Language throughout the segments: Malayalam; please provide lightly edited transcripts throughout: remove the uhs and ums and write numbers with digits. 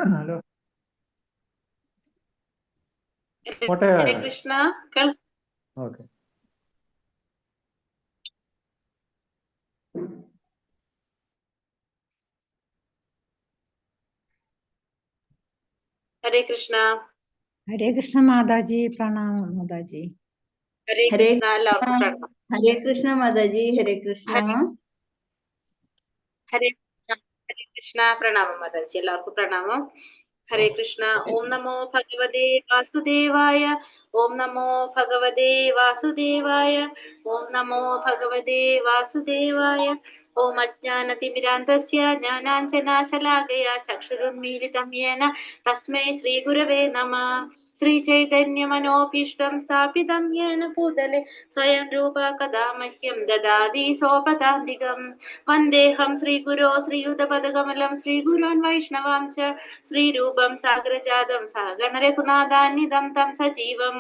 ഹലോ ഹരേ കൃഷ്ണ. ഓക്കെ. ഹരേ കൃഷ്ണ. ഹരേ കൃഷ്ണ മാതാജി, പ്രണാമം മാതാജി. ഹരേ കൃഷ്ണ. എല്ലാവർക്കും പ്രണാമം. ഹരേ കൃഷ്ണ മാതാജി. ഹരേ കൃഷ്ണ. ഹരേ കൃഷ്ണ. പ്രണാമം മാതാജി. എല്ലാവർക്കും പ്രണാമം. ഹരേ കൃഷ്ണ. ഓം നമോ ഭഗവതേ വാസുദേവായ. ഓം നമോ ഭഗവതേ വാസുദേവായ. ഓം നമോ ഭഗവതേ വാസുദേവായ. ഓം അജ്ഞാനതിമിരാന്തസ്യ ജ്ഞാനാഞ്ജനാശലാകയാ ചക്ഷുരുന്മീലിതം യേന തസ്മൈ ശ്രീഗുരവേ നമഃ. ശ്രീചൈതന്യമനോഭീഷ്ടം സ്ഥാപിതം യേന ഭൂതലേ സ്വയം രൂപ കഥാ മഹ്യം ദദാതി സോപദാന്തികം. വന്ദേഹം ശ്രീഗുരോ ശ്രീയുതപദകമലം ശ്രീഗുരോൻ വൈഷ്ണവാം ച ശ്രീരൂപം സാഗ്രജാതം സഹഗണ രഘുനാഥാന്വിതം തം സജീവം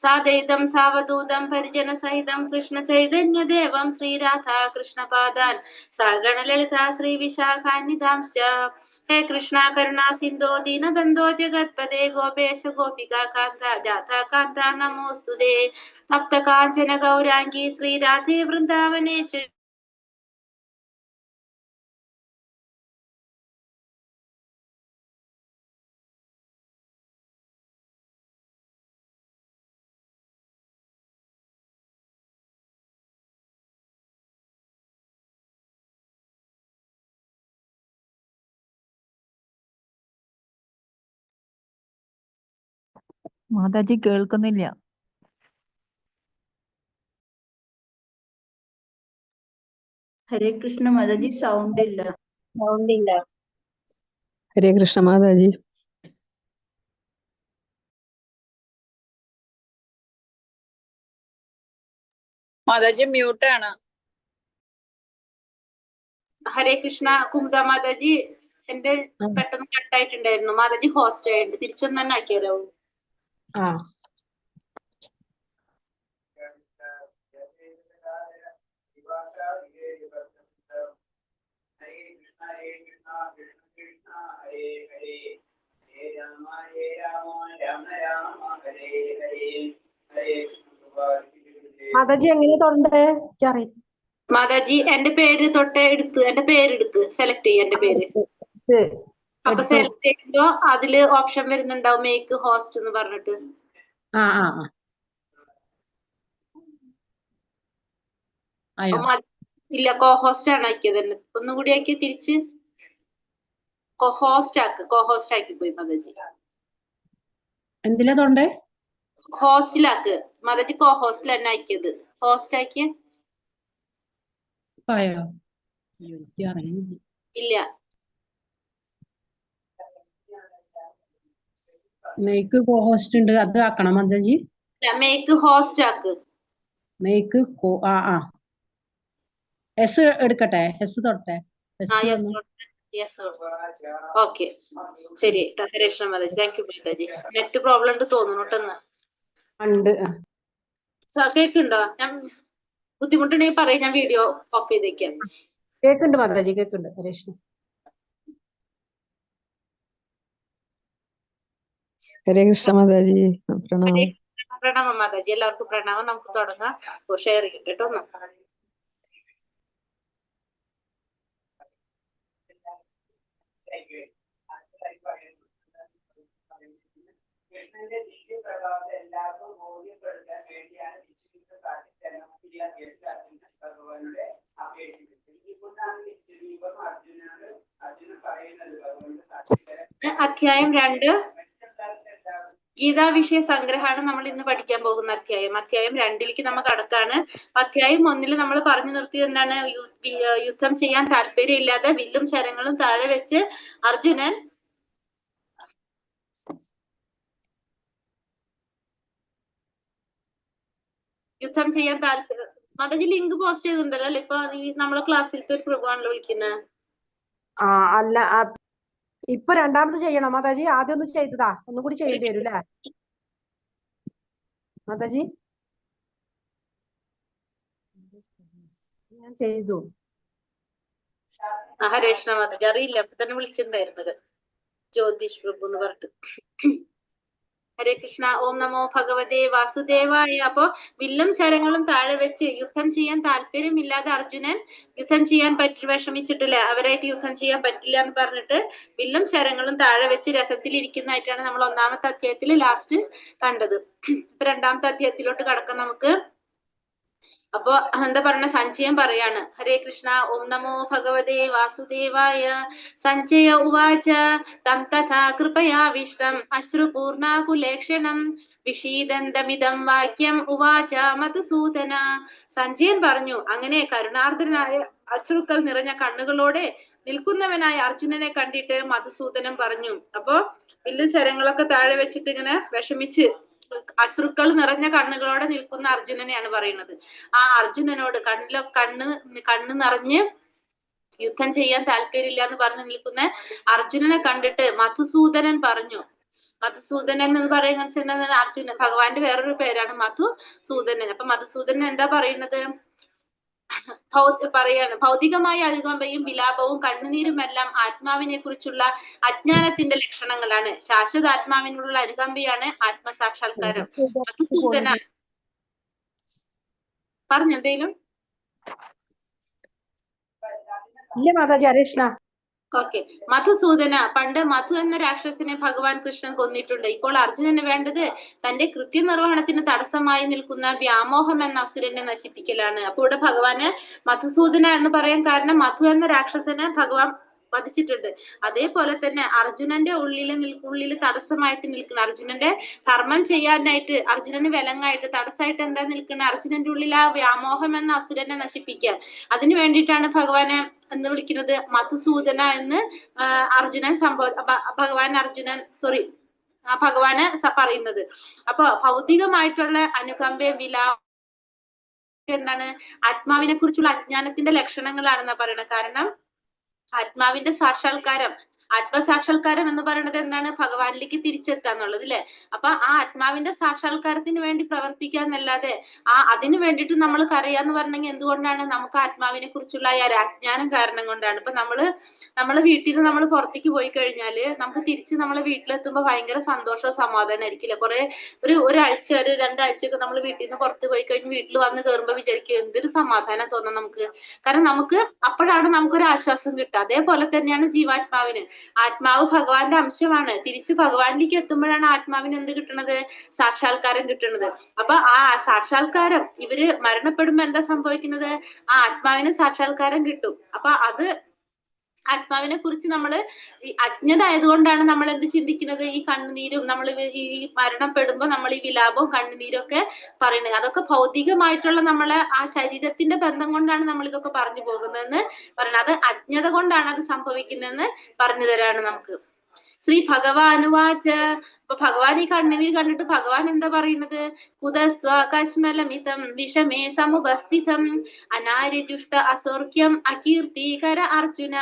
സാദൈതം സാവധൂതം പരിജന സഹിതം കൃഷ്ണ ചൈതന്യദേവം ശ്രീരാധാ കൃഷ്ണപാദാൻ സഹഗണ ലളിത ശ്രീ വിശാഖാന്വിതാംശ്ച. ഹേ കൃഷ്ണ കരുണാ സിന്ധോ ദീനബന്ധോ ജഗത്പദേ ഗോപേശ ഗോപികാ കാന്ത രാധാ കാന്ത നമോസ്തുതേ. തപ്ത കാഞ്ചന ഗൗരാംഗി ശ്രീരാധേ വൃന്ദാവനേശ്വരി. മാതാജി കേൾക്കുന്നില്ല. ഹരേ കൃഷ്ണ മാതാജി. സൗണ്ട് ഇല്ല. ഹരേ കൃഷ്ണ മാതാജി. മാതാജി മ്യൂട്ടാണ്. ഹരേ കൃഷ്ണ. കുമുദ മാതാജി, എന്റെ പെട്ടെന്ന് കട്ടായിട്ടുണ്ടായിരുന്നു. മാതാജി ഹോസ്റ്റ് ആയിട്ട് തിരിച്ചൊന്നു തന്നെ ആക്കിയാലോ? ആ മാതാജി എങ്ങനെ തൊടണ്ടേ? എനിക്കറിയില്ല. മാതാജി എന്റെ പേര് തൊട്ടേ എന്റെ പേരെടുക്ക് സെലക്ട് ചെയ്യ എന്റെ പേര്. അപ്പൊ സെലക്ട് ചെയ്യുമ്പോ അതില് ഓപ്ഷൻ വരുന്നുണ്ടാവും മേക്ക് ഹോസ്റ്റ് എന്ന് പറഞ്ഞിട്ട്. ഇല്ല, കോ ഹോസ്റ്റ് ആണ് ആക്കിയത്. ഒന്നും കൂടി ആക്കി തിരിച്ച് ഹോസ്റ്റ് ആക്കി പോയി മാതാജി. എന്തിലാ തൊണ്ടേ? ഹോസ്റ്റിലാക്ക് മാതാജി. കോ ഹോസ്റ്റിൽ തന്നെ ആക്കിയത്. ഹോസ്റ്റ് ആക്കിയ ഇല്ല. മേക്ക് കോ ഹോസ്റ്റ് ഉണ്ട്, അത് ആക്കണം മാതാജി. മേക്ക് ഹോസ്റ്റ് ആക്ക്. മേക്ക് എസ് എടുക്കട്ടെ? എസ് തൊട്ടെ. ഓക്കെ, ശരി. ഹരേ കൃഷ്ണ മാതാജി. താങ്ക് യു മാതാജി. നെറ്റ് പ്രോബ്ലം ഉണ്ട് തോന്നുന്നു കേട്ടെന്ന്. കേക്കുണ്ടോ? ഞാൻ ബുദ്ധിമുട്ടുണ്ടെങ്കിൽ പറയും, ഞാൻ വീഡിയോ ഓഫ് ചെയ്തേക്കാം. കേക്കുണ്ട് മാതാജി, കേക്കുണ്ട്. ഹരേ കൃഷ്ണ. ഹരേ കൃഷ്ണ മാതാജി. പ്രണാമം. പ്രണാമം മാതാജി. എല്ലാവർക്കും പ്രണാമം. നമുക്ക് തുടങ്ങാം. ഷെയർ ചെയ്യട്ടെ കേട്ടോ. എല്ലാവർക്കും ബോധ്യപ്പെടുത്താൻ വേണ്ടിയാണ് അധ്യായം 2 ഗീതാ വിഷയ സംഗ്രഹമാണ് നമ്മൾ ഇന്ന് പഠിക്കാൻ പോകുന്ന അധ്യായം. അധ്യായം 2ലേക്ക് നമ്മൾ കടക്കാണ്. അധ്യായം 1 നമ്മൾ പറഞ്ഞു നിർത്തിയത് എന്താണ്? യുദ്ധം ചെയ്യാൻ താല്പര്യമില്ലാതെ വില്ലും ശരങ്ങളും താഴെ വെച്ച് അർജുനൻ യുദ്ധം ചെയ്യാൻ താല്പര്യം. മാതാജി ലിങ്ക് പോസ്റ്റ് ചെയ്തിട്ടുണ്ടല്ലോ അല്ലെ? ഇപ്പൊ നമ്മളെ ക്ലാസ്സിലത്തെ ഒരു പ്രഭുവാണല്ലോ വിളിക്കുന്നത്. അല്ല, ഇപ്പൊ രണ്ടാമത് ചെയ്യണോ മാതാജി? ആദ്യം ഒന്ന് ചെയ്തതാ, ഒന്നും കൂടി ചെയ്യേണ്ടി വരും അല്ലേ മാതാജി? ഞാൻ ചെയ്തു. ഹരേ കൃഷ്ണ മാതാജി. അറിയില്ല, അപ്പൊ തന്നെ വിളിച്ചിട്ടുണ്ടായിരുന്നത് ജ്യോതിഷ് പ്രഭു എന്ന് പറഞ്ഞിട്ട്. ഹരേ കൃഷ്ണ. ഓം നമോ ഭഗവതേ വാസുദേവായ. അപ്പൊ വില്ലും ശരങ്ങളും താഴെ വെച്ച് യുദ്ധം ചെയ്യാൻ താല്പര്യമില്ലാതെ അർജുനൻ യുദ്ധം ചെയ്യാൻ വിഷമിച്ചിട്ടില്ല, അവരായിട്ട് യുദ്ധം ചെയ്യാൻ പറ്റില്ല എന്ന് പറഞ്ഞിട്ട് വില്ലും ശരങ്ങളും താഴെ വെച്ച് രഥത്തിൽ ഇരിക്കുന്നതായിട്ടാണ് നമ്മൾ ഒന്നാമത്തെ അധ്യായത്തിൽ ലാസ്റ്റ് കണ്ടത്. ഇപ്പൊ രണ്ടാമത്തെ അധ്യായത്തിലോട്ട് കടക്കാം നമുക്ക്. അപ്പൊ എന്താ പറഞ്ഞ, സഞ്ജയൻ പറയാണ്. ഹരേ കൃഷ്ണ. ഓം നമോ ഭഗവതേ വാസുദേവായ. സഞ്ജയ ഉവാച തം തഥാ കൃപയാവിഷ്ടം അശ്രുപൂർണാകുലേക്ഷണം വിഷീദന്തമിതം വാക്യം ഉവാച മധുസൂദന. സഞ്ജയൻ പറഞ്ഞു, അങ്ങനെ കരുണാർദ്രനായ അശ്രുക്കൾ നിറഞ്ഞ കണ്ണുകളോടെ നിൽക്കുന്നവനായ അർജുനനെ കണ്ടിട്ട് മധുസൂദനൻ പറഞ്ഞു. അപ്പൊ വില്ലും ശരങ്ങളൊക്കെ താഴെ വെച്ചിട്ട് ഇങ്ങനെ വിഷമിച്ച് അശ്രുക്കൾ നിറഞ്ഞ കണ്ണുകളോടെ നിൽക്കുന്ന അർജുനനെയാണ് പറയുന്നത്. ആ അർജുനനോട് കണ്ണ് നിറഞ്ഞ് യുദ്ധം ചെയ്യാൻ താല്പര്യമില്ല എന്ന് പറഞ്ഞു നിൽക്കുന്ന അർജുനനെ കണ്ടിട്ട് മധുസൂദനൻ പറഞ്ഞു. മധുസൂദനൻ എന്ന് പറയുന്നത് അർജുനൻ ഭഗവാന്റെ വേറൊരു പേരാണ് മധുസൂദനൻ. അപ്പൊ മധുസൂദനൻ എന്താ പറയുന്നത്? പറയാണ്, ഭൗതികമായ അനുകമ്പയും വിലാപവും കണ്ണുനീരുമെല്ലാം ആത്മാവിനെ കുറിച്ചുള്ള അജ്ഞാനത്തിന്റെ ലക്ഷണങ്ങളാണ്. ശാശ്വത ആത്മാവിനുള്ള അനുകമ്പയാണ് ആത്മസാക്ഷാത്കാരം. മധുസൂദന പറഞ്ഞു എന്തേലും? ഇല്ല മാതാജി. ഹരേ കൃഷ്ണ. ഓക്കെ. മധുസൂദന, പണ്ട് മധു എന്ന രാക്ഷസനെ ഭഗവാൻ കൃഷ്ണൻ കൊന്നിട്ടുണ്ട്. ഇപ്പോൾ അർജുനന് വേണ്ടത് തന്റെ കൃത്യനിർവഹണത്തിന് തടസ്സമായി നിൽക്കുന്ന വ്യാമോഹം എന്ന അസുരനെ നശിപ്പിക്കലാണ്. അപ്പൊ ഇവിടെ ഭഗവാന് മധുസൂദന എന്ന് പറയാൻ കാരണം മധു എന്ന രാക്ഷസനെ ഭഗവാൻ വധിച്ചിട്ടുണ്ട്. അതേപോലെ തന്നെ അർജുനന്റെ ഉള്ളില് തടസ്സമായിട്ട് നിൽക്കുന്ന, അർജുനന്റെ ധർമ്മം ചെയ്യാനായിട്ട് അർജുനന് വിലങ്ങായിട്ട് തടസ്സമായിട്ട് എന്താ നിൽക്കുന്ന, അർജുനന്റെ ഉള്ളിൽ ആ വ്യാമോഹം എന്ന അസുരനെ നശിപ്പിക്കുക. അതിനു വേണ്ടിയിട്ടാണ് ഭഗവാനെ എന്ന് വിളിക്കുന്നത് മധുസൂദന എന്ന് ഭഗവാന് പറയുന്നത്. അപ്പൊ ഭൗതികമായിട്ടുള്ള അനുകമ്പയും എന്താണ്, ആത്മാവിനെ കുറിച്ചുള്ള അജ്ഞാനത്തിന്റെ ലക്ഷണങ്ങളാണെന്നാ പറയുന്നത്. കാരണം ആത്മാവിന്റെ സാക്ഷാത്കാരം, ആത്മസാക്ഷാത്കാരം എന്ന് പറയുന്നത് എന്താണ്? ഭഗവാനിലേക്ക് തിരിച്ചെത്താന്നുള്ളത് അല്ലെ. അപ്പൊ ആ ആത്മാവിന്റെ സാക്ഷാത്കാരത്തിന് വേണ്ടി പ്രവർത്തിക്കാന്നല്ലാതെ അതിനു വേണ്ടിയിട്ട് നമ്മൾ കരയാന്ന് പറഞ്ഞെങ്കിൽ എന്തുകൊണ്ടാണ്? നമുക്ക് ആത്മാവിനെ കുറിച്ചുള്ള ആ അജ്ഞാനം കാരണം കൊണ്ടാണ്. ഇപ്പൊ നമ്മള് വീട്ടിൽ നിന്ന് നമ്മൾ പുറത്തേക്ക് പോയി കഴിഞ്ഞാല് നമുക്ക് തിരിച്ച് നമ്മളെ വീട്ടിലെത്തുമ്പോ ഭയങ്കര സന്തോഷവും സമാധാനം ആയിരിക്കില്ല. ഒരാഴ്ച ഒരു രണ്ടാഴ്ചയൊക്കെ നമ്മൾ വീട്ടിൽ നിന്ന് പുറത്ത് പോയി കഴിഞ്ഞ് വീട്ടിൽ വന്ന് കയറുമ്പോ വിചാരിക്കും എന്തൊരു സമാധാനം തോന്നാം നമുക്ക്. കാരണം നമുക്ക് അപ്പോഴാണ് നമുക്കൊരു ആശ്വാസം കിട്ടുക. അതേപോലെ തന്നെയാണ് ജീവാത്മാവിന്. ആത്മാവ് ഭഗവാന്റെ അംശമാണ്. തിരിച്ച് ഭഗവാനിലേക്ക് എത്തുമ്പോഴാണ് ആത്മാവിന് എന്ത് കിട്ടുന്നത്? സാക്ഷാത്കാരം കിട്ടുന്നത്. അപ്പൊ ആ സാക്ഷാത്കാരം ഇവര് മരണപ്പെടുമ്പോ എന്താ സംഭവിക്കുന്നത്? ആ ആത്മാവിന് സാക്ഷാത്കാരം കിട്ടും. അപ്പൊ അത് ആത്മാവിനെ കുറിച്ച് നമ്മള് ഈ അജ്ഞത ആയതുകൊണ്ടാണ് നമ്മൾ എന്ത് ചിന്തിക്കുന്നത്? ഈ കണ്ണുനീരും നമ്മൾ ഈ മരണപ്പെടുമ്പോ നമ്മൾ ഈ വിലാപവും കണ്ണുനീരും ഒക്കെ പറയുന്നത്. അതൊക്കെ ഭൗതികമായിട്ടുള്ള നമ്മളെ ആ ശരീരത്തിന്റെ ബന്ധം കൊണ്ടാണ് നമ്മൾ ഇതൊക്കെ പറഞ്ഞു പോകുന്നതെന്ന് പറയുന്നത്. അത് അജ്ഞത കൊണ്ടാണ് അത് സംഭവിക്കുന്നതെന്ന് പറഞ്ഞു തരാണ് നമുക്ക്. ശ്രീ ഭഗവാനുവാച. അപ്പൊ ഭഗവാൻ ഈ കണ്ണുനീർ കണ്ടിട്ട് ഭഗവാൻ എന്താ പറയുന്നത്? കുതസ്ത്വ കശ്മലമിതം വിഷമേ സമുപസ്ഥിതം അനാര്യജുഷ്ട അസൗഖ്യം അകീർത്തികര അർജുന.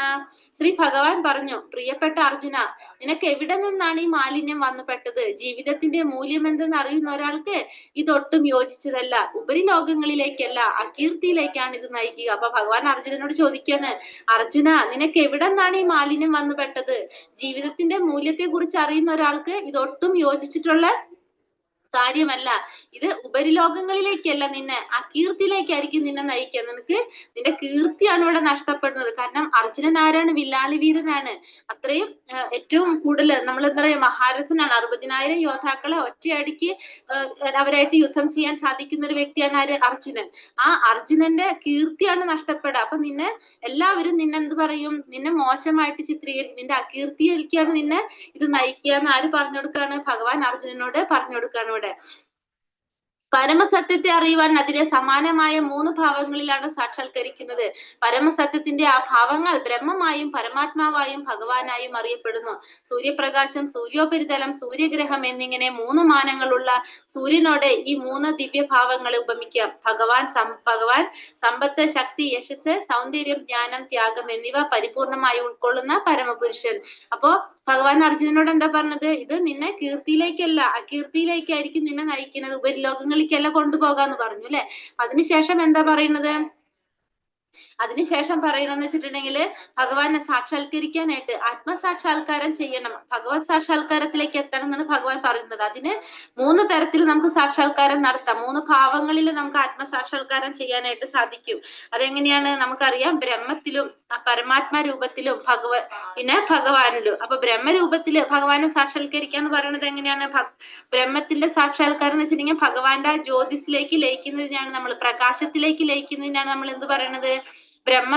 ശ്രീ ഭഗവാൻ പറഞ്ഞു, പ്രിയപ്പെട്ട അർജുന, നിനക്ക് എവിടെ നിന്നാണ് ഈ മാലിന്യം വന്നുപെട്ടത്? ജീവിതത്തിന്റെ മൂല്യം എന്തെന്ന് അറിയുന്ന ഒരാൾക്ക് ഇതൊട്ടും യോജിച്ചതല്ല. ഉപരിലോകങ്ങളിലേക്കല്ല, അകീർത്തിയിലേക്കാണ് ഇത് നയിക്കുക. അപ്പൊ ഭഗവാൻ അർജുനനോട് ചോദിക്കാണ്, അർജുന, നിനക്ക് എവിടെ നിന്നാണ് ഈ മാലിന്യം വന്നുപെട്ടത്? ജീവിതത്തിന്റെ മൂല്യത്തെ കുറിച്ച് അറിയുന്ന ഒരാൾക്ക് ഇതൊട്ടും യോജിച്ചിട്ടുള്ള കാര്യമല്ല. ഇത് ഉപരിലോകങ്ങളിലേക്കല്ല, നിന്നെ അകീർത്തിയിലേക്കായിരിക്കും നിന്നെ നയിക്കുക. നിന്റെ കീർത്തിയാണ് ഇവിടെ നഷ്ടപ്പെടുന്നത്. കാരണം അർജുനൻ ആരാണ്? വില്ലാളി വീരനാണ്. അത്രയും ഏറ്റവും കൂടുതൽ നമ്മൾ എന്താ പറയാ, മഹാരഥനാണ്. 60,000 യോദ്ധാക്കളെ ഒറ്റയടിക്ക് അവരായിട്ട് യുദ്ധം ചെയ്യാൻ സാധിക്കുന്ന ഒരു വ്യക്തിയാണ് ആര്? അർജുനൻ. ആ അർജുനന്റെ കീർത്തിയാണ് നഷ്ടപ്പെടുക. അപ്പൊ എല്ലാവരും എന്ത് പറയും? നിന്നെ മോശമായിട്ട് ചിത്രീകരിക്കും. നിന്റെ അകീർത്തിയിലേക്കാണ് നിന്നെ ഇത് നയിക്കുക എന്ന് ആര് പറഞ്ഞു കൊടുക്കാണ്? ഭഗവാൻ അർജുനനോട് പറഞ്ഞു കൊടുക്കാണ്. പരമസത്യത്തെ അറിയുവാൻ അതിനെ സമാനമായ 3 ഭാവങ്ങളിലാണ് സാക്ഷാത്കരിക്കുന്നത്. പരമസത്യത്തിന്റെ ആ ഭാവങ്ങൾ ബ്രഹ്മമായും പരമാത്മാവായും ഭഗവാനായും അറിയപ്പെടുന്നു. സൂര്യപ്രകാശം, സൂര്യോപരിതലം, സൂര്യഗ്രഹം എന്നിങ്ങനെ 3 മാനങ്ങളുള്ള സൂര്യനോട് ഈ 3 ദിവ്യഭാവങ്ങളെ ഉപമിക്കാം. ഭഗവാൻ സമ്പത്ത്, ശക്തി, യശസ്, സൗന്ദര്യം, ജ്ഞാനം, ത്യാഗം എന്നിവ പരിപൂർണമായി ഉൾക്കൊള്ളുന്ന പരമപുരുഷൻ. അപ്പോ ഭഗവാൻ അർജുനനോട് എന്താ പറഞ്ഞത്? ഇത് നിന്നെ കീർത്തിയിലേക്കല്ല, അകീർത്തിയിലേക്കായിരിക്കും നിന്നെ നയിക്കുന്നത്. ഉപരിലോകങ്ങളിലേക്കല്ല കൊണ്ടുപോകാന്ന് പറഞ്ഞു അല്ലെ. അതിനുശേഷം എന്താ പറയുന്നത്? അതിനുശേഷം പറയണമെന്ന് വെച്ചിട്ടുണ്ടെങ്കിൽ ഭഗവാനെ സാക്ഷാത്കരിക്കാനായിട്ട് ആത്മസാക്ഷാത്കാരം ചെയ്യണം, ഭഗവത് സാക്ഷാത്കാരത്തിലേക്ക് എത്തണം എന്നാണ് ഭഗവാൻ പറയുന്നത്. അതിന് 3 തരത്തിൽ നമുക്ക് സാക്ഷാത്കാരം നടത്താം, 3 ഭാവങ്ങളിൽ നമുക്ക് ആത്മസാക്ഷാത്കാരം ചെയ്യാനായിട്ട് സാധിക്കും. അതെങ്ങനെയാണ് നമുക്കറിയാം, ബ്രഹ്മത്തിലും പരമാത്മാ രൂപത്തിലും പിന്നെ ഭഗവാനിലും. അപ്പൊ ബ്രഹ്മരൂപത്തില് ഭഗവാനെ സാക്ഷാത്കരിക്കാന്ന് പറയുന്നത് എങ്ങനെയാണ്? ബ്രഹ്മത്തിന്റെ സാക്ഷാത്കാരം എന്ന് വെച്ചിട്ടുണ്ടെങ്കിൽ ഭഗവാന്റെ ആ ജ്യോതിസിലേക്ക് ലയിക്കുന്നതിനാണ്, നമ്മൾ പ്രകാശത്തിലേക്ക് ലയിക്കുന്നതിനാണ് നമ്മൾ എന്ത് പറയണത്? ബ്രഹ്മ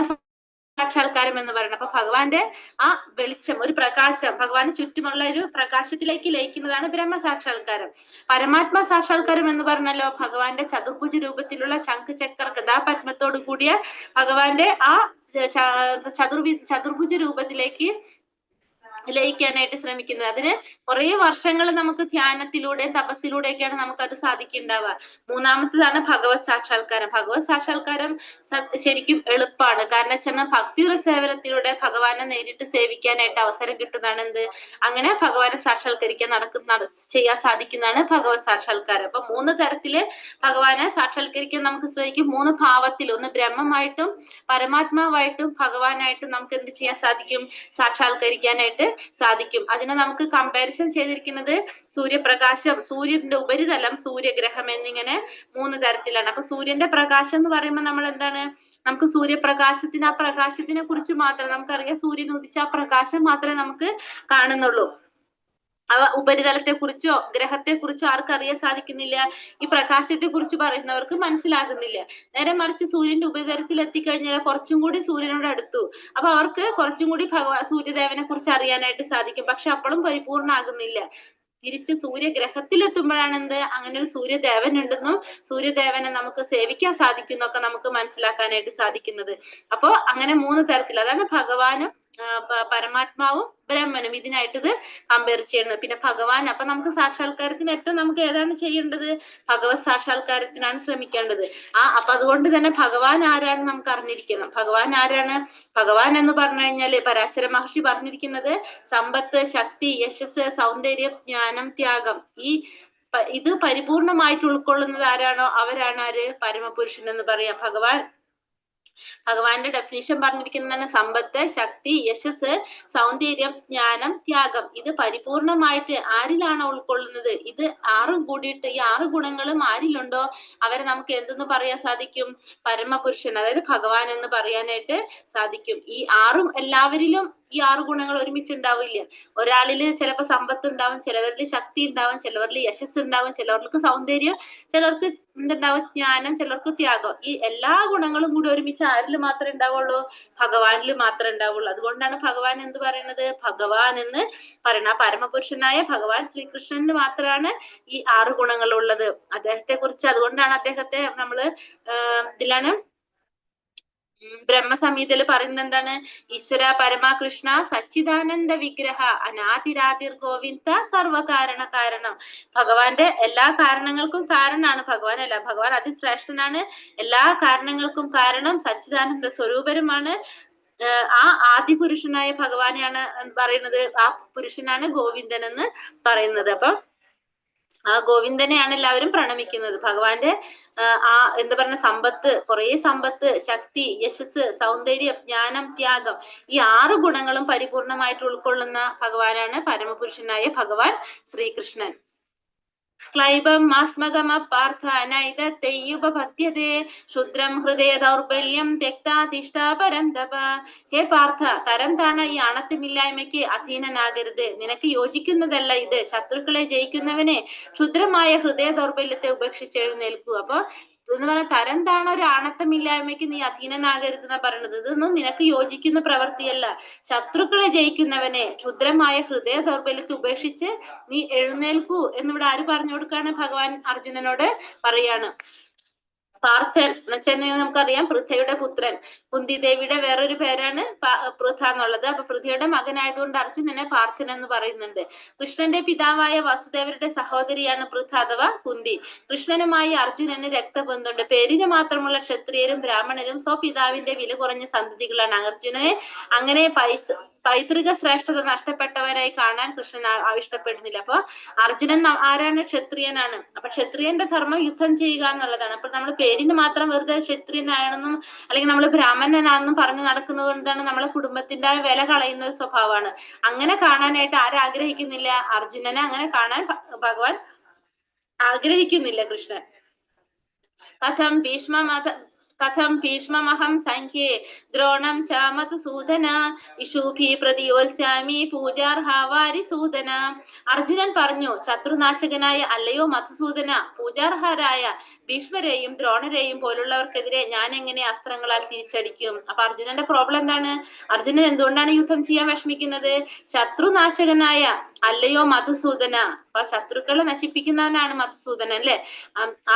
സാക്ഷാത്കാരം എന്ന് പറയുന്നത്. അപ്പൊ ഭഗവാന്റെ ആ വെളിച്ചം, ഒരു പ്രകാശം, ഭഗവാന് ചുറ്റുമുള്ള ഒരു പ്രകാശത്തിലേക്ക് ലയിക്കുന്നതാണ് ബ്രഹ്മ സാക്ഷാത്കാരം. പരമാത്മാ സാക്ഷാത്കാരം എന്ന് പറഞ്ഞല്ലോ, ഭഗവാന്റെ ചതുർഭുജ രൂപത്തിലുള്ള ശംഖ് ചക്ര ഗദാപത്മത്തോടു കൂടിയ ഭഗവാന്റെ ആ ചതുർഭുജ രൂപത്തിലേക്ക് ലയിക്കാനായിട്ട് ശ്രമിക്കുന്നത്. അതിന് കുറെ വർഷങ്ങൾ നമുക്ക് ധ്യാനത്തിലൂടെ തപസ്സിലൂടെയൊക്കെയാണ് നമുക്കത് സാധിക്കുന്നുണ്ടാവുക. 3ാമത്തേതാണ് ഭഗവത് സാക്ഷാത്കാരം. ഭഗവത് സാക്ഷാത്കാരം ശരിക്കും എളുപ്പമാണ്. കാരണം വെച്ചാൽ ഭക്തിയുടെ സേവനത്തിലൂടെ ഭഗവാനെ നേരിട്ട് സേവിക്കാനായിട്ട് അവസരം കിട്ടുന്നതാണ് എന്ത്, അങ്ങനെ ഭഗവാനെ സാക്ഷാത്കരിക്കാൻ ചെയ്യാൻ സാധിക്കുന്നതാണ് ഭഗവത് സാക്ഷാത്കാരം. അപ്പൊ 3 തരത്തില് ഭഗവാനെ സാക്ഷാത്കരിക്കാൻ നമുക്ക് ശ്രമിക്കും. 3 ഭാവത്തിൽ, ഒന്ന് ബ്രഹ്മമായിട്ടും പരമാത്മാവായിട്ടും ഭഗവാനായിട്ടും നമുക്ക് എന്ത് ചെയ്യാൻ സാധിക്കും? സാക്ഷാത്കരിക്കാനായിട്ട് സാധിക്കും. അതിനെ നമുക്ക് കമ്പാരിസൺ ചെയ്തിരിക്കുന്നത് സൂര്യപ്രകാശം, സൂര്യന്റെ ഉപരിതലം, സൂര്യഗ്രഹം എന്നിങ്ങനെ 3 തരത്തിലാണ്. അപ്പൊ സൂര്യന്റെ പ്രകാശം എന്ന് പറയുമ്പോൾ നമ്മൾ എന്താണ്, നമുക്ക് സൂര്യപ്രകാശത്തിന്, ആ പ്രകാശത്തിനെ കുറിച്ച് മാത്രം നമുക്കറിയാം, സൂര്യൻ ഉദിച്ച ആ പ്രകാശം മാത്രമേ നമുക്ക് കാണുന്നുള്ളൂ. ഉപരിതലത്തെ കുറിച്ചോ ഗ്രഹത്തെ കുറിച്ചോ ആർക്കറിയാൻ സാധിക്കുന്നില്ല. ഈ പ്രകാശത്തെ കുറിച്ച് പറയുന്നവർക്ക് മനസ്സിലാകുന്നില്ല. നേരെ മറിച്ച് സൂര്യന്റെ ഉപരിതലത്തിൽ എത്തിക്കഴിഞ്ഞാൽ കുറച്ചും കൂടി സൂര്യനോട് അടുത്തു, അപ്പൊ അവർക്ക് കുറച്ചും കൂടി സൂര്യദേവനെ കുറിച്ച് അറിയാനായിട്ട് സാധിക്കും. പക്ഷെ അപ്പോഴും പരിപൂർണ്ണമാകുന്നില്ല. തിരിച്ച് സൂര്യഗ്രഹത്തിലെത്തുമ്പോഴാണ് എന്ത്, അങ്ങനെ ഒരു സൂര്യദേവൻ ഉണ്ടെന്നും സൂര്യദേവനെ നമുക്ക് സേവിക്കാൻ സാധിക്കുന്നൊക്കെ നമുക്ക് മനസ്സിലാക്കാനായിട്ട് സാധിക്കുന്നത്. അപ്പോ അങ്ങനെ 3 തരത്തിൽ, അതാണ് ഭഗവാനും പരമാത്മാവും ബ്രഹ്മനും ഇതിനായിട്ട് ഇത് കമ്പയർ ചെയ്യുന്നത്. പിന്നെ ഭഗവാൻ, അപ്പൊ നമുക്ക് സാക്ഷാത്കാരത്തിന് ഏറ്റവും നമുക്ക് ഏതാണ് ചെയ്യേണ്ടത്? ഭഗവത് സാക്ഷാത്കാരത്തിനാണ് ശ്രമിക്കേണ്ടത്. അപ്പൊ അതുകൊണ്ട് തന്നെ ഭഗവാൻ ആരാണ് നമുക്ക് അറിഞ്ഞിരിക്കണം. ഭഗവാൻ ആരാണ്? ഭഗവാൻ എന്ന് പറഞ്ഞു കഴിഞ്ഞാല് പരാശര മഹർഷി പറഞ്ഞിരിക്കുന്നത് സമ്പത്ത്, ശക്തി, യശസ്, സൗന്ദര്യം, ജ്ഞാനം, ത്യാഗം, ഇത് പരിപൂർണമായിട്ട് ഉൾക്കൊള്ളുന്നത് ആരാണോ അവരാണ് ആര്? പരമപുരുഷൻ എന്ന് പറയാം. ഭഗവാന്റെ ഡെഫിനിഷൻ പറഞ്ഞിരിക്കുന്നതാണ് സമ്പത്ത്, ശക്തി, യശസ്, സൗന്ദര്യം, ജ്ഞാനം, ത്യാഗം. ഇത് പരിപൂർണമായിട്ട് ആരിലാണോ ഉൾക്കൊള്ളുന്നത്, ഇത് 6ഉം കൂടിയിട്ട്, ഈ 6 ഗുണങ്ങളും ആരിലുണ്ടോ അവരെ നമുക്ക് എന്തെന്ന് പറയാൻ സാധിക്കും? പരമപുരുഷൻ, അതായത് ഭഗവാൻ എന്ന് പറയാനായിട്ട് സാധിക്കും. ഈ 6ഉം എല്ലാവരിലും ഈ 6 ഗുണങ്ങൾ ഒരുമിച്ച് ഉണ്ടാവില്ല. ഒരാളില് ചിലപ്പോ സമ്പത്ത് ഉണ്ടാവും, ചിലവരിൽ ശക്തി ഉണ്ടാവും, ചിലവരിൽ യശസ് ഉണ്ടാവും, ചിലവർക്ക് സൗന്ദര്യം, ചിലർക്ക് എന്തുണ്ടാവും? ജ്ഞാനം, ചിലർക്ക് ത്യാഗം. ഈ എല്ലാ ഗുണങ്ങളും കൂടി ഒരുമിച്ച് ആരിൽ മാത്രമേ ഉണ്ടാവുള്ളൂ? ഭഗവാനിൽ മാത്രമേ ഉണ്ടാവുള്ളൂ. അതുകൊണ്ടാണ് ഭഗവാൻ എന്ത് പറയുന്നത്? ഭഗവാൻ എന്ന് പറയുന്നത്. ആ പരമപുരുഷനായ ഭഗവാൻ ശ്രീകൃഷ്ണന് മാത്രമാണ് ഈ 6 ഗുണങ്ങളുള്ളത്. അദ്ദേഹത്തെ കുറിച്ച്, അതുകൊണ്ടാണ് അദ്ദേഹത്തെ നമ്മള് ഇതിലാണ് ബ്രഹ്മസംഹിതയിൽ പറയുന്നത് എന്താണ്? ഈശ്വര പരമാകൃഷ്ണ സച്ചിദാനന്ദ വിഗ്രഹ അനാദിരാതിർ ഗോവിന്ദ സർവകാരണ കാരണം. ഭഗവാന്റെ എല്ലാ കാരണങ്ങൾക്കും കാരണമാണ് ഭഗവാൻ. ഭഗവാൻ അതിശ്രേഷ്ഠനാണ്, എല്ലാ കാരണങ്ങൾക്കും കാരണം, സച്ചിദാനന്ദ സ്വരൂപരുമാണ്. ആ ആദിപുരുഷനായ ഭഗവാനെയാണ് പറയുന്നത്, ആ പുരുഷനാണ് ഗോവിന്ദൻ എന്ന് പറയുന്നത്. അപ്പൊ ആ ഗോവിന്ദനെയാണ് എല്ലാവരും പ്രണമിക്കുന്നത്. ഭഗവാന്റെ എന്താ പറയുക, സമ്പത്ത്, കുറെ സമ്പത്ത്, ശക്തി, യശസ്, സൗന്ദര്യം, ജ്ഞാനം, ത്യാഗം, ഈ 6 ഗുണങ്ങളും പരിപൂർണമായിട്ട് ഉൾക്കൊള്ളുന്ന ഭഗവാനാണ് പരമപുരുഷനായ ഭഗവാൻ ശ്രീകൃഷ്ണൻ. ക്ലൈബം മാസ്മകമ പാർത്ഥ നൈതത്തെയ്യുപപദ്യതേ ക്ഷുദ്രം ഹൃദയ ദൗർബല്യം ത്യക്താതിഷ്ഠ പരം തപ. ഹേ പാർത്ഥ, തരം താണ ഈ അണത്തുമില്ലായ്മയ്ക്ക് അധീനനാകരുത്. നിനക്ക് യോജിക്കുന്നതല്ല ഇത്. ശത്രുക്കളെ ജയിക്കുന്നവനെ ക്ഷുദ്രമായ ഹൃദയ ദൗർബല്യത്തെ ഉപേക്ഷിച്ചെഴുന്നേൽക്കൂ. അപ്പൊ എന്ന് പറഞ്ഞാൽ തരം താണ ഒരു ആണത്തമില്ലായ്മയ്ക്ക് നീ അധീനനാകരുതെന്നാ പറയുന്നത്. ഇതൊന്നും നിനക്ക് യോജിക്കുന്ന പ്രവൃത്തിയല്ല. ശത്രുക്കളെ ജയിക്കുന്നവനെ ക്ഷുദ്രമായ ഹൃദയ ദൗർബല്യത്തെ ഉപേക്ഷിച്ച് നീ എഴുന്നേൽക്കൂ എന്നിവിടെ ആര് പറഞ്ഞു കൊടുക്കാണ്? ഭഗവാൻ അർജുനനോട് പറയാണ്. പാർത്ഥൻ എന്ന് വെച്ചാൽ നമുക്കറിയാം പൃഥയുടെ പുത്രൻ. കുന്തി ദേവിയുടെ വേറൊരു പേരാണ് പൃഥ എന്നുള്ളത്. അപ്പൊ പൃഥയുടെ മകനായതുകൊണ്ട് അർജുനനെ പാർത്ഥൻ എന്ന് പറയുന്നുണ്ട്. കൃഷ്ണന്റെ പിതാവായ വസുദേവരുടെ സഹോദരിയാണ് പൃഥ അഥവാ കുന്തി. കൃഷ്ണനുമായി അർജുനന് രക്തബന്ധമുണ്ട്. പേരിന് മാത്രമുള്ള ക്ഷത്രിയരും ബ്രാഹ്മണരും സ്വപിതാവിന്റെ വില കുറഞ്ഞ സന്തതികളാണ്. അർജുനനെ അങ്ങനെ പൈതൃക ശ്രേഷ്ഠത നഷ്ടപ്പെട്ടവരായി കാണാൻ കൃഷ്ണൻ ഇഷ്ടപ്പെടുന്നില്ല. അപ്പൊ അർജുനൻ ആരാണ്? ക്ഷത്രിയനാണ്. അപ്പൊ ക്ഷത്രിയന്റെ ധർമ്മം യുദ്ധം ചെയ്യുക എന്നുള്ളതാണ്. അപ്പൊ നമ്മൾ പേരിന് മാത്രം വെറുതെ ക്ഷത്രിയനാണെന്നും അല്ലെങ്കിൽ നമ്മൾ ബ്രാഹ്മണനാണെന്നും പറഞ്ഞു നടക്കുന്നത് കൊണ്ടാണ് നമ്മളെ കുടുംബത്തിന്റെ വില കളയുന്ന ഒരു സ്വഭാവമാണ്. അങ്ങനെ കാണാനായിട്ട് ആരാഗ്രഹിക്കുന്നില്ല? അർജുനനെ അങ്ങനെ കാണാൻ ഭഗവാൻ ആഗ്രഹിക്കുന്നില്ല കൃഷ്ണൻ. കഥം ഭീഷ്മമഹം സംഖ്യേ ദ്രോണം ച മധുസൂദന ഇഷൂഭി പ്രതിയോത്സ്യാമി പൂജാർഹാവാരിസൂദന. അർജുനൻ പറഞ്ഞു, ശത്രുനാശകനായ അല്ലയോ മധുസൂദന, പൂജാർഹരായ ഭീഷ്മരെയും ദ്രോണരെയും പോലുള്ളവർക്കെതിരെ ഞാൻ എങ്ങനെ അസ്ത്രങ്ങളാൽ തിരിച്ചടിക്കും? അപ്പൊ അർജുനന്റെ പ്രോബ്ലം എന്താണ്? അർജുനൻ എന്തുകൊണ്ടാണ് യുദ്ധം ചെയ്യാൻ വിഷമിക്കുന്നത്? ശത്രുനാശകനായ അല്ലയോ മധുസൂദന. അപ്പൊ ശത്രുക്കളെ നശിപ്പിക്കുന്നവനാണ് മധുസൂദനൻ അല്ലെ.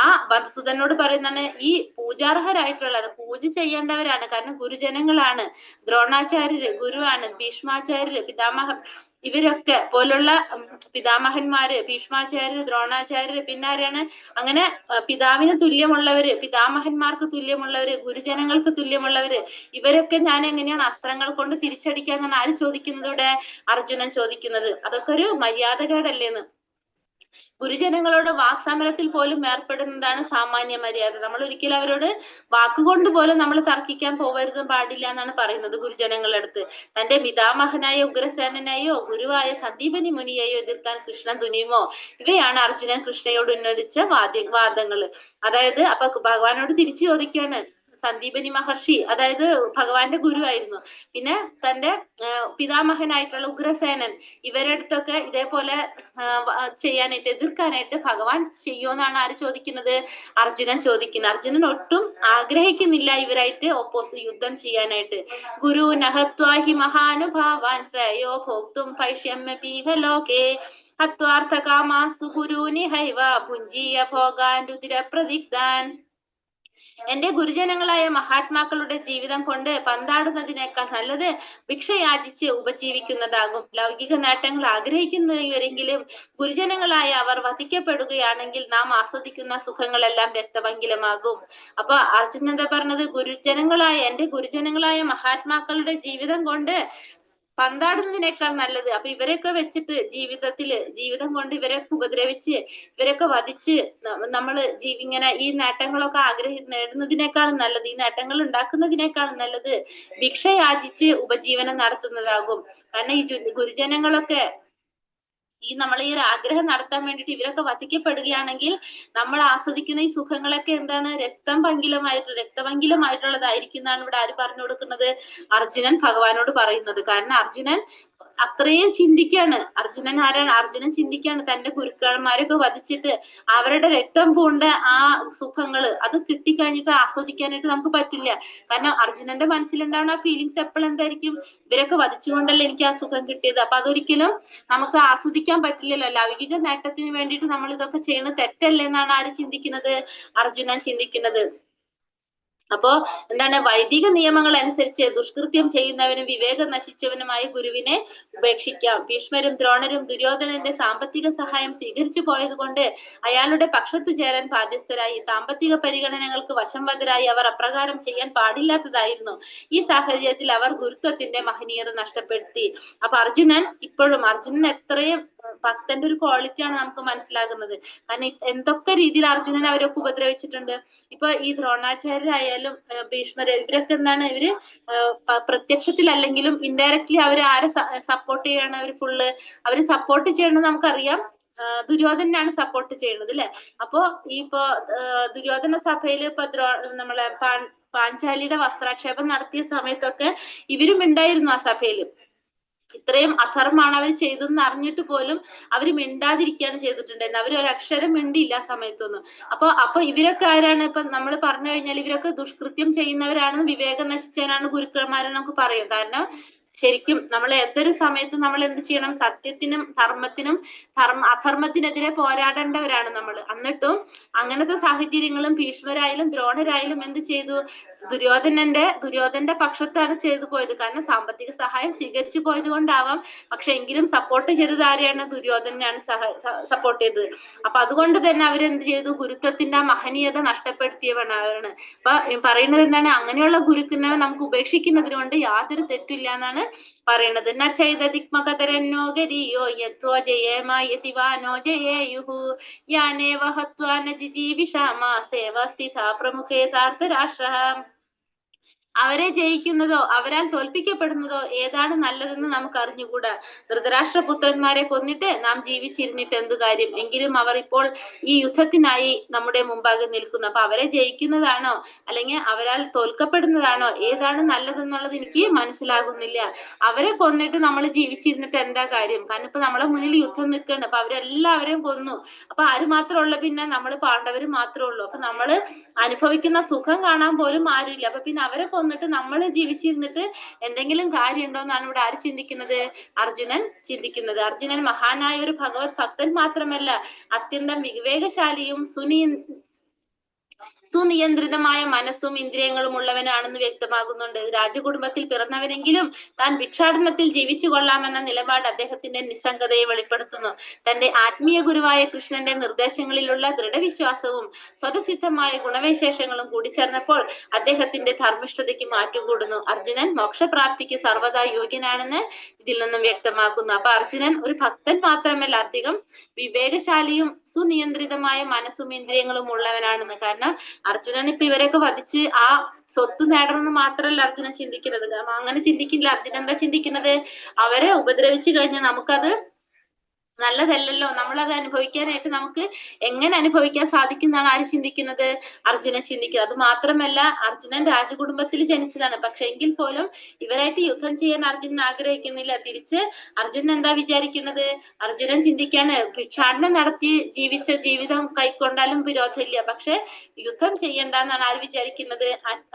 ആ മധുസൂദനോട് പറയുന്നതാണ് ഈ പൂജാർഹരായിട്ടുള്ളത്, പൂജ ചെയ്യേണ്ടവരാണ്, കാരണം ഗുരുജനങ്ങളാണ്, ദ്രോണാചാര്യര് ഗുരുവാണ്, ഭീഷ്മാചാര്യര് പിതാമഹൻ, ഇവരൊക്കെ പോലുള്ള പിതാമഹന്മാര്, ഭീഷ്മാചാര്യര്, ദ്രോണാചാര്യര്, പിന്നെ ആരാണ് അങ്ങനെ പിതാവിന് തുല്യമുള്ളവര്, പിതാമഹന്മാർക്ക് തുല്യമുള്ളവര്, ഗുരുജനങ്ങൾക്ക് തുല്യമുള്ളവര്, ഇവരൊക്കെ ഞാൻ എങ്ങനെയാണ് അസ്ത്രങ്ങൾ കൊണ്ട് തിരിച്ചടിക്കാന്നാണ് ആര് ചോദിക്കുന്നത്? ഇവിടെ അർജുനൻ ചോദിക്കുന്നത്. അതൊക്കെ ഒരു മര്യാദകേടല്ലേന്ന്. ഗുരുജനങ്ങളോട് വാക്സമരത്തിൽ പോലും ഏർപ്പെടുന്നതാണ് സാമാന്യ മര്യാദ. നമ്മൾ ഒരിക്കലും അവരോട് വാക്കുകൊണ്ട് പോലും നമ്മൾ തർക്കിക്കാൻ പോകരുതും പാടില്ല എന്നാണ് പറയുന്നത് ഗുരുജനങ്ങളുടെ അടുത്ത്. തന്റെ പിതാമഹനായ ഉഗ്രസേനനെയോ ഗുരുവായ സന്ദീപനി മുനിയെയോ എതിർക്കാൻ കൃഷ്ണൻ തുനിയുമോ? ഇവയാണ് അർജുനൻ കൃഷ്ണയോട് ഉന്നയിച്ച വാദങ്ങള്. അതായത് അപ്പൊ ഭഗവാനോട് തിരിച്ചു ചോദിക്കുകയാണ്. സന്ദീപനി മഹർഷി അതായത് ഭഗവാന്റെ ഗുരു ആയിരുന്നു, പിന്നെ തന്റെ പിതാമഹനായിട്ടുള്ള ഉഗ്രസേനൻ, ഇവരുടെ അടുത്തൊക്കെ ഇതേപോലെ ചെയ്യാനായിട്ട് എതിർക്കാനായിട്ട് ഭഗവാൻ ചെയ്യുമെന്നാണ് ആര് ചോദിക്കുന്നത്? അർജുനൻ ചോദിക്കുന്നത്. അർജുനൻ ഒട്ടും ആഗ്രഹിക്കുന്നില്ല ഇവരായിട്ട് യുദ്ധം ചെയ്യാനായിട്ട്. ഗുരു നഹത്വാഹി മഹാനുഭാവാൻ ശ്രേയോ ഭോക്തും പൈഷ്യമ്യപീഹ ലോകേ ഹത്വാർത്ഥകാമാസ്തു ഗുരൂനി ഹൈവ ഭുഞ്ജീയ ഭോഗാൻ രുതിര പ്രതിഗ്ധാൻ. എന്റെ ഗുരുജനങ്ങളായ മഹാത്മാക്കളുടെ ജീവിതം കൊണ്ട് പന്താടുന്നതിനേക്കാൾ നല്ലത് ഭിക്ഷയാചിച്ച് ഉപജീവിക്കുന്നതാകും. ലൗകിക നേട്ടങ്ങൾ ആഗ്രഹിക്കുന്നവരെങ്കിലും ഗുരുജനങ്ങളായ അവർ വധിക്കപ്പെടുകയാണെങ്കിൽ നാം ആസ്വദിക്കുന്ന സുഖങ്ങളെല്ലാം രക്തപങ്കിലമാകും. അപ്പൊ അർജുനൻ എന്താ പറഞ്ഞത്? എന്റെ ഗുരുജനങ്ങളായ മഹാത്മാക്കളുടെ ജീവിതം കൊണ്ട് പന്താടുന്നതിനേക്കാൾ നല്ലത്. അപ്പൊ ഇവരൊക്കെ വെച്ചിട്ട് ജീവിതം കൊണ്ട് ഇവരൊക്കെ ഉപദ്രവിച്ച് ഇവരൊക്കെ വധിച്ച് നമ്മള് ഇങ്ങനെ ഈ നേട്ടങ്ങളൊക്കെ നേടുന്നതിനേക്കാളും നല്ലത്, ഈ നേട്ടങ്ങൾ ഉണ്ടാക്കുന്നതിനേക്കാളും നല്ലത് ഭിക്ഷയാചിച്ച് ഉപജീവനം നടത്തുന്നതാകും. കാരണം ഈ ഗുരുജനങ്ങളൊക്കെ നമ്മൾ ഈ ഒരു ആഗ്രഹം നടത്താൻ വേണ്ടിയിട്ട് ഇവരൊക്കെ വധിക്കപ്പെടുകയാണെങ്കിൽ നമ്മൾ ആസ്വദിക്കുന്ന ഈ സുഖങ്ങളൊക്കെ എന്താണ്? രക്തപങ്കിലമായിട്ടുള്ളതായിരിക്കും എന്നാണ് ഇവിടെ ആര് പറഞ്ഞു കൊടുക്കുന്നത്? അർജുനൻ ഭഗവാനോട് പറയുന്നത്. കാരണം അർജുനൻ അത്രയും ചിന്തിക്കാണ്. അർജുനൻ ആരാണ്? അർജുനൻ ചിന്തിക്കാണ് തന്റെ ഗുരുക്കന്മാരൊക്കെ വധിച്ചിട്ട് അവരുടെ രക്തം പൂണ്ട ആ സുഖങ്ങള് അത് കിട്ടിക്കഴിഞ്ഞിട്ട് ആസ്വദിക്കാനായിട്ട് നമുക്ക് പറ്റില്ല. കാരണം അർജുനന്റെ മനസ്സിലുണ്ടാവുന്ന ആ ഫീലിങ്സ് എപ്പോഴും എന്തായിരിക്കും? ഇവരൊക്കെ വധിച്ചുകൊണ്ടല്ലേ എനിക്ക് ആ സുഖം കിട്ടിയത്, അപ്പൊ അതൊരിക്കലും നമുക്ക് ആസ്വദിക്കാൻ പറ്റില്ലല്ലോ. ലൗകിക നേട്ടത്തിന് വേണ്ടിയിട്ട് നമ്മൾ ഇതൊക്കെ ചെയ്യുന്നത് തെറ്റല്ലേ എന്നാണ് ആര് ചിന്തിക്കുന്നത്? അർജുനൻ ചിന്തിക്കുന്നത്. അപ്പോ എന്താണ്? വൈദിക നിയമങ്ങൾ അനുസരിച്ച് ദുഷ്കൃത്യം ചെയ്യുന്നവനും വിവേകം നശിച്ചവനുമായ ഗുരുവിനെ ഉപേക്ഷിക്കാം. ഭീഷ്മരും ദ്രോണരും ദുര്യോധനന്റെ സാമ്പത്തിക സഹായം സ്വീകരിച്ചു പോയത് കൊണ്ട് അയാളുടെ പക്ഷത്തു ചേരാൻ ബാധ്യസ്ഥരായി. സാമ്പത്തിക പരിഗണനകൾക്ക് വശംവദരായി അവർ അപ്രകാരം ചെയ്യാൻ പാടില്ലാത്തതായിരുന്നു. ഈ സാഹചര്യത്തിൽ അവർ ഗുരുത്വത്തിന്റെ മഹനീയത നഷ്ടപ്പെടുത്തി. അപ്പൊ അർജുനൻ എത്രയും ഭക്തന്റെ ഒരു ക്വാളിറ്റിയാണ് നമുക്ക് മനസ്സിലാകുന്നത്. കാരണം എന്തൊക്കെ രീതിയിൽ അർജുനൻ അവരൊക്കെ ഉപദ്രവിച്ചിട്ടുണ്ട്. ഇപ്പൊ ഈ ദ്രോണാചാര്യരായാലും ഭീഷ്മര് ഇവരൊക്കെ എന്താണ്? ഇവര് പ്രത്യക്ഷത്തിൽ അല്ലെങ്കിലും ഇൻഡയറക്ട്ലി അവര് ആരെ സപ്പോർട്ട് ചെയ്യണം? അവര് സപ്പോർട്ട് ചെയ്യണമെന്ന് നമുക്കറിയാം. ദുര്യോധനാണ് സപ്പോർട്ട് ചെയ്യുന്നത് അല്ലെ. അപ്പോ ദുര്യോധന സഭയില് നമ്മളെ പാഞ്ചാലിയുടെ വസ്ത്രാക്ഷേപം നടത്തിയ സമയത്തൊക്കെ ഇവരും ഉണ്ടായിരുന്നു ആ സഭയില്. ഇത്രയും അധർമാണ് അവർ ചെയ്തെന്ന് അറിഞ്ഞിട്ട് പോലും അവര് മിണ്ടാതിരിക്കുകയാണ് ചെയ്തിട്ടുണ്ടായിരുന്നത്. അവർ ഒരക്ഷരം മിണ്ടിയില്ല ആ സമയത്തൊന്നും. അപ്പൊ ഇവരൊക്കെ ആരാണ്? ഇപ്പൊ നമ്മൾ പറഞ്ഞു കഴിഞ്ഞാൽ ഇവരൊക്കെ ദുഷ്കൃത്യം ചെയ്യുന്നവരാണെന്ന്, വിവേകം നശിച്ചവരാണ് ഗുരുക്കന്മാരെന്ന് നമുക്ക് പറയാം. കാരണം ശരിക്കും നമ്മൾ ഏതൊരു സമയത്തും നമ്മൾ എന്ത് ചെയ്യണം? സത്യത്തിനും ധർമ്മത്തിനും അധർമ്മത്തിനെതിരെ പോരാടേണ്ടവരാണ് നമ്മൾ. എന്നിട്ടും അങ്ങനത്തെ സാഹചര്യങ്ങളും ഭീഷ്മരായാലും ദ്രോണരായാലും എന്ത് ചെയ്തു? ദുര്യോധനന്റെ പക്ഷത്താണ് ചെയ്തു പോയത്. കാരണം സാമ്പത്തിക സഹായം സ്വീകരിച്ചു പോയത് കൊണ്ടാവാം. പക്ഷെ എങ്കിലും സപ്പോർട്ട് ചെയ്തത് ആരെയാണ്? ദുര്യോധനാണ് സപ്പോർട്ട് ചെയ്തത്. അപ്പൊ അതുകൊണ്ട് തന്നെ അവരെന്ത് ചെയ്തു? ഗുരുത്വത്തിന്റെ ആ മഹനീയത നഷ്ടപ്പെടുത്തിയവനാണ്. അപ്പൊ പറയുന്നത് എന്താണ്? അങ്ങനെയുള്ള ഗുരുക്കിനെ നമുക്ക് ഉപേക്ഷിക്കുന്നതിന് കൊണ്ട് യാതൊരു തെറ്റില്ല എന്നാണ് പറയുന്നത്. ന ചെയ്ത ദിക്മകതരന്നോ ഗരിയോ യത്വ ജയേമായതിവാനോ ജയേയുഹു യാനേവ ഹത്വാ ന ജിജീവിഷാമാസ്തേവ സ്ഥിതാ പ്രമുഖേതാർത്ഥ രാഷ്ട്ര. അവരെ ജയിക്കുന്നതോ അവരാൽ തോൽപ്പിക്കപ്പെടുന്നതോ ഏതാണ് നല്ലതെന്ന് നമുക്ക് അറിഞ്ഞുകൂടാ. ധൃതരാഷ്ട്രപുത്രന്മാരെ കൊന്നിട്ട് നാം ജീവിച്ചിരുന്നിട്ട് എന്തു കാര്യം? എങ്കിലും അവർ ഇപ്പോൾ ഈ യുദ്ധത്തിനായി നമ്മുടെ മുമ്പാകെ നിൽക്കുന്നു. അപ്പൊ അവരെ ജയിക്കുന്നതാണോ അല്ലെങ്കിൽ അവരാൽ തോൽക്കപ്പെടുന്നതാണോ ഏതാണ് നല്ലതെന്നുള്ളത് എനിക്ക് മനസ്സിലാകുന്നില്ല. അവരെ കൊന്നിട്ട് നമ്മൾ ജീവിച്ചിരുന്നിട്ട് എന്താ കാര്യം? കാരണം ഇപ്പൊ നമ്മളെ മുന്നിൽ യുദ്ധം നിൽക്കുന്നുണ്ട്. അപ്പൊ അവരെല്ലാവരെയും കൊന്നു. അപ്പൊ ആര് മാത്രമേ ഉള്ളൂ? പിന്നെ നമ്മൾ പാണ്ഡവര് മാത്രമേ ഉള്ളൂ. അപ്പൊ നമ്മള് അനുഭവിക്കുന്ന സുഖം കാണാൻ പോലും ആരുമില്ല. അപ്പൊ പിന്നെ അവരെ കൊന്നിട്ട് നമ്മൾ ജീവിച്ചിരുന്നിട്ട് എന്തെങ്കിലും കാര്യമുണ്ടോ എന്നാണ് ഇവിടെ ആര് ചിന്തിക്കുന്നത്? അർജുനൻ ചിന്തിക്കുന്നത്. അർജുനൻ മഹാനായ ഒരു ഭഗവത് ഭക്തൻ മാത്രമല്ല, അത്യന്തം വിവേകശാലിയും സുനിയന്ത്രിതമായ മനസ്സും ഇന്ദ്രിയങ്ങളും ഉള്ളവനാണെന്ന് വ്യക്തമാകുന്നുണ്ട്. രാജകുടുംബത്തിൽ പിറന്നവനെങ്കിലും താൻ ഭിക്ഷാടനത്തിൽ ജീവിച്ചു കൊള്ളാമെന്ന നിലപാട് അദ്ദേഹത്തിന്റെ നിസ്സംഗതയെ വെളിപ്പെടുത്തുന്നു. തന്റെ ആത്മീയ ഗുരുവായ കൃഷ്ണന്റെ നിർദ്ദേശങ്ങളിലുള്ള ദൃഢവിശ്വാസവും സ്വതസിദ്ധമായ ഗുണവിശേഷങ്ങളും കൂടിച്ചേർന്നപ്പോൾ അദ്ദേഹത്തിന്റെ ധർമ്മിഷ്ഠതയ്ക്ക് മാറ്റുകൂടുന്നു. അർജുനൻ മോക്ഷപ്രാപ്തിക്ക് സർവ്വതാ യോഗ്യനാണെന്ന് ഇതിൽ നിന്നും വ്യക്തമാക്കുന്നു. അപ്പൊ അർജുനൻ ഒരു ഭക്തൻ മാത്രമല്ല, അധികം വിവേകശാലിയും സുനിയന്ത്രിതമായ മനസ്സും ഇന്ദ്രിയങ്ങളും ഉള്ളവനാണെന്ന്. കാരണം അർജുനൻ ഇപ്പൊ ഇവരൊക്കെ വധിച്ച് ആ സ്വത്ത് നേടണമെന്ന് മാത്രമല്ല അർജുനൻ ചിന്തിക്കുന്നത്. അങ്ങനെ ചിന്തിക്കില്ല. അർജുനൻ എന്താ ചിന്തിക്കുന്നത്? അവരെ ഉപദ്രവിച്ചു കഴിഞ്ഞാൽ നമുക്കത് നല്ലതല്ലല്ലോ, നമ്മളത് അനുഭവിക്കാനായിട്ട് നമുക്ക് എങ്ങനെ അനുഭവിക്കാൻ സാധിക്കും എന്നാണ് ആര് ചിന്തിക്കുന്നത്? അർജുനൻ ചിന്തിക്കുന്നത്. അത് മാത്രമല്ല, അർജുനൻ രാജകുടുംബത്തിൽ ജനിച്ചതാണ്. പക്ഷെ എങ്കിൽ പോലും ഇവരായിട്ട് യുദ്ധം ചെയ്യാൻ അർജുനൻ ആഗ്രഹിക്കുന്നില്ല. തിരിച്ച് അർജുനൻ എന്താ വിചാരിക്കുന്നത്? അർജുനൻ ചിന്തിക്കാണ്, ഭിക്ഷാടനം നടത്തി ജീവിച്ച ജീവിതം കൈക്കൊണ്ടാലും വിരോധമില്ല, പക്ഷെ യുദ്ധം ചെയ്യണ്ടെന്നാണ് ആര് വിചാരിക്കുന്നത്?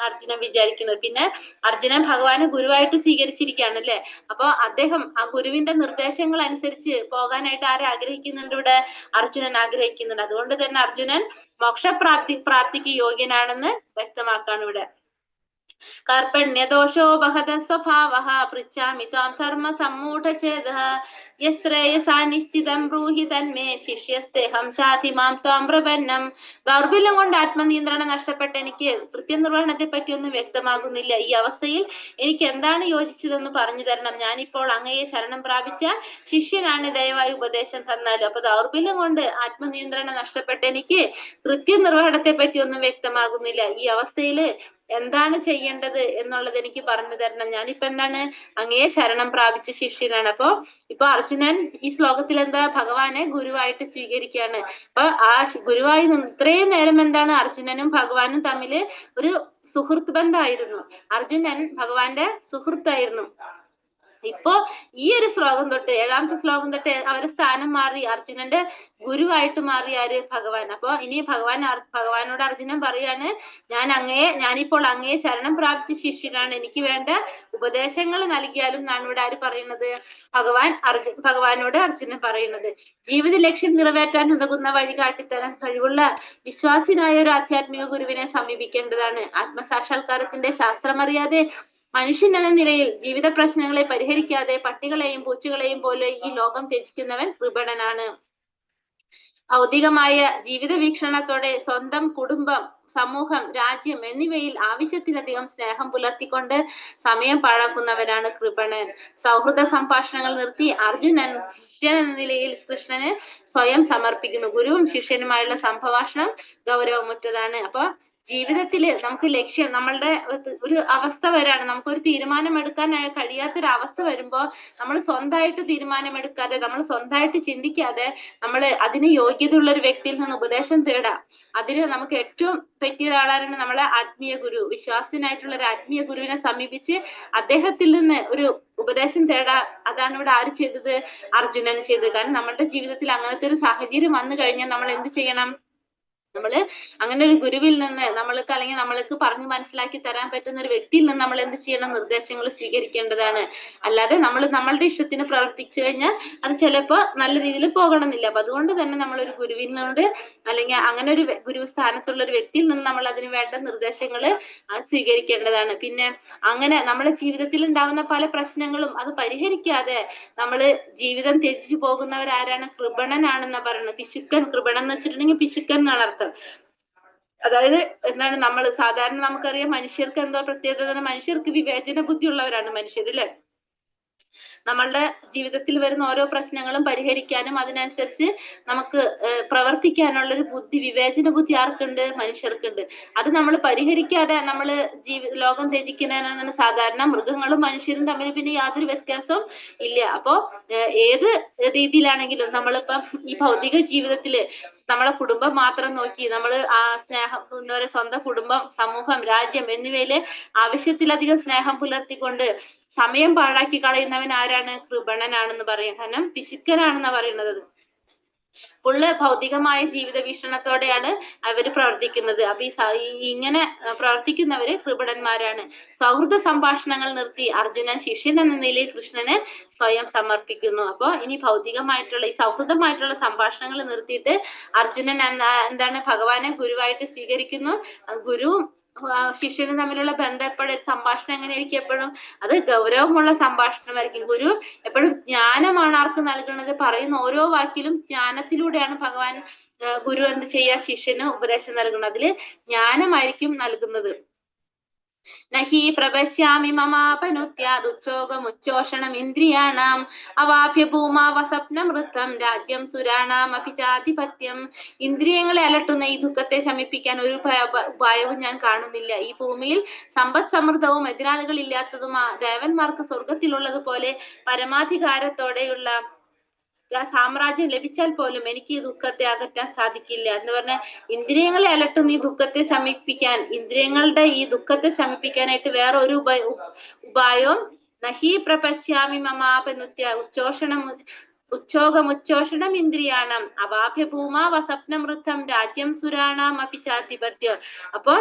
അർജുനൻ വിചാരിക്കുന്നത്. പിന്നെ അർജുനൻ ഭഗവാനെ ഗുരുവായിട്ട് സ്വീകരിച്ചിരിക്കുകയാണ് അല്ലെ. അപ്പൊ അദ്ദേഹം ആ ഗുരുവിന്റെ നിർദ്ദേശങ്ങൾ അനുസരിച്ച് പോകാനായിട്ട് ആരെ ആഗ്രഹിക്കുന്നുണ്ട്? ഇവിടെ അർജുനൻ ആഗ്രഹിക്കുന്നുണ്ട്. അതുകൊണ്ട് തന്നെ അർജുനൻ മോക്ഷപ്രാപ്തിക്ക് യോഗ്യനാണെന്ന് വ്യക്തമാക്കാണ് ഇവിടെ. കർപ്പണ്യദോഷോ ബഹത സ്വഭാവഃ പൃച്ഛാമി ത്വാം ധർമ്മ സമ്മൂഢഛേദഃ യശ്രേയസാ നിശ്ചിതം ബ്രൂഹി തന്മേ ശിഷ്യസ്തേഹം ശാധി മാം ത്വാം പ്രപന്നം. ദൗർബല്യം കൊണ്ട് ആത്മനിയന്ത്രണം നഷ്ടപ്പെട്ട എനിക്ക് കൃത്യനിർവഹണത്തെ പറ്റിയൊന്നും വ്യക്തമാകുന്നില്ല. ഈ അവസ്ഥയിൽ എനിക്ക് എന്താണ് യോജിച്ചതെന്ന് പറഞ്ഞു തരണം. ഞാനിപ്പോൾ അങ്ങയെ ശരണം പ്രാപിച്ച ശിഷ്യനാണ്, ദയവായി ഉപദേശം തന്നാലും. അപ്പൊ ദൗർബല്യം കൊണ്ട് ആത്മനിയന്ത്രണം നഷ്ടപ്പെട്ട എനിക്ക് കൃത്യനിർവഹണത്തെ പറ്റിയൊന്നും വ്യക്തമാകുന്നില്ല. ഈ അവസ്ഥയില് എന്താണ് ചെയ്യേണ്ടത് എന്നുള്ളത് എനിക്ക് പറഞ്ഞു തരണം. ഞാനിപ്പോ എന്താണ്? അങ്ങയെ ശരണം പ്രാപിച്ച ശിഷ്യനാണ്. ഇപ്പൊ അർജുനൻ ഈ ശ്ലോകത്തിൽ എന്താ? ഭഗവാനെ ഗുരുവായിട്ട് സ്വീകരിക്കുകയാണ്. അപ്പൊ ആ ഗുരുവായി ഇത്രയും നേരം എന്താണ്? അർജുനനും ഭഗവാനും തമ്മില് ഒരു സുഹൃത്ത് ബന്ധമായിരുന്നു. അർജുനൻ ഭഗവാന്റെ സുഹൃത്തായിരുന്നു. ഇപ്പോ ഈ ഒരു ശ്ലോകം തൊട്ട് 7ാമത്തെ ശ്ലോകം തൊട്ട് അവരുടെ സ്ഥാനം മാറി, അർജുനന്റെ ഗുരുവായിട്ട് മാറി ആര്? ഭഗവാൻ. അപ്പൊ ഇനി ഭഗവാനോട് അർജുനൻ പറയാണ്, ഞാനിപ്പോൾ അങ്ങയെ ശരണം പ്രാപിച്ച ശിഷ്യനാണ്, എനിക്ക് വേണ്ട ഉപദേശങ്ങൾ നൽകിയാലും എന്നാണ് ഇവിടെ ആര് പറയുന്നത്? ഭഗവാനോട് അർജുനൻ പറയുന്നത്. ജീവിത ലക്ഷ്യം നിറവേറ്റാൻ ഉതകുന്ന വഴി കാട്ടിത്തരാൻ കഴിവുള്ള വിശ്വാസിനായ ഒരു ആധ്യാത്മിക ഗുരുവിനെ സമീപിക്കേണ്ടതാണ്. ആത്മസാക്ഷാത്കാരത്തിന്റെ ശാസ്ത്രമറിയാതെ മനുഷ്യൻ എന്ന നിലയിൽ ജീവിത പ്രശ്നങ്ങളെ പരിഹരിക്കാതെ പട്ടികളെയും പൂച്ചകളെയും പോലെ ഈ ലോകം ത്യജിക്കുന്നവൻ കൃപണനാണ്. ഭൗതികമായ ജീവിത വീക്ഷണത്തോടെ സ്വന്തം കുടുംബം, സമൂഹം, രാജ്യം എന്നിവയിൽ ആവശ്യത്തിലധികം സ്നേഹം പുലർത്തിക്കൊണ്ട് സമയം പാഴാക്കുന്നവനാണ് കൃപണൻ. സൗഹൃദ സംഭാഷണങ്ങൾ നിർത്തി അർജുനൻ ശിഷ്യൻ എന്ന നിലയിൽ കൃഷ്ണന് സ്വയം സമർപ്പിക്കുന്നു. ഗുരുവും ശിഷ്യനുമായുള്ള സംഭാഷണം ഗൗരവമുറ്റതാണ്. അപ്പൊ ജീവിതത്തിൽ നമുക്ക് ലക്ഷ്യം, നമ്മളുടെ ഒരു അവസ്ഥ വരാണ്, നമുക്കൊരു തീരുമാനം എടുക്കാൻ കഴിയാത്തൊരു അവസ്ഥ വരുമ്പോ നമ്മൾ സ്വന്തമായിട്ട് തീരുമാനമെടുക്കാതെ, നമ്മൾ സ്വന്തമായിട്ട് ചിന്തിക്കാതെ നമ്മൾ അതിന് യോഗ്യതയുള്ള ഒരു വ്യക്തിയിൽ നിന്ന് ഉപദേശം തേടാം. അതിന് നമുക്ക് ഏറ്റവും പറ്റിയ ഒരാളാണ് നമ്മളെ ആത്മീയ ഗുരു. വിശ്വാസനായിട്ടുള്ള ഒരു ആത്മീയ ഗുരുവിനെ സമീപിച്ച് അദ്ദേഹത്തിൽ നിന്ന് ഒരു ഉപദേശം തേടാ. അതാണ് ഇവിടെ ആര് ചെയ്തത്? അർജുനൻ ചെയ്തത്. കാരണം നമ്മളുടെ ജീവിതത്തിൽ അങ്ങനത്തെ ഒരു സാഹചര്യം വന്നു കഴിഞ്ഞാൽ നമ്മൾ എന്ത് ചെയ്യണം? നമ്മള് അങ്ങനെ ഒരു ഗുരുവിൽ നിന്ന് നമ്മൾക്ക് അല്ലെങ്കിൽ നമ്മൾക്ക് പറഞ്ഞു മനസ്സിലാക്കി തരാൻ പറ്റുന്ന ഒരു വ്യക്തിയിൽ നിന്ന് നമ്മൾ എന്ത് ചെയ്യണം, നിർദ്ദേശങ്ങൾ സ്വീകരിക്കേണ്ടതാണ്. അല്ലാതെ നമ്മൾ നമ്മളുടെ ഇഷ്ടത്തിന് പ്രവർത്തിച്ചു കഴിഞ്ഞാൽ അത് ചിലപ്പോ നല്ല രീതിയിൽ പോകണമെന്നില്ല. അപ്പൊ അതുകൊണ്ട് തന്നെ നമ്മളൊരു ഗുരുവിനോട് അല്ലെങ്കിൽ അങ്ങനെ ഒരു ഗുരു സ്ഥാനത്തുള്ള ഒരു വ്യക്തിയിൽ നിന്ന് നമ്മൾ അതിന് വേണ്ട നിർദ്ദേശങ്ങൾ സ്വീകരിക്കേണ്ടതാണ്. പിന്നെ അങ്ങനെ നമ്മുടെ ജീവിതത്തിൽ ഉണ്ടാവുന്ന പല പ്രശ്നങ്ങളും അത് പരിഹരിക്കാതെ നമ്മള് ജീവിതം ത്യജിച്ചു പോകുന്നവരാരാണ്? കൃപണനാണെന്നാ പറയുന്നത്. പിശുക്കൻ, കൃപണൻ എന്ന് വെച്ചിട്ടുണ്ടെങ്കിൽ പിശുക്കൻ എന്നാണ് അർത്ഥം. അതായത് എന്താണ്, നമ്മൾ സാധാരണ നമുക്കറിയാം മനുഷ്യർക്ക് എന്തോ പ്രത്യേകത, മനുഷ്യർക്ക് വിവേചന ബുദ്ധി ഉള്ളവരാണ് മനുഷ്യർ, അല്ലെ? നമ്മളുടെ ജീവിതത്തിൽ വരുന്ന ഓരോ പ്രശ്നങ്ങളും പരിഹരിക്കാനും അതിനനുസരിച്ച് നമുക്ക് പ്രവർത്തിക്കാനുള്ള ഒരു ബുദ്ധി, വിവേചന ബുദ്ധി ആർക്കുണ്ട്? മനുഷ്യർക്കുണ്ട്. അത് നമ്മൾ പരിഹരിക്കാതെ നമ്മൾ ലോകം ത്യജിക്കുന്നതിനാണ് സാധാരണ മൃഗങ്ങളും മനുഷ്യരും തമ്മിൽ പിന്നെ യാതൊരു വ്യത്യാസവും ഇല്ല. അപ്പോ ഏത് രീതിയിലാണെങ്കിലും നമ്മളിപ്പം ഈ ഭൗതിക ജീവിതത്തില് നമ്മളെ കുടുംബം മാത്രം നോക്കി നമ്മൾ ആ സ്നേഹം, എന്താ പറയുക, സ്വന്തം കുടുംബം, സമൂഹം, രാജ്യം എന്നിവയില് ആവശ്യത്തിലധികം സ്നേഹം പുലർത്തിക്കൊണ്ട് സമയം പാഴാക്കി കളയുന്നവൻ ആരാണ്? കൃപണനാണെന്ന് പറയാം. കാരണം പിശുക്കനാണെന്നാ പറയുന്നത്. ഫുള്ള് ഭൗതികമായ ജീവിത വീക്ഷണത്തോടെയാണ് അവര് പ്രവർത്തിക്കുന്നത്. അപ്പൊ ഇങ്ങനെ പ്രവർത്തിക്കുന്നവര് കൃപണന്മാരാണ്. സൗഹൃദ സംഭാഷണങ്ങൾ നിർത്തി അർജുനൻ ശിഷ്യൻ എന്ന നിലയിൽ കൃഷ്ണന് സ്വയം സമർപ്പിക്കുന്നു. അപ്പൊ ഇനി ഭൗതികമായിട്ടുള്ള ഈ സൗഹൃദമായിട്ടുള്ള സംഭാഷണങ്ങൾ നിർത്തിയിട്ട് അർജുനൻ എന്താണ്, ഭഗവാനെ ഗുരുവായിട്ട് സ്വീകരിക്കുന്നു. ഗുരുവും ശിഷ്യനും തമ്മിലുള്ള ബന്ധം എപ്പോഴും, സംഭാഷണം എങ്ങനെയായിരിക്കും? എപ്പോഴും അത് ഗൗരവമുള്ള സംഭാഷണമായിരിക്കും. ഗുരു എപ്പോഴും ജ്ഞാനമാണ് ആർക്ക് നൽകുന്നത്? പറയുന്ന ഓരോ വാക്കിലും ജ്ഞാനത്തിലൂടെയാണ് ഭഗവാൻ, ഗുരു എന്ത് ചെയ്യുക? ശിഷ്യന് ഉപദേശം നൽകുന്നത്. അതില് ജ്ഞാനമായിരിക്കും നൽകുന്നത്. നഹി പ്രപശ്യാമി മമാപനുത്യാദുച്ഛോകമുച്ഛോഷണം ഇന്ദ്രിയാണാം അവാപ്യ ഭൂമാവസ്വപ്നം വൃത്തം രാജ്യം സുരാണാം അഭിജാധിപത്യം. ഇന്ദ്രിയങ്ങളെ അലട്ടുന്ന ഈ ദുഃഖത്തെ ശമിപ്പിക്കാൻ ഒരു ഉപായവും ഞാൻ കാണുന്നില്ല. ഈ ഭൂമിയിൽ സമ്പദ് സമൃദ്ധവും എതിരാളികൾ ഇല്ലാത്തതും ദേവന്മാർക്ക് സ്വർഗത്തിലുള്ളതുപോലെ പരമാധികാരത്തോടെയുള്ള സാമ്രാജ്യം ലഭിച്ചാൽ പോലും എനിക്ക് ഈ ദുഃഖത്തെ അകറ്റാൻ സാധിക്കില്ല എന്ന് പറഞ്ഞ, ഇന്ദ്രിയങ്ങളെ അലട്ടുന്ന ഈ ദുഃഖത്തെ ശമിപ്പിക്കാൻ, ഇന്ദ്രിയങ്ങളുടെ ഈ ദുഃഖത്തെ ശമിപ്പിക്കാനായിട്ട് വേറെ ഒരു ഉപായവും നഹി പ്രപശ്യാമി മമാപനുത്യ ഉച്ഛോകമുച്ഛോഷണം ഇന്ദ്രിയാണം അവാപ്യ ഭൂമാവസ്വപ്നമൃത്തം രാജ്യം സുരാണാം അഭിജാധിപത്യം. അപ്പൊ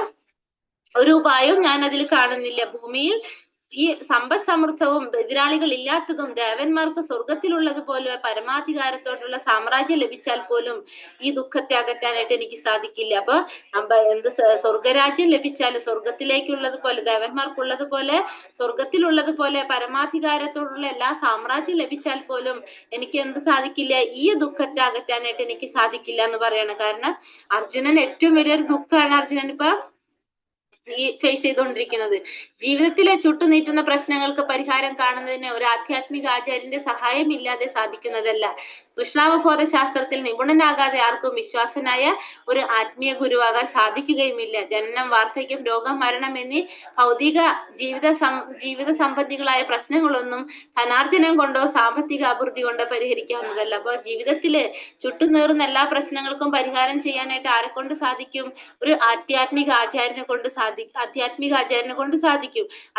ഒരു ഉപായവും ഞാൻ അതിൽ കാണുന്നില്ല. ഭൂമിയിൽ ഈ സമ്പദ് സമൃദ്ധവും എതിരാളികൾ ഇല്ലാത്തതും ദേവന്മാർക്ക് സ്വർഗത്തിലുള്ളതുപോലെ പരമാധികാരത്തോടുള്ള സാമ്രാജ്യം ലഭിച്ചാൽ പോലും ഈ ദുഃഖത്തെ അകറ്റാനായിട്ട് എനിക്ക് സാധിക്കില്ല. അപ്പൊ എന്ത് സ്വർഗരാജ്യം ലഭിച്ചാൽ, സ്വർഗത്തിലേക്കുള്ളത് പോലെ, ദേവന്മാർക്കുള്ളത് പോലെ, സ്വർഗത്തിലുള്ളത് പോലെ പരമാധികാരത്തോടുള്ള എല്ലാ സാമ്രാജ്യം ലഭിച്ചാൽ പോലും എനിക്ക് എന്ത് സാധിക്കില്ല? ഈ ദുഃഖത്തെ അകറ്റാനായിട്ട് എനിക്ക് സാധിക്കില്ല എന്ന് പറയണം. കാരണം അർജുനൻ ഏറ്റവും വലിയൊരു ദുഃഖമാണ് അർജുനൻ ഇപ്പൊ ഈ ഫേസ് ചെയ്തുകൊണ്ടിരിക്കുന്നത്. ജീവിതത്തിലെ ചുട്ടുനീട്ടുന്ന പ്രശ്നങ്ങൾക്ക് പരിഹാരം കാണുന്നതിന് ഒരു ആധ്യാത്മിക ആചാര്യന്റെ സഹായം ഇല്ലാതെ സാധിക്കുന്നതല്ല. കൃഷ്ണാവബോധ ശാസ്ത്രത്തിൽ നിപുണനാകാതെ ആർക്കും വിശ്വാസനായ ഒരു ആത്മീയ ഗുരുവാകാൻ സാധിക്കുകയുമില്ല. ജനനം, വാർദ്ധക്യം, രോഗം, മരണം എന്നീ ഭൗതിക ജീവിത സംബന്ധികളായ പ്രശ്നങ്ങളൊന്നും ധനാർജനം കൊണ്ടോ സാമ്പത്തിക അഭിവൃദ്ധി കൊണ്ടോ പരിഹരിക്കാവുന്നതല്ല. അപ്പൊ ജീവിതത്തില് ചുട്ടുനീറുന്ന എല്ലാ പ്രശ്നങ്ങൾക്കും പരിഹാരം ചെയ്യാനായിട്ട് ആരെ കൊണ്ട് സാധിക്കും? ഒരു ആധ്യാത്മിക ആചാര്യനെ കൊണ്ട് സാധിക്കും.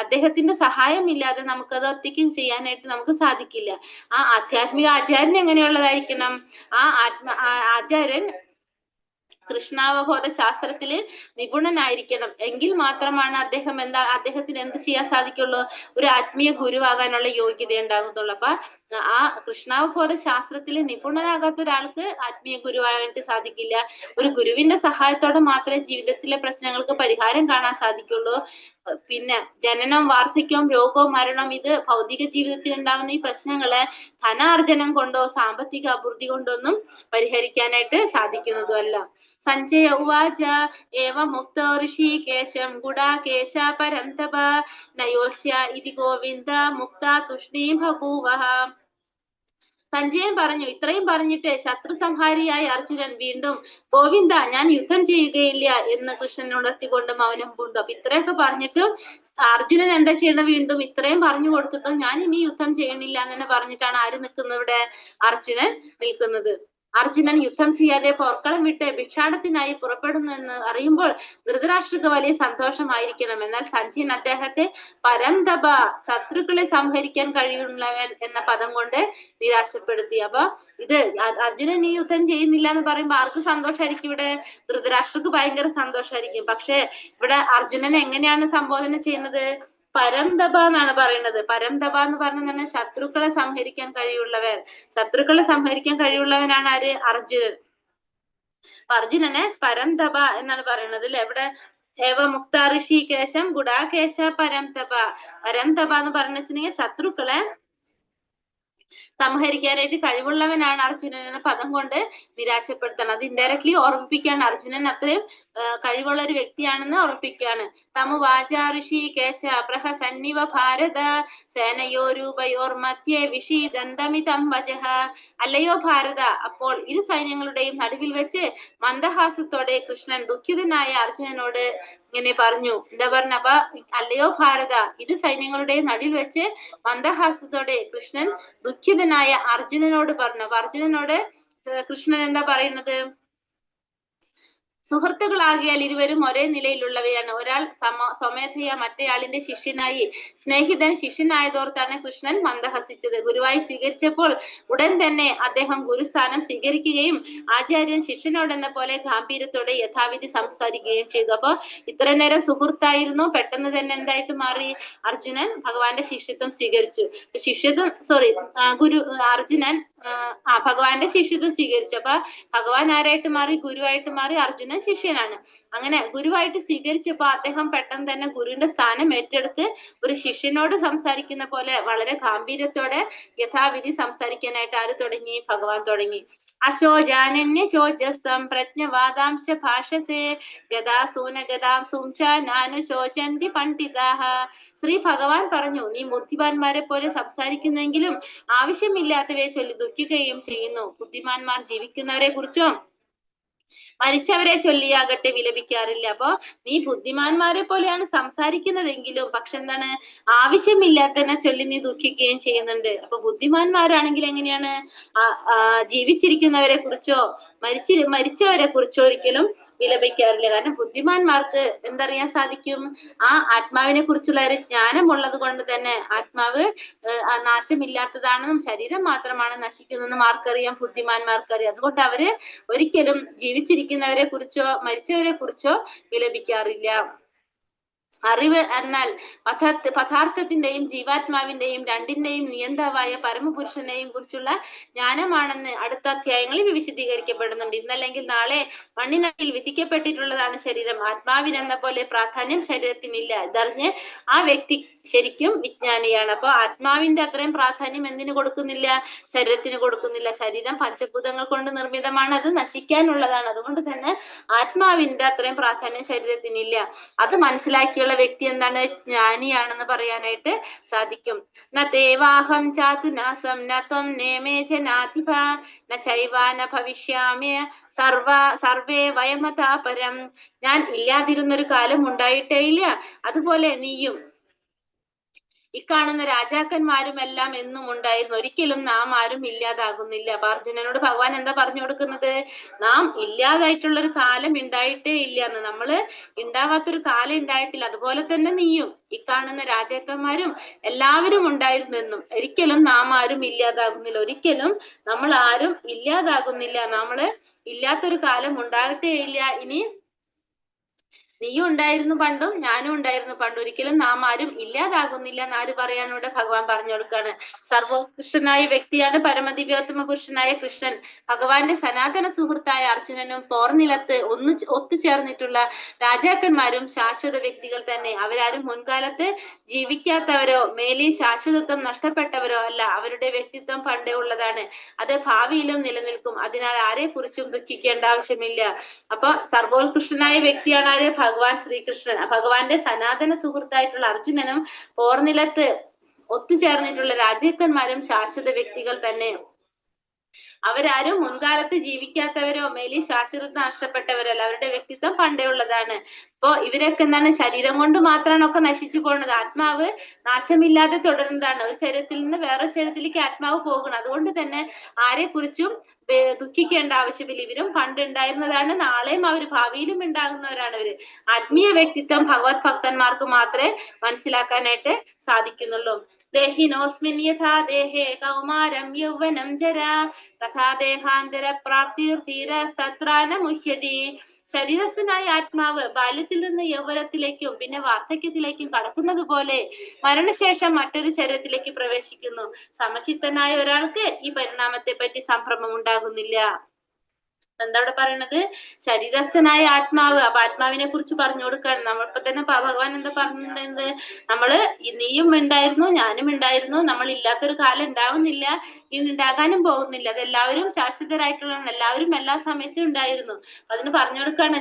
അദ്ദേഹത്തിന്റെ സഹായം ഇല്ലാതെ നമുക്കത് ഒറ്റയ്ക്കും ചെയ്യാനായിട്ട് നമുക്ക് സാധിക്കില്ല. ആ ആധ്യാത്മിക ആചാര്യൻ എങ്ങനെയുള്ളതായിരിക്കണം? ആ ആചാര്യൻ കൃഷ്ണാവബോധ ശാസ്ത്രത്തില് നിപുണനായിരിക്കണം. എങ്കിൽ മാത്രമാണ് അദ്ദേഹത്തിന് എന്ത് ചെയ്യാൻ സാധിക്കുള്ളൂ? ഒരു ആത്മീയ ഗുരുവാകാനുള്ള യോഗ്യത ഉണ്ടാകുന്നുള്ളൂ. അപ്പൊ ആ കൃഷ്ണാവബോധ ശാസ്ത്രത്തിൽ നിപുണനാകാത്ത ഒരാൾക്ക് ആത്മീയ ഗുരുവാകാനായിട്ട് സാധിക്കില്ല. ഒരു ഗുരുവിന്റെ സഹായത്തോടെ മാത്രമേ ജീവിതത്തിലെ പ്രശ്നങ്ങൾക്ക് പരിഹാരം കാണാൻ സാധിക്കുള്ളൂ. പിന്നെ ജനനം, വാർദ്ധക്യവും, രോഗവും, മരണം, ഇത് ഭൗതിക ജീവിതത്തിൽ ഉണ്ടാകുന്ന ഈ പ്രശ്നങ്ങളെ ധനാർജനം കൊണ്ടോ സാമ്പത്തിക അഭിവൃദ്ധി കൊണ്ടൊന്നും പരിഹരിക്കാനായിട്ട് സാധിക്കുന്നതുമല്ല. സഞ്ജയ ഉവാച ഏവം മുക്തോ ഋഷികേശം ഗുഡാകേശ പരം തപ നയോത്സ്യ ഇതി ഗോവിന്ദ മുക്ത തുഷ്ണീം ബഭൂവഃ. സഞ്ജയൻ പറഞ്ഞു, ഇത്രയും പറഞ്ഞിട്ട് ശത്രു സംഹാരിയായ അർജുനൻ വീണ്ടും ഗോവിന്ദ ഞാൻ യുദ്ധം ചെയ്യുകയില്ല എന്ന് കൃഷ്ണൻ ഉണർത്തിക്കൊണ്ട് മൗനം പൂണ്ടു. അപ്പൊ ഇത്രയൊക്കെ പറഞ്ഞിട്ടും അർജുനൻ എന്താ ചെയ്യണം? വീണ്ടും ഇത്രയും പറഞ്ഞു കൊടുത്തിട്ടും ഞാൻ ഇനി യുദ്ധം ചെയ്യണില്ല എന്ന് തന്നെ പറഞ്ഞിട്ടാണ് ആര് നിൽക്കുന്നത്? ഇവിടെ അർജുനൻ നിൽക്കുന്നത്. അർജുനൻ യുദ്ധം ചെയ്യാതെ പോർക്കളം വിട്ട് ഭിക്ഷാടത്തിനായി പുറപ്പെടുന്നു എന്ന് അറിയുമ്പോൾ ധൃതരാഷ്ട്രക്ക് വലിയ സന്തോഷമായിരിക്കണം. എന്നാൽ സഞ്ജയൻ അദ്ദേഹത്തെ പരംതപ, ശത്രുക്കളെ സംഹരിക്കാൻ കഴിയുന്നവൻ എന്ന പദം കൊണ്ട് നിരാശപ്പെടുത്തി. അപ്പൊ ഇത് അർജുനൻ ഈ യുദ്ധം ചെയ്യുന്നില്ല എന്ന് പറയുമ്പോൾ ആർക്ക് സന്തോഷമായിരിക്കും? ഇവിടെ ധൃതരാഷ്ട്രക്ക് ഭയങ്കര സന്തോഷമായിരിക്കും. പക്ഷെ ഇവിടെ അർജുനൻ എങ്ങനെയാണ് സംബോധന ചെയ്യുന്നത്? പരംതപ എന്നാണ് പറയുന്നത്. പരംതപ എന്ന് പറഞ്ഞാൽ ശത്രുക്കളെ സംഹരിക്കാൻ കഴിവുള്ളവൻ. ശത്രുക്കളെ സംഹരിക്കാൻ കഴിവുള്ളവനാണ് ആര്? അർജുനൻ. അപ്പൊ അർജുനനെ പരംതപ എന്നാണ് പറയുന്നത് അല്ലെ. ഇവിടെ ഏവ മുക്ത ഋഷികേശം ഗുഡാകേശ പരംതപ. പരംതപ എന്ന് പറഞ്ഞു വെച്ചിട്ടുണ്ടെങ്കിൽ ശത്രുക്കളെ സംഹരിക്കാനായിട്ട് കഴിവുള്ളവനാണ് അർജുനൻ എന്ന പദം കൊണ്ട് നിരാശപ്പെടുത്തണം. അത് ഇൻഡയറക്ട്ലി ഓർമ്മിപ്പിക്കുകയാണ് അർജുനൻ അത്രയും കഴിവുള്ള ഒരു വ്യക്തിയാണെന്ന് ഓർമ്മിപ്പിക്കുകയാണ്. തമുവാച ഋഷികേശ പ്രഹസന്നിവ ഭാരത സേനയോരൂപയോർ മധ്യേ വിഷീദന്തമിതം വചഃ. അല്ലയോ ഭാരത, അപ്പോൾ ഇരു സൈന്യങ്ങളുടെയും നടുവിൽ വെച്ച് മന്ദഹാസത്തോടെ കൃഷ്ണൻ ദുഃഖിതനായ അർജുനനോട് ഇങ്ങനെ പറഞ്ഞു. എന്താ പറഞ്ഞ? അപ്പൊ അല്ലയോ ഭാരത, ഇരു സൈന്യങ്ങളുടെയും നടുവിൽ വെച്ച് മന്ദഹാസത്തോടെ കൃഷ്ണൻ ദുഃഖിതനായ അർജുനനോട് പറഞ്ഞു. അപ്പൊ അർജുനനോട് കൃഷ്ണൻ എന്താ പറയുന്നത്? സുഹൃത്തുക്കളാകിയാൽ ഇരുവരും ഒരേ നിലയിലുള്ളവയാണ്. ഒരാൾ സ്വമേധയ മറ്റേയാളിന്റെ ശിഷ്യനായി, സ്നേഹിതൻ ശിഷ്യനായതോർത്താണ് കൃഷ്ണൻ മന്ദഹസിച്ചത്. ഗുരുവായി സ്വീകരിച്ചപ്പോൾ ഉടൻ തന്നെ അദ്ദേഹം ഗുരുസ്ഥാനം സ്വീകരിക്കുകയും ആചാര്യൻ ശിഷ്യനോടെന്ന പോലെ ഗാംഭീര്യത്തോടെ യഥാവിധി സംസാരിക്കുകയും ചെയ്തു. അപ്പൊ ഇത്ര നേരം സുഹൃത്തായിരുന്നു, പെട്ടെന്ന് തന്നെ എന്തായിട്ട് മാറി? അർജുനൻ ഭഗവാന്റെ ശിഷ്യത്വം സ്വീകരിച്ചു. അർജുനൻ ഭഗവാന്റെ ശിഷ്യത്വം സ്വീകരിച്ചു. അപ്പൊ ഭഗവാൻ ആരായിട്ട് മാറി? ഗുരുവായിട്ട് മാറി. അർജുനൻ ശിഷ്യനാണ്. അങ്ങനെ ഗുരുവായിട്ട് സ്വീകരിച്ചപ്പോ അദ്ദേഹം പെട്ടെന്ന് തന്നെ ഗുരുവിന്റെ സ്ഥാനം ഏറ്റെടുത്ത് ഒരു ശിഷ്യനോട് സംസാരിക്കുന്ന പോലെ വളരെ ഗാംഭീര്യത്തോടെ യഥാവിധി സംസാരിക്കാനായിട്ട് ആര് തുടങ്ങി? ഭഗവാൻ തുടങ്ങി. അശോജാനന്യ ശോചസ്തം പ്രജ്ഞവാദാംശ ഭാഷസേ ഗദാസൂന ഗദാംസും ച നാനുശോചന്തി പണ്ഡിതാഃ. ശ്രീ ഭഗവാൻ പറഞ്ഞു, നീ ബുദ്ധിമാന്മാരെ പോലെ സംസാരിക്കുന്നെങ്കിലും ആവശ്യമില്ലാത്തവയെ ചൊല്ലി ദുഃഖിക്കുകയും ചെയ്യുന്നു. ബുദ്ധിമാന്മാർ ജീവിക്കുന്നവരെ കുറിച്ചോ മരിച്ചവരെ ചൊല്ലിയാകട്ടെ വിലപിക്കാറില്ല. അപ്പൊ നീ ബുദ്ധിമാന്മാരെ പോലെയാണ് സംസാരിക്കുന്നതെങ്കിലും പക്ഷെ എന്താണ്? ആവശ്യമില്ലാത്തതിനെ ചൊല്ലി നീ ദുഃഖിക്കുകയും ചെയ്യുന്നുണ്ട്. അപ്പൊ ബുദ്ധിമാന്മാരാണെങ്കിൽ എങ്ങനെയാണ്? ജീവിച്ചിരിക്കുന്നവരെ കുറിച്ചോ മരിച്ചവരെ കുറിച്ചോ ഒരിക്കലും വിലപിക്കാറില്ല. കാരണം ബുദ്ധിമാന്മാർക്ക് എന്തറിയാൻ സാധിക്കും? ആ ആത്മാവിനെ കുറിച്ചുള്ള ഒരു ജ്ഞാനമുള്ളത് കൊണ്ട് തന്നെ ആത്മാവ് നാശമില്ലാത്തതാണെന്നും ശരീരം മാത്രമാണ് നശിക്കുന്നതെന്നും ആർക്കറിയാം? ബുദ്ധിമാന്മാർക്കറിയാം. അതുകൊണ്ട് അവര് ഒരിക്കലും ജീവിച്ചിരിക്കുന്നവരെ കുറിച്ചോ മരിച്ചവരെ കുറിച്ചോ വിലപിക്കാറില്ല. അറിവ് എന്നാൽ പദാർത്ഥത്തിന്റെയും ജീവാത്മാവിന്റെയും രണ്ടിന്റെയും നിയന്താവായ പരമപുരുഷനെയും കുറിച്ചുള്ള ജ്ഞാനമാണെന്ന് അടുത്ത അധ്യായങ്ങളിൽ വിശദീകരിക്കപ്പെടുന്നുണ്ട്. ഇന്നല്ലെങ്കിൽ നാളെ മണ്ണിനടിയിൽ വിധിക്കപ്പെട്ടിട്ടുള്ളതാണ് ശരീരം. ആത്മാവിനെന്ന പോലെ പ്രാധാന്യം ശരീരത്തിനില്ല. ഇതറിഞ്ഞ് ആ വ്യക്തി ശരിക്കും വിജ്ഞാനിയാണ്. അപ്പൊ ആത്മാവിന്റെ അത്രയും പ്രാധാന്യം എന്തിനു കൊടുക്കുന്നില്ല? ശരീരത്തിന് കൊടുക്കുന്നില്ല. ശരീരം പഞ്ചഭൂതങ്ങൾ കൊണ്ട് നിർമ്മിതമാണ്, അത് നശിക്കാനുള്ളതാണ്. അതുകൊണ്ട് തന്നെ ആത്മാവിന്റെ അത്രയും പ്രാധാന്യം ശരീരത്തിനില്ല. അത് മനസ്സിലാക്കിയുള്ള വ്യക്തി എന്താണ്? ജ്ഞാനിയാണെന്ന് പറയാനായിട്ട് സാധിക്കും. നേവാഹം ചാതുനാസം നത്വം നേമേ ജനാധിപ നൈവാന ഭവിഷ്യാമ്യ സർവേ വയമതാപരം. ഞാൻ ഇല്ലാതിരുന്നൊരു കാലം ഉണ്ടായിട്ടേ ഇല്ല, അതുപോലെ നീയും ഇക്കാണുന്ന രാജാക്കന്മാരും എല്ലാം എന്നും ഉണ്ടായിരുന്നു. ഒരിക്കലും നാം ആരും ഇല്ലാതാകുന്നില്ല. അപ്പൊ അർജുനനോട് ഭഗവാൻ എന്താ പറഞ്ഞു കൊടുക്കുന്നത്? നാം ഇല്ലാതായിട്ടുള്ളൊരു കാലം ഉണ്ടായിട്ടേ ഇല്ല എന്ന്. നമ്മള് ഉണ്ടാവാത്തൊരു കാലം ഉണ്ടായിട്ടില്ല. അതുപോലെ തന്നെ നീയും ഇക്കാണുന്ന രാജാക്കന്മാരും എല്ലാവരും ഉണ്ടായിരുന്നെന്നും. ഒരിക്കലും നാം ആരും ഇല്ലാതാകുന്നില്ല. ഒരിക്കലും നമ്മൾ ആരും ഇല്ലാതാകുന്നില്ല. നമ്മള് ഇല്ലാത്തൊരു കാലം ഉണ്ടായിട്ടേ ഇല്ല. ഇനി നീയും ഉണ്ടായിരുന്നു പണ്ടും, ഞാനും ഉണ്ടായിരുന്നു പണ്ടും. ഒരിക്കലും നാം ആരും ഇല്ലാതാകുന്നില്ല എന്ന് ആര് പറയാണ്? ഇവിടെ ഭഗവാൻ പറഞ്ഞു കൊടുക്കാണ്. സർവോത്കൃഷ്ടനായ വ്യക്തിയാണ് പരമദിവ്യോത്തമ പുരുഷനായ കൃഷ്ണൻ. ഭഗവാന്റെ സനാതന സുഹൃത്തായ അർജുനനും പോർനിലത്ത് ഒത്തുചേർന്നിട്ടുള്ള രാജാക്കന്മാരും ശാശ്വത വ്യക്തികൾ തന്നെ. അവരാരും മുൻകാലത്ത് ജീവിക്കാത്തവരോ മേലിൽ ശാശ്വതത്വം നഷ്ടപ്പെട്ടവരോ അല്ല. അവരുടെ വ്യക്തിത്വം പണ്ടേ ഉള്ളതാണ്. അത് ഭാവിയിലും നിലനിൽക്കും. അതിനാൽ ആരെ കുറിച്ചും ദുഃഖിക്കേണ്ട ആവശ്യമില്ല. അപ്പൊ സർവോത്കൃഷ്ടനായ വ്യക്തിയാണ് ആര്? ഭഗവാൻ ശ്രീകൃഷ്ണൻ. ഭഗവാന്റെ സനാതന സുഹൃത്തായിട്ടുള്ള അർജുനനും പോർനിലത്ത് ഒത്തുചേർന്നിട്ടുള്ള രാജാക്കന്മാരും ശാശ്വത വ്യക്തികൾ തന്നെ. അവരാരും മുൻകാലത്ത് ജീവിക്കാത്തവരോ മേലിൽ ശാശ്വത നഷ്ടപ്പെട്ടവരല്ല. അവരുടെ വ്യക്തിത്വം പണ്ടേ ഉള്ളതാണ്. അപ്പോ ഇവരൊക്കെ എന്താണ്, ശരീരം കൊണ്ട് മാത്രമാണ് ഒക്കെ നശിച്ചു പോകുന്നത്. ആത്മാവ് നാശമില്ലാതെ തുടരുന്നതാണ്. ഒരു ശരീരത്തിൽ നിന്ന് വേറൊരു ശരീരത്തിലേക്ക് ആത്മാവ് പോകണം. അതുകൊണ്ട് തന്നെ ആരെ കുറിച്ചും ദുഃഖിക്കേണ്ട ആവശ്യമില്ല. ഇവരും പണ്ട് ഉണ്ടായിരുന്നതാണ്, നാളെയും അവർ ഭാവിയിലും ഉണ്ടാകുന്നവരാണ്. ഇവര് ആത്മീയ വ്യക്തിത്വം ഭഗവത് ഭക്തന്മാർക്ക് മാത്രമേ മനസ്സിലാക്കാനായിട്ട് സാധിക്കുന്നുള്ളൂ. ദേഹിനോസ്മിൻ യഥാ ദേഹേ കൗമാരം യൗവനം ജരാ തഥാ ദേഹാന്തര പ്രാപ്തിർധീരസ്തത്രാന മുഹ്യതി. ശരീരസ്ഥനായ ആത്മാവ് ബാല്യത്തിൽ നിന്ന് യൗവനത്തിലേക്കും പിന്നെ വാർദ്ധക്യത്തിലേക്കും കടക്കുന്നത് പോലെ മരണശേഷം മറ്റൊരു ശരീരത്തിലേക്ക് പ്രവേശിക്കുന്നു. സമചിത്തനായ ഒരാൾക്ക് ഈ പരിണാമത്തെ പറ്റി സംഭ്രമം ഉണ്ടാകുന്നില്ല. എന്താ അവിടെ പറയണത്? ശരീരസ്ഥനായ ആത്മാവ്. അപ്പൊ ആത്മാവിനെ കുറിച്ച് പറഞ്ഞു കൊടുക്കാണ്. നമ്മളിപ്പോ തന്നെ ഭഗവാൻ എന്താ പറഞ്ഞിട്ടുള്ളത്? നമ്മള് നീയും ഉണ്ടായിരുന്നു, ഞാനും ഉണ്ടായിരുന്നു, നമ്മൾ ഇല്ലാത്തൊരു കാലം ഉണ്ടാവുന്നില്ല, ഇനി ഉണ്ടാകാനും പോകുന്നില്ല. അതെല്ലാവരും ശാശ്വതരായിട്ടുള്ളതാണ്. എല്ലാവരും എല്ലാ സമയത്തും ഉണ്ടായിരുന്നു. അതിന് പറഞ്ഞു കൊടുക്കാണ്,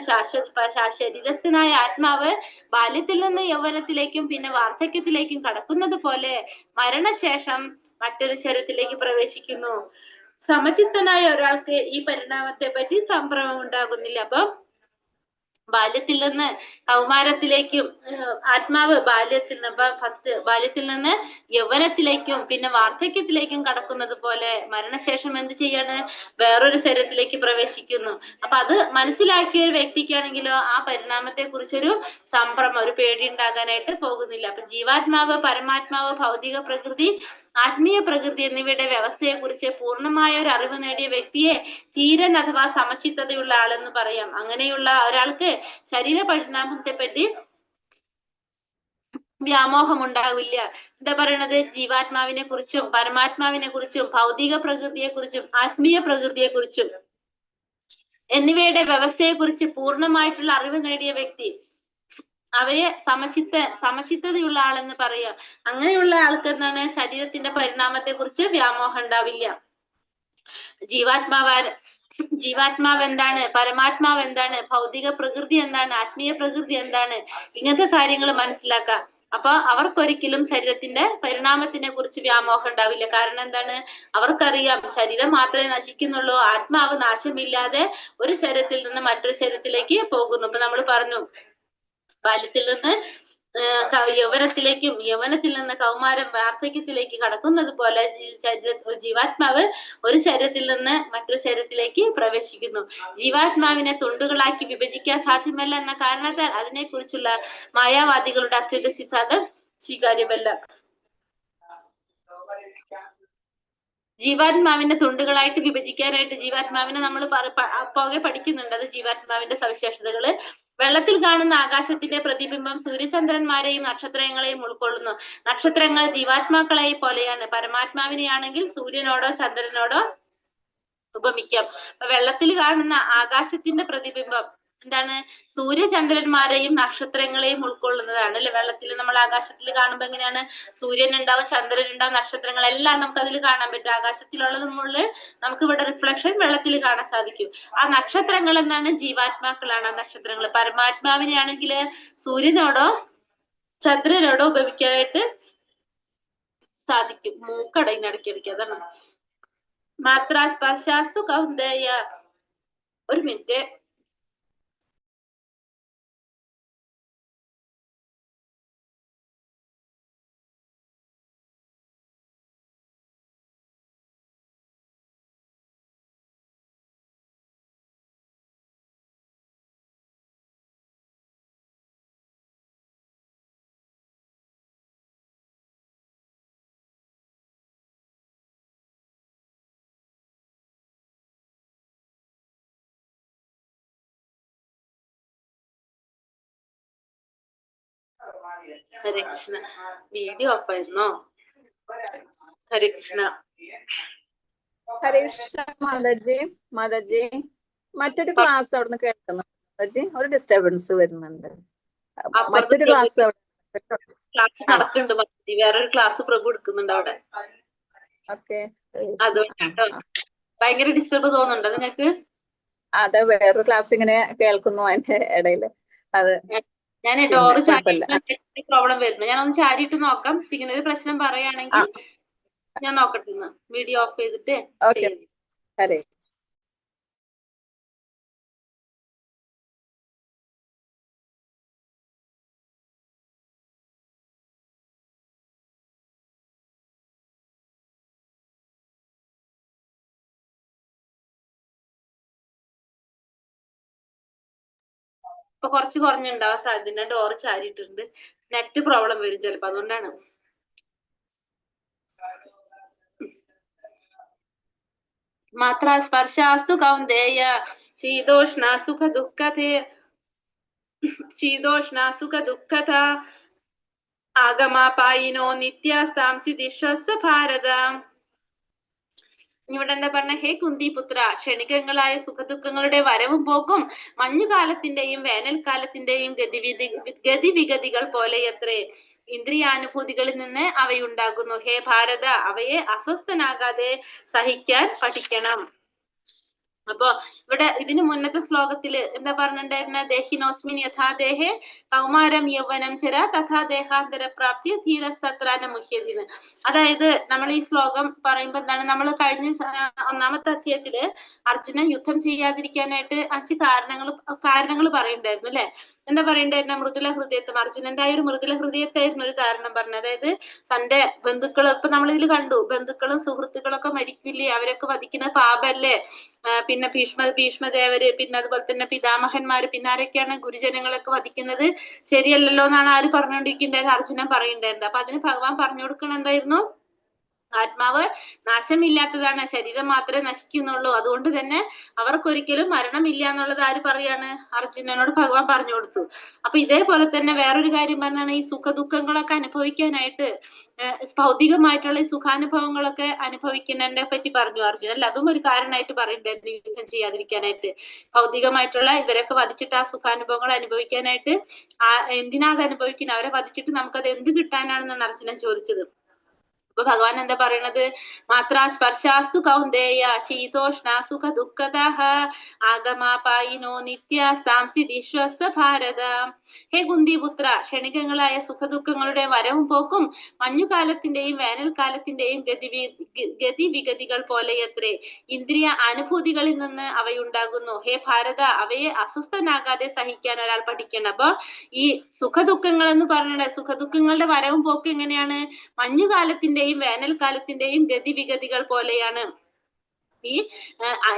ശരീരസ്ഥനായ ആത്മാവ് ബാല്യത്തിൽ നിന്ന് യൗവനത്തിലേക്കും പിന്നെ വാർദ്ധക്യത്തിലേക്കും കടക്കുന്നത് പോലെ മരണശേഷം മറ്റൊരു ശരീരത്തിലേക്ക് പ്രവേശിക്കുന്നു. സമചിത്തനായ ഒരാൾക്ക് ഈ പരിണാമത്തെ പറ്റി സംഭ്രമം ഉണ്ടാകുന്നില്ല. അപ്പൊ ബാല്യത്തിൽ നിന്ന് കൗമാരത്തിലേക്കും ആത്മാവ് ബാല്യത്തിൽ നിന്ന് യൗവനത്തിലേക്കും പിന്നെ വാർദ്ധക്യത്തിലേക്കും കടക്കുന്നത് പോലെ മരണശേഷം എന്ത് ചെയ്യാണ്? വേറൊരു ശരീരത്തിലേക്ക് പ്രവേശിക്കുന്നു. അപ്പൊ അത് മനസ്സിലാക്കിയ ഒരു വ്യക്തിക്കാണെങ്കിലോ ആ പരിണാമത്തെ കുറിച്ചൊരു സംഭ്രമം, ഒരു പേടി ഉണ്ടാകാനായിട്ട് പോകുന്നില്ല. അപ്പൊ ജീവാത്മാവ്, പരമാത്മാവ്, ഭൗതിക പ്രകൃതി, ആത്മീയ പ്രകൃതി എന്നിവയുടെ വ്യവസ്ഥയെ കുറിച്ച് പൂർണ്ണമായ ഒരു അറിവ് നേടിയ വ്യക്തിയെ ധീരൻ അഥവാ സമചിത്തതയുള്ള ആളെന്ന് പറയാം. അങ്ങനെയുള്ള ഒരാൾക്ക് ശരീര പരിണാമത്തെ പറ്റി വ്യാമോഹം ഉണ്ടാവില്ല. എന്താ പറയണത്? ജീവാത്മാവിനെ കുറിച്ചും പരമാത്മാവിനെ കുറിച്ചും ഭൗതിക പ്രകൃതിയെ കുറിച്ചും ആത്മീയ പ്രകൃതിയെ കുറിച്ചും എന്നിവയുടെ വ്യവസ്ഥയെ കുറിച്ച് പൂർണ്ണമായിട്ടുള്ള അറിവ് നേടിയ വ്യക്തി, അവയെ സമചിത്തതയുള്ള ആളെന്ന് പറയാം. അങ്ങനെയുള്ള ആൾക്ക് എന്താണ്? ശരീരത്തിന്റെ പരിണാമത്തെ കുറിച്ച് വ്യാമോഹം ഉണ്ടാവില്ല. ജീവാത്മാവ് എന്താണ്, പരമാത്മാവ് എന്താണ്, ഭൗതിക പ്രകൃതി എന്താണ്, ആത്മീയ പ്രകൃതി എന്താണ്, ഇങ്ങനത്തെ കാര്യങ്ങൾ മനസ്സിലാക്കാം. അപ്പൊ അവർക്കൊരിക്കലും ശരീരത്തിന്റെ പരിണാമത്തിനെ കുറിച്ച് വ്യാമോഹം ഉണ്ടാവില്ല. കാരണം എന്താണ്? അവർക്കറിയാം ശരീരം മാത്രമേ നശിക്കുന്നുള്ളൂ, ആത്മാവ് നാശമില്ലാതെ ഒരു ശരീരത്തിൽ നിന്ന് മറ്റൊരു ശരീരത്തിലേക്ക് പോകുന്നു. ഇപ്പൊ നമ്മൾ പറഞ്ഞു, ബാല്യത്തിൽ നിന്ന് യൗവനത്തിലേക്കും യൗവനത്തിൽ നിന്ന് കൗമാരം വാർദ്ധക്യത്തിലേക്ക് കടക്കുന്നത് പോലെ ജീവാത്മാവ് ഒരു ശരീരത്തിൽ നിന്ന് മറ്റൊരു ശരീരത്തിലേക്ക് പ്രവേശിക്കുന്നു. ജീവാത്മാവിനെ തുണ്ടുകളാക്കി വിഭജിക്കാൻ സാധ്യമല്ല എന്ന കാരണത്താൽ അതിനെക്കുറിച്ചുള്ള മായാവാദികളുടെ അദ്വൈത സിദ്ധാന്തം സ്വീകാര്യമല്ല. ജീവാത്മാവിനെ തുണ്ടുകളായിട്ട് വിഭജിക്കാനായിട്ട് ജീവാത്മാവിനെ നമ്മൾ പോകെ പഠിക്കുന്നുണ്ട്. അത് ജീവാത്മാവിന്റെ സവിശേഷതകള്. വെള്ളത്തിൽ കാണുന്ന ആകാശത്തിന്റെ പ്രതിബിംബം സൂര്യചന്ദ്രന്മാരെയും നക്ഷത്രങ്ങളെയും ഉൾക്കൊള്ളുന്നു. നക്ഷത്രങ്ങൾ ജീവാത്മാക്കളെ പോലെയാണ്. പരമാത്മാവിനെയാണെങ്കിൽ സൂര്യനോടോ ചന്ദ്രനോടോ ഉപമിക്കാം. അപ്പൊ വെള്ളത്തിൽ കാണുന്ന ആകാശത്തിന്റെ പ്രതിബിംബം എന്താണ്? സൂര്യചന്ദ്രന്മാരെയും നക്ഷത്രങ്ങളെയും ഉൾക്കൊള്ളുന്നതാണ് അല്ലെ. വെള്ളത്തിൽ നമ്മൾ ആകാശത്തിൽ കാണുമ്പോ എങ്ങനെയാണ്? സൂര്യൻ ഉണ്ടാവും, ചന്ദ്രൻ ഉണ്ടാവും, നക്ഷത്രങ്ങളെല്ലാം നമുക്ക് അതിൽ കാണാൻ പറ്റും. ആകാശത്തിലുള്ളത് മുകളിൽ നമുക്ക് ഇവിടെ റിഫ്ലക്ഷൻ വെള്ളത്തിൽ കാണാൻ സാധിക്കും. ആ നക്ഷത്രങ്ങൾ എന്താണ്? ജീവാത്മാക്കളാണ് ആ നക്ഷത്രങ്ങൾ. പരമാത്മാവിനെയാണെങ്കിൽ സൂര്യനോടോ ചന്ദ്രനോടോ ഉപമിക്കാനായിട്ട് സാധിക്കും. മൂക്കടയിന് ഇടയ്ക്കിടയ്ക്ക്, അതാണ്. മാത്രാ സ്പർശാസ്തു കൗന്ദയ. ഒരു minute. Hare Krishna. Video of ആയിരുന്നോ? ഹരേ കൃഷ്ണ. ഹരേ കൃഷ്ണ മാതാജി. മാതാജി, മറ്റൊരു ക്ലാസ് അവിടുന്ന് കേൾക്കുന്നു മാതാജി. ഒരു ഡിസ്റ്റർബൻസ് വരുന്നുണ്ട്. മറ്റൊരു ക്ലാസ് നടക്കുന്നുണ്ട്. വേറൊരു ക്ലാസ് പ്രഭു എടുക്കുന്നുണ്ട് അവിടെ. ഓക്കെ. അതുകൊണ്ടാട്ടോ ഭയങ്കര ഡിസ്റ്റർബ് തോന്നുന്നുണ്ടോ നിങ്ങക്ക്? അതെ, വേറൊരു ക്ലാസ് ഇങ്ങനെ കേൾക്കുന്നു അതിന്റെ ഇടയില്. അത് ഞാൻ ഡോറ് പ്രോബ്ലം വരുന്നു. ഞാൻ ഒന്ന് ചാരിയിട്ട് നോക്കാം. സിഗ്നൽ പ്രശ്നം പറയുകയാണെങ്കിൽ ഞാൻ നോക്കട്ടെ. വീഡിയോ ഓഫ് ചെയ്തിട്ട്. ഹരേ ഇപ്പൊ കുറച്ച് കുറഞ്ഞുണ്ടാവാൻ സാധ്യത. ഡോറ് ചാരിയിട്ടുണ്ട്. നെറ്റ് പ്രോബ്ലം വരും ചിലപ്പോ, അതുകൊണ്ടാണ്. മാത്ര സ്പർശാസ്തു കൗന്ദേയ ശീതോഷ്ണ സുഖ ദുഃഖതേ ശീതോഷ്ണ സുഖ ദുഃഖത ആഗമാപായിനോ നിത്യാസ്താംസി ദിശ്വസ്സ ഭാരത. ഇവിടെ എന്താ പറഞ്ഞ, ഹേ കുന്തി പുത്ര, ക്ഷണികങ്ങളായ സുഖദുഃഖങ്ങളുടെ വരവും പോക്കും മഞ്ഞുകാലത്തിന്റെയും വേനൽക്കാലത്തിന്റെയും ഗതിവിഗതികൾ പോലെയത്രേ. ഇന്ദ്രിയാനുഭൂതികളിൽ നിന്ന് അവയുണ്ടാകുന്നു. ഹേ ഭാരത, അവയെ അസ്വസ്ഥനാകാതെ സഹിക്കാൻ പഠിക്കണം. അപ്പൊ ഇവിടെ ഇതിന് മുന്നത്തെ ശ്ലോകത്തില് എന്താ പറഞ്ഞിട്ടുണ്ടായിരുന്ന, ദേഹിനോസ്മിൻ യഥാ ദേഹേ കൗമാരം യൗവനം ചര തഥാ ദേഹാന്തര പ്രാപ്തി ധീരസ്തത്രാന മുഹ്യതിന്. അതായത് നമ്മൾ ഈ ശ്ലോകം പറയുമ്പോ എന്താണ്, നമ്മൾ കഴിഞ്ഞ ഒന്നാമത്തെ അധ്യായത്തില് അർജുനൻ യുദ്ധം ചെയ്യാതിരിക്കാനായിട്ട് 5 കാരണങ്ങൾ പറയുണ്ടായിരുന്നു അല്ലെ. എന്താ പറയണ്ടായിരുന്ന, മൃദുല ഹൃദയത്വം. അർജുനന്റെ ആ ഒരു മൃദുല ഹൃദയത്തായിരുന്നു ഒരു കാരണം പറഞ്ഞത്. അതായത് തന്റെ ബന്ധുക്കൾ, ഇപ്പൊ നമ്മൾ ഇതിൽ കണ്ടു, ബന്ധുക്കളും സുഹൃത്തുക്കളൊക്കെ മരിക്കില്ലേ, അവരൊക്കെ വധിക്കുന്നത് പാപല്ലേ. പിന്നെ ഭീഷ്മദേവര്, പിന്നെ അതുപോലെ തന്നെ പിതാമഹന്മാര്, പിന്നെ ആരൊക്കെയാണ്, ഗുരുജനങ്ങളൊക്കെ വധിക്കുന്നത് ശരിയല്ലല്ലോ എന്നാണ് ആര് പറഞ്ഞുകൊണ്ടിരിക്കുന്നുണ്ടായിരുന്നത്, അർജുനൻ പറയുന്നുണ്ടായിരുന്നത്. അപ്പൊ അതിന് ഭഗവാൻ പറഞ്ഞു കൊടുക്കണം എന്തായിരുന്നു, ആത്മാവ് നാശമില്ലാത്തതാണ്, ശരീരം മാത്രമേ നശിക്കുന്നുള്ളൂ. അതുകൊണ്ട് തന്നെ അവർക്കൊരിക്കലും മരണമില്ല എന്നുള്ളത് ആര് പറയാണ്, അർജുനനോട് ഭഗവാൻ പറഞ്ഞു കൊടുത്തു. അപ്പൊ ഇതേപോലെ തന്നെ വേറൊരു കാര്യം പറഞ്ഞാണ്, ഈ സുഖദുഃഖങ്ങളൊക്കെ അനുഭവിക്കാനായിട്ട് ഭൗതികമായിട്ടുള്ള ഈ സുഖാനുഭവങ്ങളൊക്കെ അനുഭവിക്കുന്നതിനെ പറ്റി പറഞ്ഞു അർജുനൻ. അല്ല, അതും ഒരു കാരണമായിട്ട് പറയുന്നുണ്ടായിരുന്നു യുദ്ധം ചെയ്യാതിരിക്കാനായിട്ട്. ഭൗതികമായിട്ടുള്ള ഇവരൊക്കെ വധിച്ചിട്ട് ആ സുഖാനുഭവങ്ങൾ അനുഭവിക്കാനായിട്ട് എന്തിനാ അത് അനുഭവിക്കുന്നത്, അവരെ വധിച്ചിട്ട് നമുക്കത് എന്ത് കിട്ടാനാണെന്നാണ് അർജുനൻ ചോദിച്ചത്. അപ്പൊ ഭഗവാൻ എന്താ പറയണത്, മാത്ര സ്പർശാസ്തു കൗന്ദേയ ശീതോഷ്ണ സുഖ ദുഃഖതഃ ആഗമാപായിനോ നിത്യാസ്താംസി ദിശ്വസ്സ ഭാരത. ഹേ കുന്തിപുത്ര, ക്ഷണികങ്ങളായ സുഖദുഃഖങ്ങളുടെ വരവും പോക്കും മഞ്ഞുകാലത്തിന്റെയും വേനൽക്കാലത്തിന്റെയും ഗതിവിഗതികൾ പോലെയത്രേ. ഇന്ദ്രിയ അനുഭൂതികളിൽ നിന്ന് അവയുണ്ടാകുന്നു. ഹേ ഭാരത, അവയെ അസ്വസ്ഥനാകാതെ സഹിക്കാൻ ഒരാൾ പഠിക്കണം. അപ്പൊ ഈ സുഖദുഃഖങ്ങൾ എന്ന് പറഞ്ഞത്, സുഖദുഃഖങ്ങളുടെ വരവും പോക്കും എങ്ങനെയാണ്, മഞ്ഞുകാലത്തിന്റെയും വേനൽക്കാലത്തിന്റെയും ഗതിവിഗതികൾ പോലെയാണ്. ഈ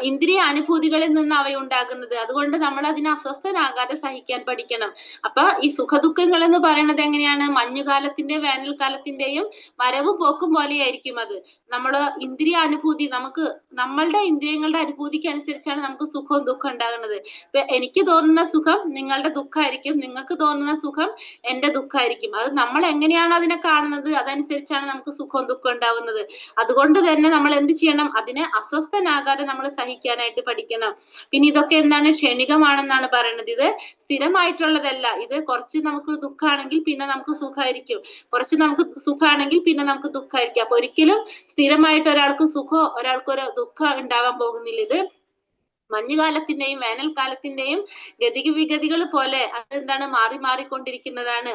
ഇന്ദ്രിയ അനുഭൂതികളിൽ നിന്ന് അവയുണ്ടാകുന്നത്. അതുകൊണ്ട് നമ്മൾ അതിനെ അസ്വസ്ഥനാകാതെ സഹിക്കാൻ പഠിക്കണം. അപ്പൊ ഈ സുഖദുഃഖങ്ങൾ എന്ന് പറയുന്നത് എങ്ങനെയാണ്, മഞ്ഞുകാലത്തിന്റെയും വേനൽക്കാലത്തിന്റെയും വരവും പോക്കും പോലെയായിരിക്കും. അത് നമ്മള് ഇന്ദ്രിയ അനുഭൂതി, നമുക്ക് നമ്മളുടെ ഇന്ദ്രിയങ്ങളുടെ അനുഭൂതിക്ക് അനുസരിച്ചാണ് നമുക്ക് സുഖവും ദുഃഖം ഉണ്ടാകുന്നത്. ഇപ്പൊ എനിക്ക് തോന്നുന്ന സുഖം നിങ്ങളുടെ ദുഃഖമായിരിക്കും, നിങ്ങൾക്ക് തോന്നുന്ന സുഖം എന്റെ ദുഃഖമായിരിക്കും. അത് നമ്മൾ എങ്ങനെയാണോ അതിനെ കാണുന്നത് അതനുസരിച്ചാണ് നമുക്ക് സുഖവും ദുഃഖം ഉണ്ടാവുന്നത്. അതുകൊണ്ട് തന്നെ നമ്മൾ എന്ത് ചെയ്യണം, അതിനെ അസ്വസ്ഥനാകാതെ നമ്മൾ സഹിക്കാനായിട്ട് പഠിക്കണം. പിന്നെ ഇതൊക്കെ എന്താണ്, ക്ഷണികമാണെന്നാണ് പറയുന്നത്. ഇത് സ്ഥിരമായിട്ടുള്ളതല്ല. ഇത് കുറച്ച് നമുക്ക് ദുഃഖമാണെങ്കിൽ പിന്നെ നമുക്ക് സുഖമായിരിക്കും, കുറച്ച് നമുക്ക് സുഖമാണെങ്കിൽ പിന്നെ നമുക്ക് ദുഃഖമായിരിക്കും. അപ്പൊ ഒരിക്കലും സ്ഥിരമായിട്ട് ഒരാൾക്ക് സുഖമോ ഒരാൾക്കൊരു ദുഃഖം ഉണ്ടാവാൻ പോകുന്നില്ല. ഇത് മഞ്ഞുകാലത്തിന്റെയും വേനൽക്കാലത്തിന്റെയും ഗതിവിഗതികൾ പോലെ അതെന്താണ്, മാറി മാറിക്കൊണ്ടിരിക്കുന്നതാണ്.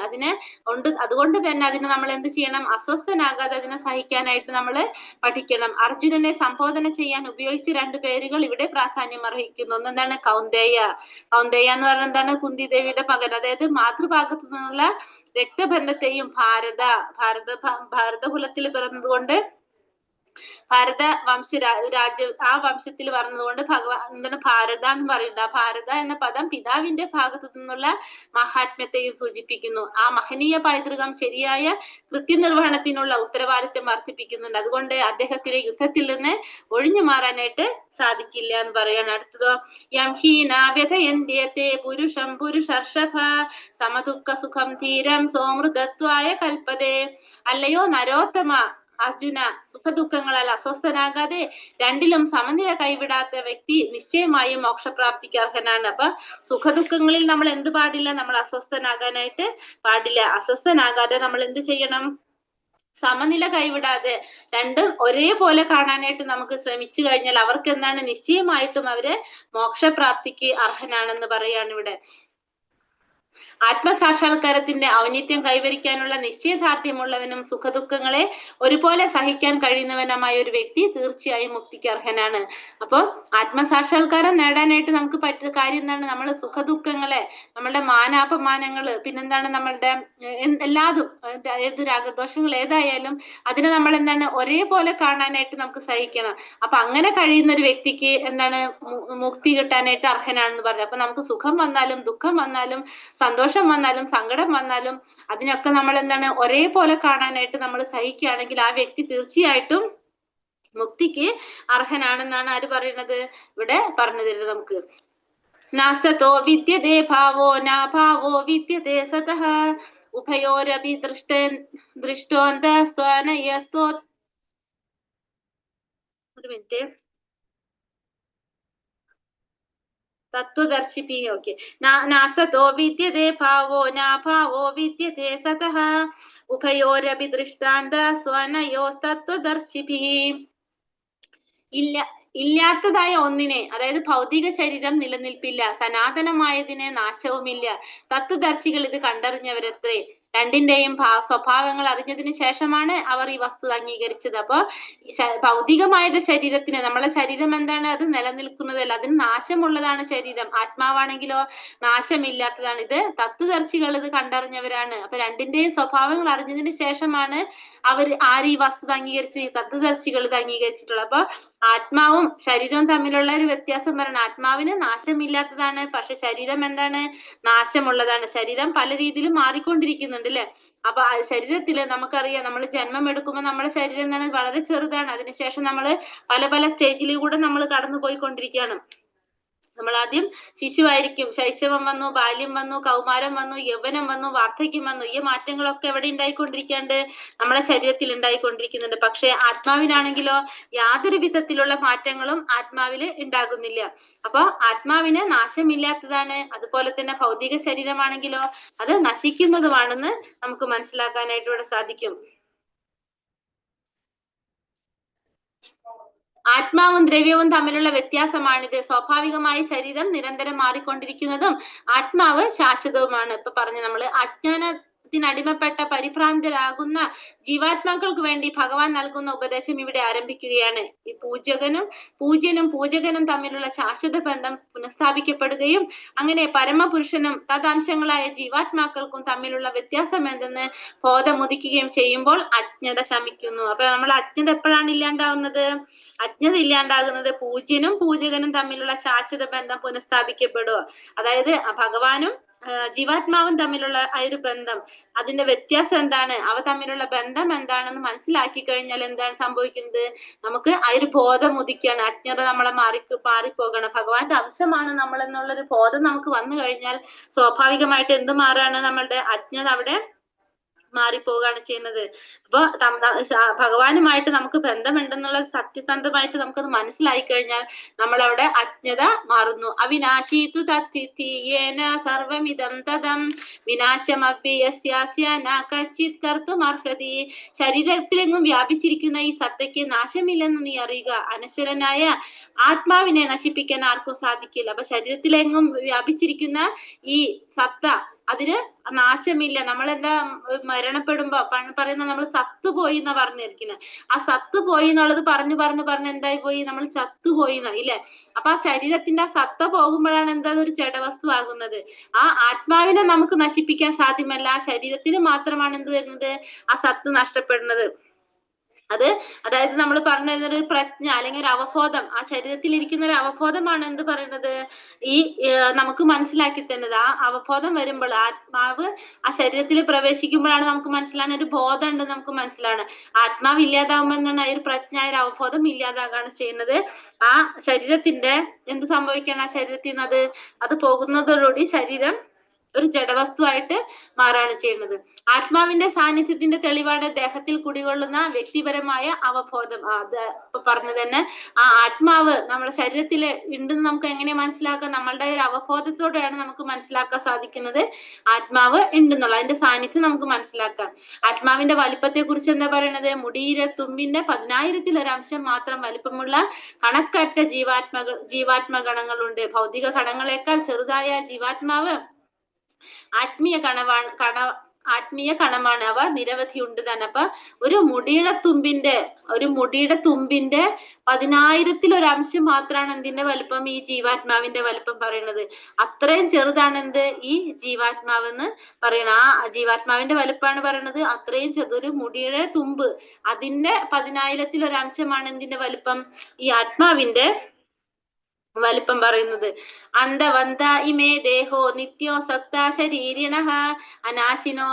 അതുകൊണ്ട് തന്നെ അതിനെ നമ്മൾ എന്ത് ചെയ്യണം, അസ്വസ്ഥനാകാതെ അതിനെ സഹിക്കാനായിട്ട് നമ്മൾ പഠിക്കണം. അർജുനനെ സംബോധന ചെയ്യാൻ ഉപയോഗിച്ച 2 പേരുകൾ ഇവിടെ പ്രാധാന്യം അർഹിക്കുന്നു. ഒന്നെന്താണ്, കൗന്ദേയ. കൗന്ദേയ എന്ന് പറഞ്ഞാൽ എന്താണ്, കുന്തി ദേവിയുടെ മകൻ. അതായത് മാതൃഭാഗത്തു നിന്നുള്ള രക്തബന്ധത്തെയും ഭാരതകുലത്തിൽ പിറന്നതുകൊണ്ട് ഭാരത ആ വംശത്തിൽ പറഞ്ഞതുകൊണ്ട് ഭഗവാൻ എന്താണ് ഭാരത എന്ന് പറയുന്നത്. ആ ഭാരത എന്ന പദം പിതാവിന്റെ ഭാഗത്തു നിന്നുള്ള മഹാത്മ്യത്തെയും സൂചിപ്പിക്കുന്നു. ആ മഹനീയ പൈതൃകം ശരിയായ കൃത്യനിർവഹണത്തിനുള്ള ഉത്തരവാദിത്വം വർദ്ധിപ്പിക്കുന്നുണ്ട്. അതുകൊണ്ട് അദ്ദേഹത്തിന് യുദ്ധത്തിൽ നിന്ന് ഒഴിഞ്ഞു മാറാനായിട്ട് സാധിക്കില്ല എന്ന് പറയാണ്. അടുത്തതോ, യം ഹീന വ്യഥയന്ത്യത്തെ പുരുഷം പുരുഷർഷഭ സമദുഃഖ സുഖം ധീരം സോമൃതത്വായ കൽപ്പതേ. അല്ലയോ നരോത്തമ അർജുന, സുഖദുഃഖങ്ങളാൽ അസ്വസ്ഥനാകാതെ രണ്ടിലും സമനില കൈവിടാത്ത വ്യക്തി നിശ്ചയമായും മോക്ഷപ്രാപ്തിക്ക് അർഹനാണ്. അപ്പൊ സുഖദുഃഖങ്ങളിൽ നമ്മൾ എന്ത് പാടില്ല, നമ്മൾ അസ്വസ്ഥനാകാനായിട്ട് പാടില്ല. അസ്വസ്ഥനാകാതെ നമ്മൾ എന്ത് ചെയ്യണം, സമനില കൈവിടാതെ രണ്ടും ഒരേപോലെ കാണാനായിട്ട് നമുക്ക് ശ്രമിച്ചു കഴിഞ്ഞാൽ അവർക്ക് എന്താണ്, നിശ്ചയമായിട്ടും അവര് മോക്ഷപ്രാപ്തിക്ക് അർഹനാണെന്ന് പറയാണ് ഇവിടെ. ആത്മസാക്ഷാത്കാരത്തിന്റെ ഔന്നിത്യം കൈവരിക്കാനുള്ള നിശ്ചയദാർഢ്യമുള്ളവനും സുഖദുഃഖങ്ങളെ ഒരുപോലെ സഹിക്കാൻ കഴിയുന്നവനുമായ ഒരു വ്യക്തി തീർച്ചയായും മുക്തിക്ക് അർഹനാണ്. അപ്പൊ ആത്മസാക്ഷാത്കാരം നേടാനായിട്ട് നമുക്ക് പറ്റുന്ന കാര്യം എന്താണ്? നമ്മൾ സുഖദുഃഖങ്ങളെ, നമ്മളുടെ മാനാപമാനങ്ങള്, പിന്നെന്താണ് നമ്മളുടെ എല്ലാതും, ഏത് രാഗദോഷങ്ങൾ ഏതായാലും അതിനെ നമ്മൾ എന്താണ് ഒരേപോലെ കാണാനായിട്ട് നമുക്ക് സഹിക്കണം. അപ്പൊ അങ്ങനെ കഴിയുന്ന ഒരു വ്യക്തിക്ക് എന്താണ് മുക്തി കിട്ടാനായിട്ട് അർഹനാണെന്ന് പറഞ്ഞു. അപ്പൊ നമുക്ക് സുഖം വന്നാലും ദുഃഖം വന്നാലും സന്തോഷം വന്നാലും സങ്കടം വന്നാലും അതിനൊക്കെ നമ്മൾ എന്താണ് ഒരേപോലെ കാണാനായിട്ട് നമ്മൾ സഹിക്കുകയാണെങ്കിൽ ആ വ്യക്തി തീർച്ചയായിട്ടും മുക്തിക്ക് അർഹനാണെന്നാണ് ആര് പറയുന്നത്? ഇവിടെ പറഞ്ഞു തരുന്നത് നമുക്ക്. നാസതോ വിദ്യതേ ഭാവോ നാഭാവോ വിദ്യതേ സതഃ ഉഭയോരപി ദൃഷ്ടോന്തസ്ത്വാനയസ്തോ. ഒരു മിനിറ്റ്. തത്വദർശിപി. ഓക്കെ. നാസതോ വിദ്യതേ ഭാവോ നാഭാവോ വിദ്യതേ സതഃ ഉഭയോരപി ദൃഷ്ടാന്ത സ്വനയോസ്തത്വദർശിപി. ഇല്ലാത്തതായ ഒന്നിനെ, അതായത് ഭൗതിക ശരീരം നിലനിൽപ്പില്ല, സനാതനമായതിന് നാശവുമില്ല. തത്വദർശികൾ ഇത് കണ്ടറിഞ്ഞവരത്രേ. രണ്ടിന്റെയും സ്വഭാവങ്ങൾ അറിഞ്ഞതിന് ശേഷമാണ് അവർ ഈ വസ്തുത അംഗീകരിച്ചത്. അപ്പൊ ഭൗതികമായ ശരീരത്തിന്, നമ്മളെ ശരീരം എന്താണ്? അത് നിലനിൽക്കുന്നതല്ല, അതിന് നാശമുള്ളതാണ് ശരീരം. ആത്മാവാണെങ്കിലോ നാശമില്ലാത്തതാണ്. ഇത് തത്വദർശികൾ ഇത് കണ്ടറിഞ്ഞവരാണ്. അപ്പൊ രണ്ടിന്റെയും സ്വഭാവങ്ങൾ അറിഞ്ഞതിന് ശേഷമാണ് ആര് ഈ വസ്തുത അംഗീകരിച്ച്? തത്വദർശികൾ ഇത് അംഗീകരിച്ചിട്ടുള്ളത്. അപ്പൊ ആത്മാവും ശരീരവും തമ്മിലുള്ള ഒരു വ്യത്യാസം പറയണം. ആത്മാവിന് നാശമില്ലാത്തതാണ്, പക്ഷെ ശരീരം എന്താണ്? നാശമുള്ളതാണ്. ശരീരം പല രീതിയിലും മാറിക്കൊണ്ടിരിക്കുന്നുണ്ട് അല്ലെ? അപ്പൊ ശരീരത്തില് നമുക്കറിയാം, നമ്മൾ ജന്മം എടുക്കുമ്പോൾ നമ്മുടെ ശരീരം എന്താണ്? വളരെ ചെറുതാണ്. അതിനുശേഷം നമ്മൾ പല പല സ്റ്റേജിലൂടെ നമ്മൾ കടന്നു പോയിക്കൊണ്ടിരിക്കുകയാണ്. നമ്മൾ ആദ്യം ശിശുവായിരിക്കും, ശൈശവം വന്നു, ബാല്യം വന്നു, കൗമാരം വന്നു, യൗവനം വന്നു, വാർദ്ധക്യം വന്നു. ഈ മാറ്റങ്ങളൊക്കെ എവിടെ ഉണ്ടായിക്കൊണ്ടിരിക്കാണ്ട്? നമ്മുടെ ശരീരത്തിൽ ഉണ്ടായിക്കൊണ്ടിരിക്കുന്നുണ്ട്. പക്ഷെ ആത്മാവിനാണെങ്കിലോ യാതൊരു വിധത്തിലുള്ള മാറ്റങ്ങളും ആത്മാവില് ഉണ്ടാകുന്നില്ല. അപ്പൊ ആത്മാവിന് നാശമില്ലാത്തതാണ്. അതുപോലെ തന്നെ ഭൗതിക ശരീരമാണെങ്കിലോ അത് നശിക്കുന്നതുമാണെന്ന് നമുക്ക് മനസ്സിലാക്കാനായിട്ട് ഇവിടെ സാധിക്കും. ആത്മാവും ദ്രവ്യവും തമ്മിലുള്ള വ്യത്യാസമാണിത്. സ്വാഭാവികമായി ശരീരം നിരന്തരം മാറിക്കൊണ്ടിരിക്കുന്നതും ആത്മാവ് ശാശ്വതവുമാണ്. ഇപ്പൊ പറഞ്ഞു നമ്മള് അജ്ഞാനത്തിനടിമപ്പെട്ട പരിഭ്രാന്തരാകുന്ന ജീവാത്മാക്കൾക്ക് വേണ്ടി ഭഗവാൻ നൽകുന്ന ഉപദേശം ഇവിടെ ആരംഭിക്കുകയാണ്. ഈ പൂജ്യനും തമ്മിലുള്ള ശാശ്വത ബന്ധം പുനഃസ്ഥാപിക്കപ്പെടുകയും അങ്ങനെ പരമപുരുഷനും തദംശങ്ങളായ ജീവാത്മാക്കൾക്കും തമ്മിലുള്ള വ്യത്യാസം എന്തെന്ന് ബോധമുദിക്കുകയും ചെയ്യുമ്പോൾ അജ്ഞത ശമിക്കുന്നു. അപ്പൊ നമ്മൾ അജ്ഞത എപ്പോഴാണ് ഇല്ലാണ്ടാവുന്നത്? അജ്ഞത ഇല്ലാണ്ടാകുന്നത് പൂജ്യനും പൂജകനും തമ്മിലുള്ള ശാശ്വത ബന്ധം പുനഃസ്ഥാപിക്കപ്പെടുക. അതായത് ഭഗവാനും ജീവാത്മാവും തമ്മിലുള്ള ആ ഒരു ബന്ധം, അതിന്റെ വ്യത്യാസം എന്താണ്, അവ തമ്മിലുള്ള ബന്ധം എന്താണെന്ന് മനസ്സിലാക്കി കഴിഞ്ഞാൽ എന്താണ് സംഭവിക്കുന്നത്? നമുക്ക് ആ ഒരു ബോധം ഉദിക്കുകയാണ്. അജ്ഞത നമ്മളെ മാറിപ്പോകണം. ഭഗവാന്റെ അംശമാണ് നമ്മൾ എന്നുള്ളൊരു ബോധം നമുക്ക് വന്നു കഴിഞ്ഞാൽ സ്വാഭാവികമായിട്ട് എന്ത് മാറാണ്? നമ്മളുടെ അജ്ഞത അവിടെ മാറിപ്പോവുകയാണ് ചെയ്യുന്നത്. അപ്പൊ ഭഗവാനുമായിട്ട് നമുക്ക് ബന്ധമുണ്ടെന്നുള്ളത് സത്യസന്ധമായിട്ട് നമുക്കത് മനസ്സിലായി കഴിഞ്ഞാൽ നമ്മൾ അവിടെ അജ്ഞത മാറുന്നു. അവിനാശീതു തത്ഥിയേന സർവമിദം തദം വിനാശമപി യസ്യാസ്യ ന കശ്ചിത് കർത്തുമർഹതി. ശരീരത്തിലെങ്ങും വ്യാപിച്ചിരിക്കുന്ന ഈ സത്തയ്ക്ക് നാശമില്ലെന്ന് നീ അറിയുക. അനശ്വരനായ ആത്മാവിനെ നശിപ്പിക്കാൻ ആർക്കും സാധിക്കില്ല. അപ്പൊ ശരീരത്തിലെങ്ങും വ്യാപിച്ചിരിക്കുന്ന ഈ സത്ത, അതിന് നാശമില്ല. നമ്മളെന്താ മരണപ്പെടുമ്പോ പറയുന്ന നമ്മൾ സത്തുപോയി എന്നാ പറഞ്ഞിരിക്കുന്നത്. ആ സത്തുപോയി എന്നുള്ളത് പറഞ്ഞു എന്തായി പോയി? നമ്മൾ ചത്തുപോയി ഇല്ലേ? അപ്പൊ ആ ശരീരത്തിന്റെ ആ സത്ത പോകുമ്പോഴാണ് എന്താ ഒരു ജഡവസ്തു ആകുന്നത്. ആ ആത്മാവിനെ നമുക്ക് നശിപ്പിക്കാൻ സാധ്യമല്ല. ആ ശരീരത്തിന് മാത്രമാണ് എന്ത് വരുന്നത്? ആ സത്ത് നഷ്ടപ്പെടുന്നത്. അതായത് നമ്മൾ പറഞ്ഞു വരുന്ന ഒരു പ്രജ്ഞ അല്ലെങ്കിൽ ഒരു അവബോധം, ആ ശരീരത്തിൽ ഇരിക്കുന്ന ഒരു അവബോധമാണ് എന്ത് പറയുന്നത്? ഈ നമുക്ക് മനസ്സിലാക്കി തന്നത്. ആ അവബോധം വരുമ്പോൾ ആത്മാവ് ആ ശരീരത്തിൽ പ്രവേശിക്കുമ്പോഴാണ് നമുക്ക് മനസ്സിലാകുന്ന ഒരു ബോധം ഉണ്ട്, നമുക്ക് മനസ്സിലാണ്. ആത്മാവ് ഇല്ലാതാവുമ്പോൾ എന്താണ്? ആ ഒരു പ്രജ്ഞ, ഒരു അവബോധം ഇല്ലാതാകാണ് ചെയ്യുന്നത്. ആ ശരീരത്തിന്റെ എന്ത് സംഭവിക്കണം? ആ ശരീരത്തിൽ നിന്ന് അത് പോകുന്നതോടുകൂടി ശരീരം ഒരു ജഡവസ്തുവായിട്ട് മാറാണ് ചെയ്യുന്നത്. ആത്മാവിന്റെ സാന്നിധ്യത്തിന്റെ തെളിവാണ് ദേഹത്തിൽ കുടികൊള്ളുന്ന വ്യക്തിപരമായ അവബോധം. അത് പറഞ്ഞു തന്നെ ആ ആത്മാവ് നമ്മുടെ ശരീരത്തിൽ ഉണ്ടെന്ന് നമുക്ക് എങ്ങനെ മനസ്സിലാക്കാം? നമ്മളുടെ ഒരു അവബോധത്തോടെയാണ് നമുക്ക് മനസ്സിലാക്കാൻ സാധിക്കുന്നത് ആത്മാവ് ഉണ്ടെന്നുള്ള അതിന്റെ സാന്നിധ്യം നമുക്ക് മനസ്സിലാക്കാം. ആത്മാവിന്റെ വലിപ്പത്തെ കുറിച്ച് എന്താ പറയുന്നത്? മുടിയിര തുമ്പിന്റെ 10,000-ൽ ഒരു അംശം മാത്രം വലിപ്പമുള്ള കണക്കറ്റ ജീവാത്മഗണങ്ങളുണ്ട്. ഭൗതിക കണങ്ങളെക്കാൾ ചെറുതായ ജീവാത്മാവ് ആത്മീയ കണമാണ് അവ നിരവധി ഉണ്ട് തന്നെ. അപ്പൊ ഒരു മുടിയുടെ തുമ്പിന്റെ 10,000-ൽ ഒരു അംശം മാത്രമാണ് എന്തിന്റെ വലുപ്പം, ഈ ജീവാത്മാവിന്റെ വലുപ്പം പറയുന്നത്. അത്രയും ചെറുതാണ് എന്ത്, ഈ ജീവാത്മാവെന്ന് പറയണ. ആ ജീവാത്മാവിന്റെ വലുപ്പമാണ് പറയണത്. അത്രയും ചെറുതൊരു മുടിയുടെ തുമ്പ്, അതിന്റെ 10,000-ൽ ഒരു അംശമാണ് എന്തിന്റെ വലുപ്പം, ഈ ആത്മാവിന്റെ വലിപ്പം പറയുന്നത്. അന്തവന്ത ഇമേ ദേഹോ നിത്യോ സക്ത ശരീരിണഃ അനാശിനോ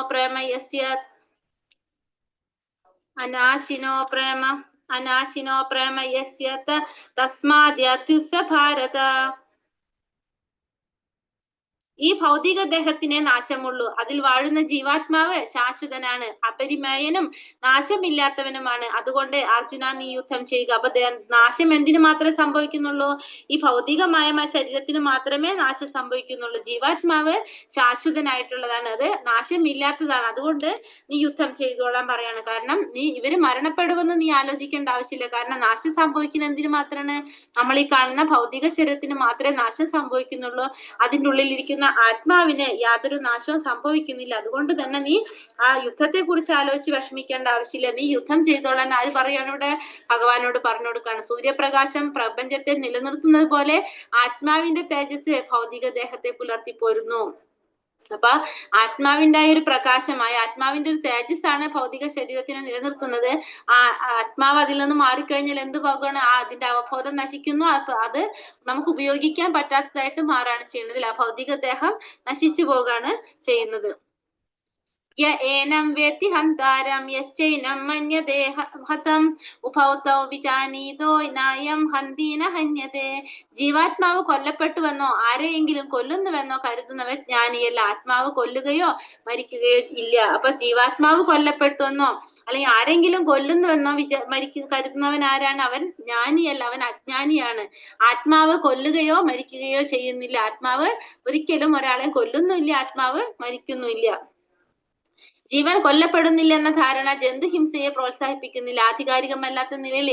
പ്രേമയസ്യ തസ്മാദ്യത്യുസ്സ ഭാരത. ഈ ഭൗതിക ദേഹത്തിനെ നാശമുള്ളൂ, അതിൽ വാഴുന്ന ജീവാത്മാവ് ശാശ്വതനാണ്, അപരിമേയനും നാശമില്ലാത്തവനുമാണ്. അതുകൊണ്ട് അർജുന നീ യുദ്ധം ചെയ്യുക. അപ്പൊ നാശം എന്തിനു മാത്രമേ സംഭവിക്കുന്നുള്ളൂ, ഈ ഭൗതികമായ ശരീരത്തിന് മാത്രമേ നാശം സംഭവിക്കുന്നുള്ളൂ. ജീവാത്മാവ് ശാശ്വതനായിട്ടുള്ളതാണ്, അത് നാശമില്ലാത്തതാണ്. അതുകൊണ്ട് നീ യുദ്ധം ചെയ്തോളാൻ പറയാണ്. കാരണം ഇവര് മരണപ്പെടുമെന്ന് നീ ആലോചിക്കേണ്ട ആവശ്യമില്ല. കാരണം നാശം സംഭവിക്കുന്ന എന്തിനു മാത്രമാണ്, നമ്മൾ ഈ കാണുന്ന ഭൗതിക ശരീരത്തിന് മാത്രമേ നാശം സംഭവിക്കുന്നുള്ളൂ. അതിൻ്റെ ഉള്ളിലിരിക്കുന്ന ആത്മാവിന് യാതൊരു നാശവും സംഭവിക്കുന്നില്ല. അതുകൊണ്ട് തന്നെ നീ ആ യുദ്ധത്തെ കുറിച്ച് ആലോചിച്ച് വിഷമിക്കേണ്ട ആവശ്യമില്ല. നീ യുദ്ധം ചെയ്തോളാൻ ആര് പറയാണ് ഇവിടെ, ഭഗവാനോട് പറഞ്ഞു കൊടുക്കാണ്. സൂര്യപ്രകാശം പ്രപഞ്ചത്തെ നിലനിർത്തുന്നത് പോലെ ആത്മാവിന്റെ തേജസ് ഭൗതിക ദേഹത്തെ പുലർത്തി പോരുന്നു. അപ്പൊ ആത്മാവിന്റെ ഒരു പ്രകാശമായ ആത്മാവിന്റെ ഒരു തേജസ്സാണ് ഭൗതിക ശരീരത്തിനെ നിലനിർത്തുന്നത്. ആ ആത്മാവ് അതിൽ നിന്ന് മാറിക്കഴിഞ്ഞാൽ എന്ത് പോകുകയാണ്, അതിന്റെ അവബോധം നശിക്കുന്നു. അത് നമുക്ക് ഉപയോഗിക്കാൻ പറ്റാത്തതായിട്ട് മാറാണ് ചെയ്യുന്നത്. ആ ഭൗതിക ദേഹം നശിച്ചു പോവുകയാണ് ചെയ്യുന്നത്. ഏനം വേത്തി ഹന്താരം യശ്ചൈനം മന്യതേ ഹതം ഉഭൗതൗ വിജാനീതോ നായം ഹന്തീന ഹന്യതേ. ജീവാത്മാവ് കൊല്ലപ്പെട്ടുവെന്നോ ആരെയെങ്കിലും കൊല്ലുന്നുവെന്നോ കരുതുന്നവൻ ജ്ഞാനിയല്ല. ആത്മാവ് കൊല്ലുകയോ മരിക്കുകയോ ഇല്ല. അപ്പൊ ജീവാത്മാവ് കൊല്ലപ്പെട്ടുവെന്നോ അല്ലെങ്കിൽ ആരെങ്കിലും കൊല്ലുന്നുവെന്നോ കരുതുന്നവൻ ആരാണ്, അവൻ ജ്ഞാനിയല്ല, അവൻ അജ്ഞാനിയാണ്. ആത്മാവ് കൊല്ലുകയോ മരിക്കുകയോ ചെയ്യുന്നില്ല. ആത്മാവ് ഒരിക്കലും ഒരാളെ കൊല്ലുന്നില്ല, ആത്മാവ് മരിക്കുന്നില്ല. ജീവൻ കൊല്ലപ്പെടുന്നില്ല എന്ന ധാരണ ജന്തുഹിംസയെ പ്രോത്സാഹിപ്പിക്കുന്നില്ല. ആധികാരികമല്ലാത്ത നിലയിൽ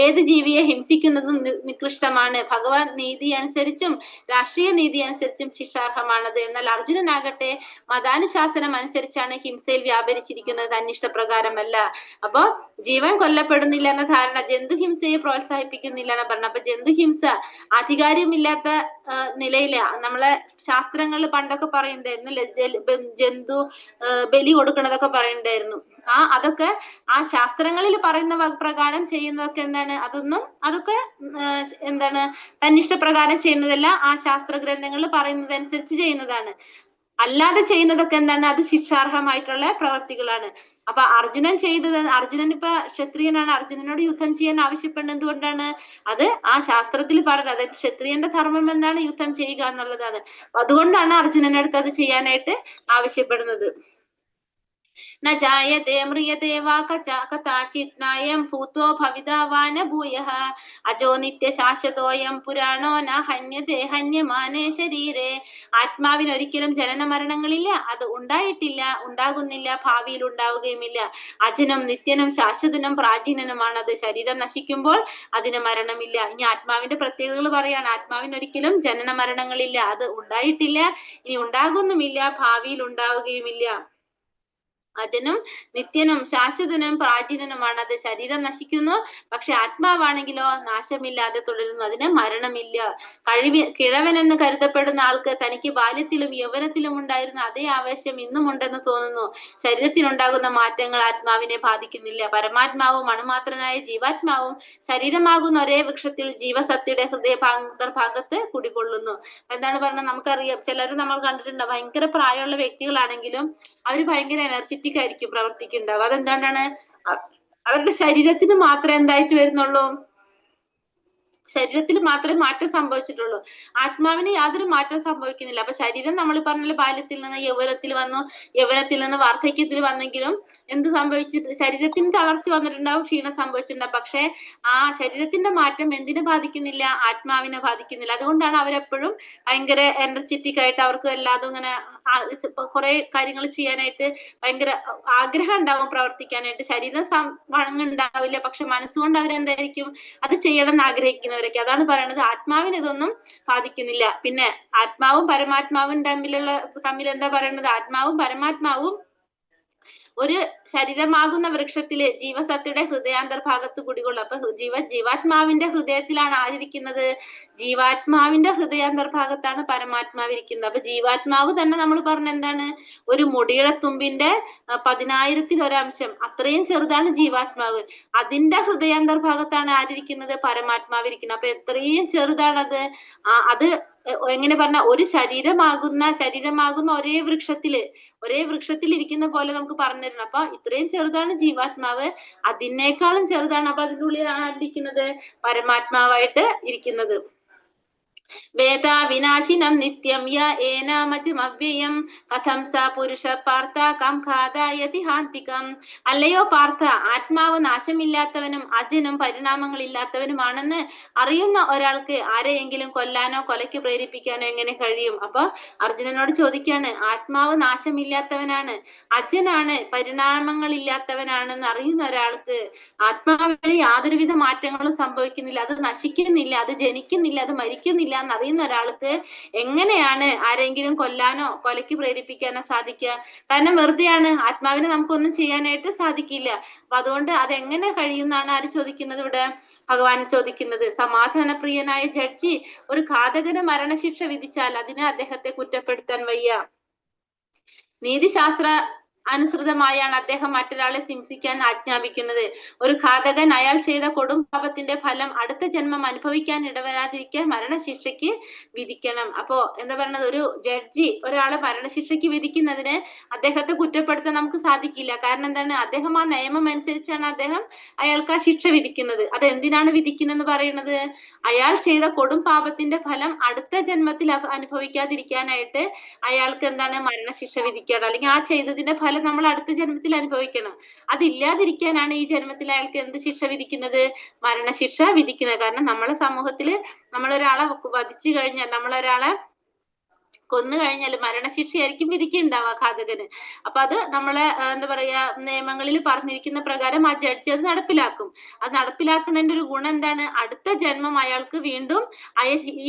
ഏത് ജീവിയെ ഹിംസിക്കുന്നതും നികൃഷ്ടമാണ്. ഭഗവത് നീതി അനുസരിച്ചും രാഷ്ട്രീയ നീതി അനുസരിച്ചും ശിക്ഷാർഹമാണത്. എന്നാൽ അർജുനനാകട്ടെ മതാനുശാസനം അനുസരിച്ചാണ് ഹിംസയിൽ വ്യാപരിച്ചിരിക്കുന്നത്, തന്നിഷ്ടപ്രകാരമല്ല. അപ്പൊ ജീവൻ കൊല്ലപ്പെടുന്നില്ല എന്ന ധാരണ ജന്തുഹിംസയെ പ്രോത്സാഹിപ്പിക്കുന്നില്ല എന്ന് പറഞ്ഞു. അപ്പൊ ജന്തുഹിംസ ആധികാരികമില്ലാത്ത നിലയില് നമ്മളെ ശാസ്ത്രങ്ങളിൽ പണ്ടൊക്കെ പറയുന്നുണ്ടായിരുന്നു, ജന്തു ബലി കൊടുക്കണതൊക്കെ പറയുന്നുണ്ടായിരുന്നു. അതൊക്കെ ആ ശാസ്ത്രങ്ങളിൽ പറയുന്ന പ്രകാരം ചെയ്യുന്നതൊക്കെ എന്താണ്, അതൊക്കെ എന്താണ് തന്നിഷ്ടപ്രകാരം ചെയ്യുന്നതല്ല, ആ ശാസ്ത്ര ഗ്രന്ഥങ്ങളിൽ പറയുന്നതനുസരിച്ച് ചെയ്യുന്നതാണ്. അല്ലാതെ ചെയ്യുന്നതൊക്കെ എന്താണ്, അത് ശിക്ഷാർഹമായിട്ടുള്ള പ്രവർത്തികളാണ്. അപ്പൊ അർജുനൻ ഇപ്പൊ ക്ഷത്രിയനാണ്, അർജുനനോട് യുദ്ധം ചെയ്യാൻ ആവശ്യപ്പെടുന്നത് എന്തുകൊണ്ടാണ്, അത് ആ ശാസ്ത്രത്തിൽ പറഞ്ഞത്, അതായത് ക്ഷത്രിയന്റെ ധർമ്മം എന്താണ്, യുദ്ധം ചെയ്യുക എന്നുള്ളതാണ്. അതുകൊണ്ടാണ് അർജുനനടുത്ത് അത് ചെയ്യാനായിട്ട് ആവശ്യപ്പെടുന്നത്. ന ജായതേ മ്രിയതേ വാ കഥാചിത് നായം ഭൂതോ ഭവിതാ വാ ന ഭൂയഃ അജോ നിത്യ ശാശ്വതോയം പുരാണോ ന ഹന്യതേ ഹന്യമാനേ ശരീരേ. ആത്മാവിന് ഒരിക്കലും ജനന മരണങ്ങളില്ല, അത് ഉണ്ടായിട്ടില്ല, ഉണ്ടാകുന്നില്ല, ഭാവിയിൽ ഉണ്ടാവുകയുമില്ല. അജനും നിത്യനും ശാശ്വതനും പ്രാചീനനുമാണത്. ശരീരം നശിക്കുമ്പോൾ അതിന് മരണമില്ല. ഇനി ആത്മാവിന്റെ പ്രത്യേകതകൾ പറയാണ്. ആത്മാവിന് ഒരിക്കലും ജനന മരണങ്ങളില്ല, അത് ഉണ്ടായിട്ടില്ല, ഇനി ഉണ്ടാകുന്നുമില്ല, ഭാവിയിൽ ഉണ്ടാവുകയുമില്ല. അജനും നിത്യനും ശാശ്വതനും പ്രാചീനനുമാണ് അത്. ശരീരം നശിക്കുന്നു, പക്ഷെ ആത്മാവാണെങ്കിലോ നാശമില്ലാതെ തുടരുന്നു, അതിന് മരണമില്ല. കിഴവനെന്ന് കരുതപ്പെടുന്ന ആൾക്ക് തനിക്ക് ബാല്യത്തിലും യൗവനത്തിലും ഉണ്ടായിരുന്ന അതേ ആവേശം ഇന്നും ഉണ്ടെന്ന് തോന്നുന്നു. ശരീരത്തിനുണ്ടാകുന്ന മാറ്റങ്ങൾ ആത്മാവിനെ ബാധിക്കുന്നില്ല. പരമാത്മാവും അണുമാത്രനായ ജീവാത്മാവും ശരീരമാകുന്ന ഒരേ വൃക്ഷത്തിൽ ജീവസത്തയുടെ ഹൃദയഭാഗത്ത് കുടികൊള്ളുന്നു. എന്താണ് പറഞ്ഞത്, നമുക്കറിയാം, ചിലർ നമ്മൾ കണ്ടിട്ടുണ്ട്, ഭയങ്കര പ്രായമുള്ള വ്യക്തികളാണെങ്കിലും അവർ ഭയങ്കര എനർജറ്റിക് ആയിരിക്കും പ്രവർത്തിക്കുന്നുണ്ടാവും. അതെന്താണ്, അവരുടെ ശരീരത്തിന് മാത്രമേ എന്തായിട്ട് വരുന്നുള്ളൂ, ശരീരത്തിൽ മാത്രമേ മാറ്റം സംഭവിച്ചിട്ടുള്ളൂ, ആത്മാവിന് യാതൊരു മാറ്റം സംഭവിക്കുന്നില്ല. അപ്പൊ ശരീരം നമ്മൾ പറഞ്ഞ ബാല്യത്തിൽ നിന്ന് യൗവനത്തിൽ വന്നു, യൗവനത്തിൽ നിന്ന് വാർദ്ധക്യത്തിൽ വന്നെങ്കിലും എന്ത് സംഭവിച്ചിട്ട്, ശരീരത്തിന് തളർച്ച വന്നിട്ടുണ്ടാവും, ക്ഷീണം സംഭവിച്ചിട്ടുണ്ടാവും. പക്ഷെ ആ ശരീരത്തിന്റെ മാറ്റം എന്തിനെ ബാധിക്കുന്നില്ല, ആത്മാവിനെ ബാധിക്കുന്നില്ല. അതുകൊണ്ടാണ് അവരെപ്പോഴും ഭയങ്കര എനർജറ്റിക് ആയിട്ട്, അവർക്ക് എല്ലാതും ഇങ്ങനെ കുറെ കാര്യങ്ങൾ ചെയ്യാനായിട്ട് ഭയങ്കര ആഗ്രഹം ഉണ്ടാവും, പ്രവർത്തിക്കാനായിട്ട്. ശരീരം വഴങ്ങുണ്ടാവില്ല, പക്ഷെ മനസ്സുകൊണ്ട് അവരെന്തായിരിക്കും അത് ചെയ്യണം എന്ന് ആഗ്രഹിക്കുന്നത്. ബാധിക്കുന്നവരൊക്കെ. അതാണ് പറയുന്നത് ആത്മാവിന് ഇതൊന്നും ബാധിക്കുന്നില്ല. പിന്നെ ആത്മാവും പരമാത്മാവും തമ്മിൽ എന്താ പറയുന്നത്? ആത്മാവും പരമാത്മാവും ഒരു ശരീരമാകുന്ന വൃക്ഷത്തില് ജീവസത്തയുടെ ഹൃദയാന്തർഭാഗത്ത് കുടികൊള്ളും. അപ്പൊ ജീവാത്മാവിന്റെ ഹൃദയത്തിലാണ് ആയിരിക്കുന്നത്, ജീവാത്മാവിന്റെ ഹൃദയാന്തർഭാഗത്താണ് പരമാത്മാവിരിക്കുന്നത്. അപ്പൊ ജീവാത്മാവ് തന്നെ നമ്മൾ പറഞ്ഞ എന്താണ്? ഒരു മുടിയുടെ തുമ്പിന്റെ 10,000-1 അത്രയും ചെറുതാണ് ജീവാത്മാവ്. അതിന്റെ ഹൃദയാന്തർഭാഗത്താണ് ആരിയിരിക്കുന്നത്? പരമാത്മാവിരിക്കുന്നത്. അപ്പൊ എത്രയും ചെറുതാണത്. അത് എങ്ങനെ പറഞ്ഞ ഒരു ശരീരമാകുന്ന ഒരേ വൃക്ഷത്തിൽ ഇരിക്കുന്ന പോലെ നമുക്ക് പറഞ്ഞു തരണം. അപ്പൊ ഇത്രയും ചെറുതാണ് ജീവാത്മാവ്, അതിനേക്കാളും ചെറുതാണ്. അപ്പൊ അതിൻ്റെ ഉള്ളിലാണ് ഇരിക്കുന്നത്? പരമാത്മാവായിട്ട് ഇരിക്കുന്നത്. വേദാ വിനാശിനം നിത്യം യ ഏനാമജമവ്യയം കഥം സ പുരുഷ പാർത്ഥ കം ഘാതായതി ഹാന്തികം. അല്ലയോ പാർത്ഥ, ആത്മാവ് നാശമില്ലാത്തവനും അജനും പരിണാമങ്ങളില്ലാത്തവനുമാണെന്ന് അറിയുന്ന ഒരാൾക്ക് ആരെയെങ്കിലും കൊല്ലാനോ കൊലയ്ക്ക് പ്രേരിപ്പിക്കാനോ എങ്ങനെ കഴിയും? അപ്പൊ അർജുനനോട് ചോദിക്കാണ്, ആത്മാവ് നാശമില്ലാത്തവനാണ്, അജനാണ്, പരിണാമങ്ങളില്ലാത്തവനാണെന്ന് അറിയുന്ന ഒരാൾക്ക് ആത്മാവിന് യാതൊരുവിധ മാറ്റങ്ങളും സംഭവിക്കുന്നില്ല, അത് നശിക്കുന്നില്ല, അത് ജനിക്കുന്നില്ല, അത് മരിക്കുന്നില്ല എന്നറിയുന്ന ഒരാൾക്ക് എങ്ങനെയാണ് ആരെങ്കിലും കൊല്ലാനോ കൊലയ്ക്ക് പ്രേരിപ്പിക്കാനോ സാധിക്കുക? കാരണം വെറുതെയാണ്, ആത്മാവിനെ നമുക്കൊന്നും ചെയ്യാനായിട്ട് സാധിക്കില്ല. അപ്പൊ അതുകൊണ്ട് അതെങ്ങനെ കഴിയുന്നാണ് ആര് ചോദിക്കുന്നത്? ഇവിടെ ഭഗവാൻ ചോദിക്കുന്നത്. സമാധാനപ്രിയനായ ജഡ്ജി ഒരു ഘാതകന് മരണശിക്ഷ വിധിച്ചാൽ അതിനെ അദ്ദേഹത്തെ കുറ്റപ്പെടുത്താൻ വയ്യ. നീതിശാസ്ത്ര അനുസൃതമായാണ് അദ്ദേഹം മറ്റൊരാളെ ശിംസിക്കാൻ ആജ്ഞാപിക്കുന്നത്. ഒരു ഘാതകൻ അയാൾ ചെയ്ത കൊടും പാപത്തിന്റെ ഫലം അടുത്ത ജന്മം അനുഭവിക്കാൻ ഇടവരാതിരിക്കാൻ മരണശിക്ഷയ്ക്ക് വിധിക്കണം. അപ്പോ എന്താ പറയുന്നത്? ഒരു ജഡ്ജി ഒരാളെ മരണശിക്ഷയ്ക്ക് വിധിക്കുന്നതിന് അദ്ദേഹത്തെ കുറ്റപ്പെടുത്താൻ നമുക്ക് സാധിക്കില്ല. കാരണം എന്താണ്? അദ്ദേഹം ആ നിയമം അനുസരിച്ചാണ് അയാൾക്ക് ആ ശിക്ഷ വിധിക്കുന്നത്. അത് എന്തിനാണ് വിധിക്കുന്നതെന്ന് പറയുന്നത്? അയാൾ ചെയ്ത കൊടും പാപത്തിന്റെ ഫലം അടുത്ത ജന്മത്തിൽ അനുഭവിക്കാതിരിക്കാനായിട്ട് അയാൾക്ക് എന്താണ്? മരണശിക്ഷ വിധിക്കണം. അല്ലെങ്കിൽ ആ ചെയ്തതിന്റെ ഫലം നമ്മൾ അടുത്ത ജന്മത്തിൽ അനുഭവിക്കണം. അതില്ലാതിരിക്കാനാണ് ഈ ജന്മത്തിൽ അയാൾക്ക് എന്ത് ശിക്ഷ വിധിക്കുന്നത്? മരണശിക്ഷ വിധിക്കുന്നത്. കാരണം നമ്മളെ സമൂഹത്തില് നമ്മളൊരാളെ വധിച്ചു കഴിഞ്ഞാൽ, നമ്മളൊരാളെ കൊന്നു കഴിഞ്ഞാൽ മരണശിക്ഷയായിരിക്കും വിധിക്കുന്നുണ്ടാവുക ഘാതകന്. അപ്പൊ അത് നമ്മളെ എന്താ പറയാ, നിയമങ്ങളിൽ പറഞ്ഞിരിക്കുന്ന പ്രകാരം ആ ജഡ്ജി അത് നടപ്പിലാക്കും. അത് നടപ്പിലാക്കുന്നതിന്റെ ഒരു ഗുണം എന്താണ്? അടുത്ത ജന്മം അയാൾക്ക് വീണ്ടും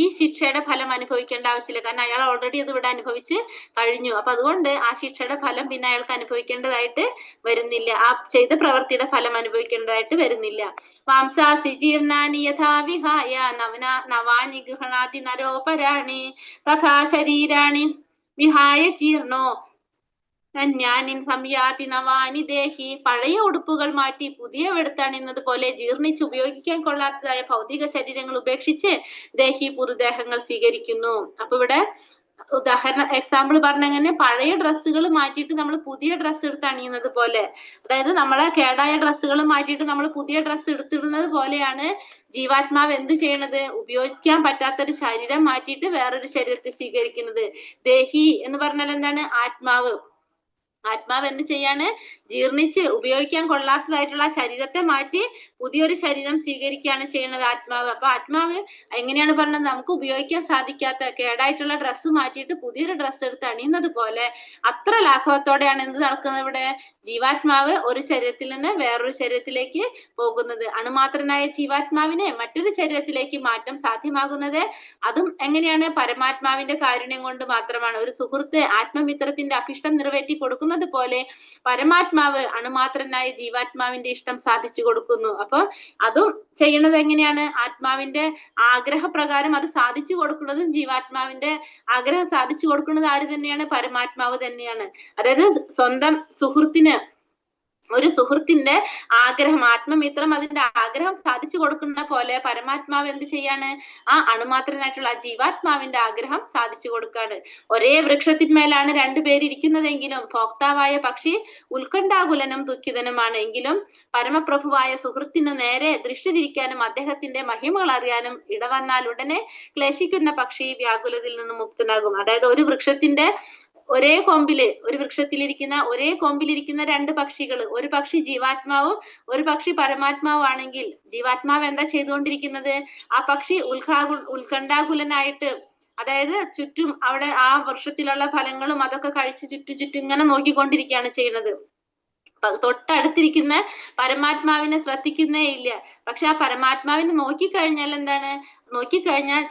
ഈ ശിക്ഷയുടെ ഫലം അനുഭവിക്കേണ്ട ആവശ്യമില്ല. കാരണം അയാൾ ഓൾറെഡി അത് ഇവിടെ അനുഭവിച്ച് കഴിഞ്ഞു. അപ്പൊ അതുകൊണ്ട് ആ ശിക്ഷയുടെ ഫലം പിന്നെ അയാൾക്ക് അനുഭവിക്കേണ്ടതായിട്ട് വരുന്നില്ല, ആ ചെയ്ത പ്രവൃത്തിയുടെ ഫലം അനുഭവിക്കേണ്ടതായിട്ട് വരുന്നില്ല. മാംസാസി ജീർണാനി യഥാ വിഹായ നവാനി ഗൃഹണാതി നരോപരാണി തഥാ ശരീരാണി വിഹായ ജീർണോ ജ്ഞാനിൻ സംയാതി നവാനി ദേഹി. പഴയ ഉടുപ്പുകൾ മാറ്റി പുതിയവെടുത്തണിയുന്നത് പോലെ ജീർണിച്ച് ഉപയോഗിക്കാൻ കൊള്ളാത്തതായ ഭൗതിക ശരീരങ്ങൾ ഉപേക്ഷിച്ച് ദേഹി പുതുദേഹങ്ങൾ സ്വീകരിക്കുന്നു. അപ്പൊ ഇവിടെ എക്സാമ്പിൾ പറഞ്ഞങ്ങനെ പഴയ ഡ്രസ്സുകൾ മാറ്റിയിട്ട് നമ്മൾ പുതിയ ഡ്രസ്സ് എടുത്ത് അണിയുന്നത് പോലെ, അതായത് നമ്മളെ കേടായ ഡ്രസ്സുകൾ മാറ്റിയിട്ട് നമ്മൾ പുതിയ ഡ്രസ്സ് എടുത്തിടുന്നത് പോലെയാണ് ജീവാത്മാവ് എന്ത് ചെയ്യണത്? ഉപയോഗിക്കാൻ പറ്റാത്തൊരു ശരീരം മാറ്റിയിട്ട് വേറൊരു ശരീരത്തെ സ്വീകരിക്കുന്നത്. ദേഹി എന്ന് പറഞ്ഞാൽ എന്താണ്? ആത്മാവ് എന്ത് ചെയ്യാണ്? ജീർണിച്ച് ഉപയോഗിക്കാൻ കൊള്ളാത്തതായിട്ടുള്ള ശരീരത്തെ മാറ്റി പുതിയൊരു ശരീരം സ്വീകരിക്കുകയാണ് ചെയ്യുന്നത് ആത്മാവ്. അപ്പൊ ആത്മാവ് എങ്ങനെയാണ് പറഞ്ഞത്? നമുക്ക് ഉപയോഗിക്കാൻ സാധിക്കാത്ത കേടായിട്ടുള്ള ഡ്രസ്സ് മാറ്റിയിട്ട് പുതിയൊരു ഡ്രസ്സ് എടുത്ത് അണിയുന്നത് പോലെ അത്ര ലാഘവത്തോടെയാണ് എന്ത് നടക്കുന്നത്? ഇവിടെ ജീവാത്മാവ് ഒരു ശരീരത്തിൽ നിന്ന് വേറൊരു ശരീരത്തിലേക്ക് പോകുന്നത്. അണുമാത്രനായ ജീവാത്മാവിനെ മറ്റൊരു ശരീരത്തിലേക്ക് മാറ്റം സാധ്യമാകുന്നത് അതും എങ്ങനെയാണ്? പരമാത്മാവിന്റെ കാരുണ്യം കൊണ്ട് മാത്രമാണ്. ഒരു സുഹൃത്ത് ആത്മമിത്രത്തിന്റെ അഭിഷ്ടം നിറവേറ്റി കൊടുക്കുന്നത് പോലെ പരമാത്മാവ് അണുമാത്രനായ ജീവാത്മാവിന്റെ ഇഷ്ടം സാധിച്ചു കൊടുക്കുന്നു. അപ്പൊ അതും ചെയ്യുന്നത് എങ്ങനെയാണ്? ആത്മാവിന്റെ ആഗ്രഹപ്രകാരം അത് സാധിച്ചു കൊടുക്കുന്നതും ജീവാത്മാവിന്റെ ആഗ്രഹം സാധിച്ചു കൊടുക്കുന്നത് ആര് തന്നെയാണ്? പരമാത്മാവ് തന്നെയാണ്. അതായത് സ്വന്തം ഒരു സുഹൃത്തിന്റെ ആഗ്രഹം, ആത്മമിത്രം അതിന്റെ ആഗ്രഹം സാധിച്ചു കൊടുക്കുന്ന പോലെ പരമാത്മാവ് എന്ത് ചെയ്യാണ്? ആ അണുമാത്രനായിട്ടുള്ള ജീവാത്മാവിന്റെ ആഗ്രഹം സാധിച്ചു കൊടുക്കാണ്. ഒരേ വൃക്ഷത്തിന്മേലാണ് രണ്ടുപേര് ഇരിക്കുന്നതെങ്കിലും ഭോക്താവായ പക്ഷി ഉത്കണ്ഠാകുലനും ദുഃഖിതനുമാണ്. എങ്കിലും പരമപ്രഭുവായ സുഹൃത്തിന് നേരെ ദൃഷ്ടി തിരിക്കാനും അദ്ദേഹത്തിന്റെ മഹിമകൾ അറിയാനും ഇടവന്നാൽ ഉടനെ ക്ലേശിക്കുന്ന പക്ഷി വ്യാകുലതയിൽ നിന്ന് മുക്തനാകും. അതായത് ഒരു വൃക്ഷത്തിലിരിക്കുന്ന രണ്ട് പക്ഷികൾ, ഒരു പക്ഷി ജീവാത്മാവും ഒരു പക്ഷി പരമാത്മാവും ആണെങ്കിൽ ജീവാത്മാവ് എന്താ ചെയ്തുകൊണ്ടിരിക്കുന്നത്? ആ പക്ഷി ഉത്കണ്ഠാകുലനായിട്ട്, അതായത് ചുറ്റും അവിടെ ആ വൃക്ഷത്തിലുള്ള ഫലങ്ങളും അതൊക്കെ കഴിച്ച് ചുറ്റും ഇങ്ങനെ നോക്കിക്കൊണ്ടിരിക്കുകയാണ് ചെയ്യുന്നത്. തൊട്ടടുത്തിരിക്കുന്ന പരമാത്മാവിനെ ശ്രദ്ധിക്കുന്നേ ഇല്ല. പക്ഷെ ആ പരമാത്മാവിനെ നോക്കിക്കഴിഞ്ഞാൽ എന്താണ്, നോക്കിക്കഴിഞ്ഞാൽ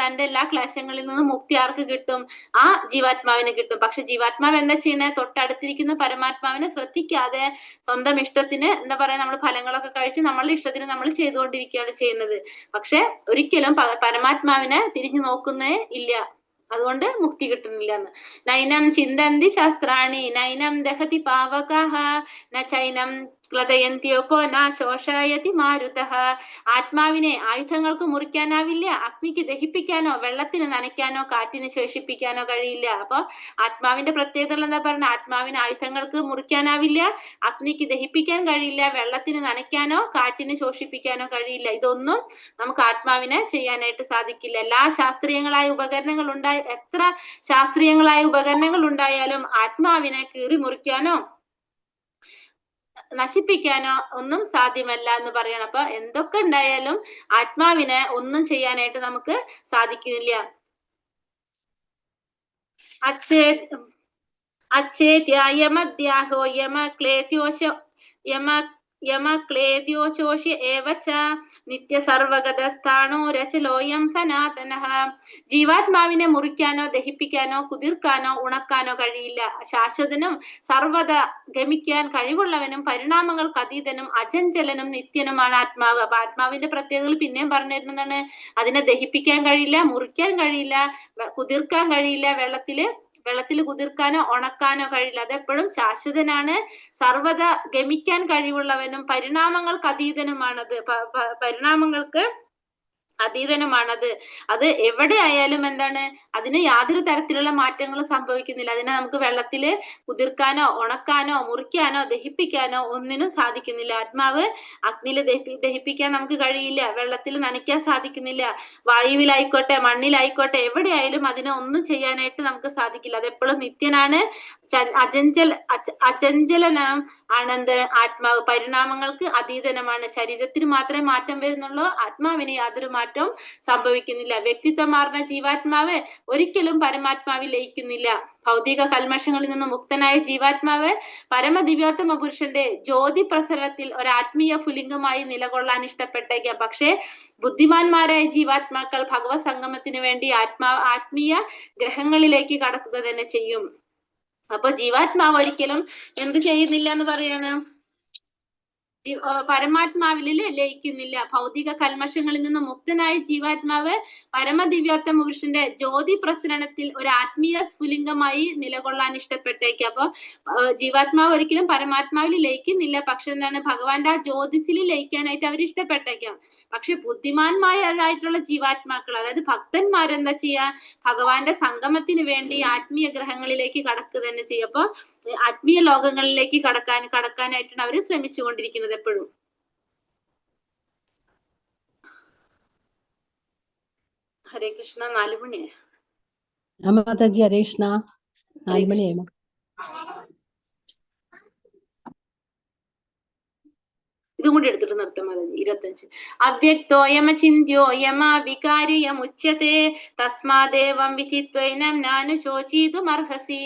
തന്റെ എല്ലാ ക്ലേശങ്ങളിൽ നിന്നും മുക്തി ആർക്ക് കിട്ടും? ആ ജീവാത്മാവിന് കിട്ടും. പക്ഷെ ജീവാത്മാവ് എന്താ ചെയ്യണേ? തൊട്ടടുത്തിരിക്കുന്ന പരമാത്മാവിനെ ശ്രദ്ധിക്കാതെ സ്വന്തം ഇഷ്ടത്തിന് എന്താ പറയാ, നമ്മൾ ഫലങ്ങളൊക്കെ കഴിച്ച് നമ്മളുടെ ഇഷ്ടത്തിന് നമ്മൾ ചെയ്തുകൊണ്ടിരിക്കുകയാണ് ചെയ്യുന്നത്. പക്ഷെ ഒരിക്കലും പരമാത്മാവിനെ തിരിഞ്ഞു നോക്കുന്നേ ഇല്ല. അതുകൊണ്ട് മുക്തി കിട്ടുന്നില്ല എന്ന്. നൈനം ചിന്തന്തി ശാസ്ത്രാണി നൈനം ദഹതി പാവകഃ ന ചൈനം ക്ലദയന്ത്യോപോ ന ശോഷയതി മാരുതഃ. ആത്മാവിനെ ആയുധങ്ങൾക്ക് മുറിക്കാനാവില്ല, അഗ്നിക്ക് ദഹിപ്പിക്കാനോ വെള്ളത്തിന് നനയ്ക്കാനോ കാറ്റിന് ശേഷിപ്പിക്കാനോ കഴിയില്ല. അപ്പൊ ആത്മാവിന്റെ പ്രത്യേകത എന്താ പറഞ്ഞ? ആത്മാവിന് ആയുധങ്ങൾക്ക് മുറിക്കാനാവില്ല, അഗ്നിക്ക് ദഹിപ്പിക്കാൻ കഴിയില്ല, വെള്ളത്തിന് നനയ്ക്കാനോ കാറ്റിന് ശോഷിപ്പിക്കാനോ കഴിയില്ല. ഇതൊന്നും നമുക്ക് ആത്മാവിനെ ചെയ്യാനായിട്ട് സാധിക്കില്ല. എല്ലാ ശാസ്ത്രീയങ്ങളായ ഉപകരണങ്ങൾ എത്ര ശാസ്ത്രീയങ്ങളായ ഉപകരണങ്ങൾ ഉണ്ടായാലും ആത്മാവിനെ കീറി മുറിക്കാനോ നശിപ്പിക്കാനോ ഒന്നും സാധ്യമല്ല എന്ന് പറയണം. അപ്പൊ എന്തൊക്കെ ഉണ്ടായാലും ആത്മാവിനെ ഒന്നും ചെയ്യാനായിട്ട് നമുക്ക് സാധിക്കില്ല. അച്ഛേദ്യായമദ്യാഹോ യമക്ലേദ്യോശോഷ്യ ഏവച നിത്യ സർവഗതസ്ഥാണോ രചലോയം സനാതനഃ. ജീവാത്മാവിനെ മുറിക്കാനോ ദഹിപ്പിക്കാനോ കുതിർക്കാനോ ഉണക്കാനോ കഴിയില്ല. ശാശ്വതനും സർവ്വത ഗമിക്കാൻ കഴിവുള്ളവനും പരിണാമങ്ങൾക്ക് അതീതനും അചഞ്ചലനും നിത്യനുമാണ് ആത്മാവ്. അപ്പൊ ആത്മാവിന്റെ പ്രത്യേകതകൾ പിന്നെയും പറഞ്ഞിരുന്നതാണ്. അതിനെ ദഹിപ്പിക്കാൻ കഴിയില്ല, മുറിക്കാൻ കഴിയില്ല, കുതിർക്കാൻ കഴിയില്ല, വെള്ളത്തിൽ കുതിർക്കാനോ ഉണക്കാനോ കഴിയില്ല. അതെപ്പോഴും ശാശ്വതനാണ്, സർവ്വത ഗമിക്കാൻ കഴിവുള്ളവനും പരിണാമങ്ങൾക്ക് അതീതനുമാണത്. പരിണാമങ്ങൾക്ക് അതീതനുമാണത്. അത് എവിടെ ആയാലും എന്താണ്, അതിന് യാതൊരു തരത്തിലുള്ള മാറ്റങ്ങളും സംഭവിക്കുന്നില്ല. അതിനെ നമുക്ക് വെള്ളത്തില് കുതിർക്കാനോ ഉണക്കാനോ മുറിക്കാനോ ദഹിപ്പിക്കാനോ ഒന്നിനും സാധിക്കുന്നില്ല. ആത്മാവ് അഗ്നിയിൽ ദഹിപ്പിക്കാൻ നമുക്ക് കഴിയില്ല, വെള്ളത്തിൽ നനയ്ക്കാൻ സാധിക്കുന്നില്ല, വായുവിലായിക്കോട്ടെ മണ്ണിലായിക്കോട്ടെ എവിടെയായാലും അതിനെ ഒന്നും ചെയ്യാനായിട്ട് നമുക്ക് സാധിക്കില്ല. അതെപ്പോഴും നിത്യനാണ്, അചഞ്ചലനം ആണെന്ത് ആത്മാവ്. പരിണാമങ്ങൾക്ക് അതീതനമാണ്. ശരീരത്തിന് മാത്രമേ മാറ്റം വരുന്നുള്ളൂ, ആത്മാവിന് യാതൊരു മാറ്റവും സംഭവിക്കുന്നില്ല. വ്യക്തിത്വം മാറുന്ന ജീവാത്മാവ് ഒരിക്കലും പരമാത്മാവിൽ ലയിക്കുന്നില്ല. ഭൗതിക കൽമഷങ്ങളിൽ നിന്ന് മുക്തനായ ജീവാത്മാവ് പരമദിവ്യോത്തമ പുരുഷന്റെ ജ്യോതി പ്രസരണത്തിൽ ഒരു ആത്മീയ പുലിംഗമായി നിലകൊള്ളാൻ ഇഷ്ടപ്പെട്ടേക്കാം. പക്ഷെ ബുദ്ധിമാന്മാരായ ജീവാത്മാക്കൾ ഭഗവത് സംഗമത്തിന് വേണ്ടി ആത്മീയ ഗ്രഹങ്ങളിലേക്ക് കടക്കുക തന്നെ ചെയ്യും. അപ്പൊ ജീവാത്മാവ് ഒരിക്കലും എന്ത് ചെയ്യുന്നില്ല എന്ന് പറയാണ്? പരമാത്മാവിൽ ലയിക്കുന്നില്ല. ഭൗതിക കൽമഷങ്ങളിൽ നിന്ന് മുക്തനായ ജീവാത്മാവ് പരമദിവ്യോത്തമ പുരുഷന്റെ ജ്യോതി പ്രസരണത്തിൽ ഒരു ആത്മീയ സ്ഫുലിംഗമായി നിലകൊള്ളാൻ ഇഷ്ടപ്പെട്ടേക്കാം. അപ്പൊ ജീവാത്മാവ് ഒരിക്കലും പരമാത്മാവിൽ ലയിക്കുന്നില്ല. പക്ഷെ എന്താണ്, ഭഗവാന്റെ ആ ജ്യോതിസിൽ ലയിക്കാനായിട്ട് അവർ ഇഷ്ടപ്പെട്ടേക്കാം. പക്ഷെ ബുദ്ധിമാന്മാരായിട്ടുള്ള ജീവാത്മാക്കൾ, അതായത് ഭക്തന്മാരെന്താ ചെയ്യാ? ഭഗവാന്റെ സംഗമത്തിന് വേണ്ടി ആത്മീയ ഗ്രഹങ്ങളിലേക്ക് കടക്കുക തന്നെ ചെയ്യും. അപ്പൊ ആത്മീയ ലോകങ്ങളിലേക്ക് കടക്കാനായിട്ടാണ് അവർ ശ്രമിച്ചുകൊണ്ടിരിക്കുന്നത് എപ്പോഴും. ഹരേ കൃഷ്ണ. 4 മണിയായി. മാതാജി ഹരേ കൃഷ്ണ. 4 മണിയായി. ഇതും കൂടി എടുത്തിട്ട് നിർത്താം മാതാജി. 25. അവ്യക്തോ യമചിന്യോ യമാവികാരിയമുച്യത്തെ തസ്മാദേവം വിധിത്വൈനം നാനുശോചിതുമർഹസി.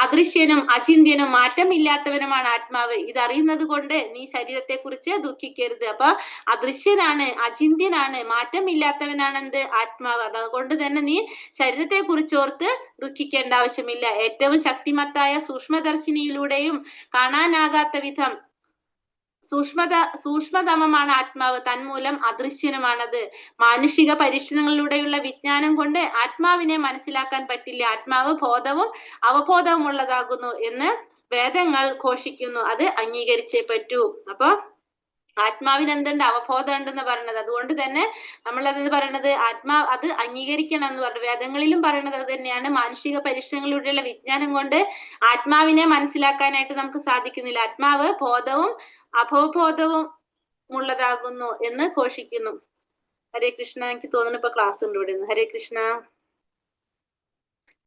അദൃശ്യനും അചിന്യനും മാറ്റമില്ലാത്തവനുമാണ് ആത്മാവ്. ഇതറിയുന്നത് കൊണ്ട് നീ ശരീരത്തെ കുറിച്ച് ദുഃഖിക്കരുത്. അപ്പൊ അദൃശ്യനാണ്, അചിന്യനാണ്, മാറ്റമില്ലാത്തവനാണ് എന്ത്? ആത്മാവ്. അതുകൊണ്ട് തന്നെ നീ ശരീരത്തെ കുറിച്ചോർത്ത് ദുഃഖിക്കേണ്ട ആവശ്യമില്ല. ഏറ്റവും ശക്തിമത്തായ സൂക്ഷ്മദർശിനിയിലൂടെയും കാണാനാകാത്ത വിധം സൂക്ഷ്മതമമാണ് ആത്മാവ്. തന്മൂലം അദൃശ്യനുമാണത്. മാനുഷിക പരീക്ഷണങ്ങളിലൂടെയുള്ള വിജ്ഞാനം കൊണ്ട് ആത്മാവിനെ മനസ്സിലാക്കാൻ പറ്റില്ല. ആത്മാവ് ബോധവും അവബോധവും ഉള്ളതാകുന്നു എന്ന് വേദങ്ങൾ ഘോഷിക്കുന്നു. അത് അംഗീകരിച്ചേ പറ്റൂ. അപ്പൊ ആത്മാവിന് എന്തുണ്ട്? അവബോധം ഉണ്ടെന്ന് പറയുന്നത്. അതുകൊണ്ട് തന്നെ നമ്മളത് പറയണത് അത് അംഗീകരിക്കണം എന്ന് പറഞ്ഞു. വേദങ്ങളിലും പറയുന്നത് അത് തന്നെയാണ്. മാനുഷിക പരീക്ഷണങ്ങളിലൂടെയുള്ള വിജ്ഞാനം കൊണ്ട് ആത്മാവിനെ മനസ്സിലാക്കാനായിട്ട് നമുക്ക് സാധിക്കുന്നില്ല. ആത്മാവ് ബോധവും അപബോധവും ഉള്ളതാകുന്നു എന്ന് ഘോഷിക്കുന്നു. ഹരേ കൃഷ്ണ. എനിക്ക് തോന്നുന്നു ഇപ്പൊ ക്ലാസ് ഉണ്ട് ഇവിടെ നിന്ന്. ഹരേ കൃഷ്ണ.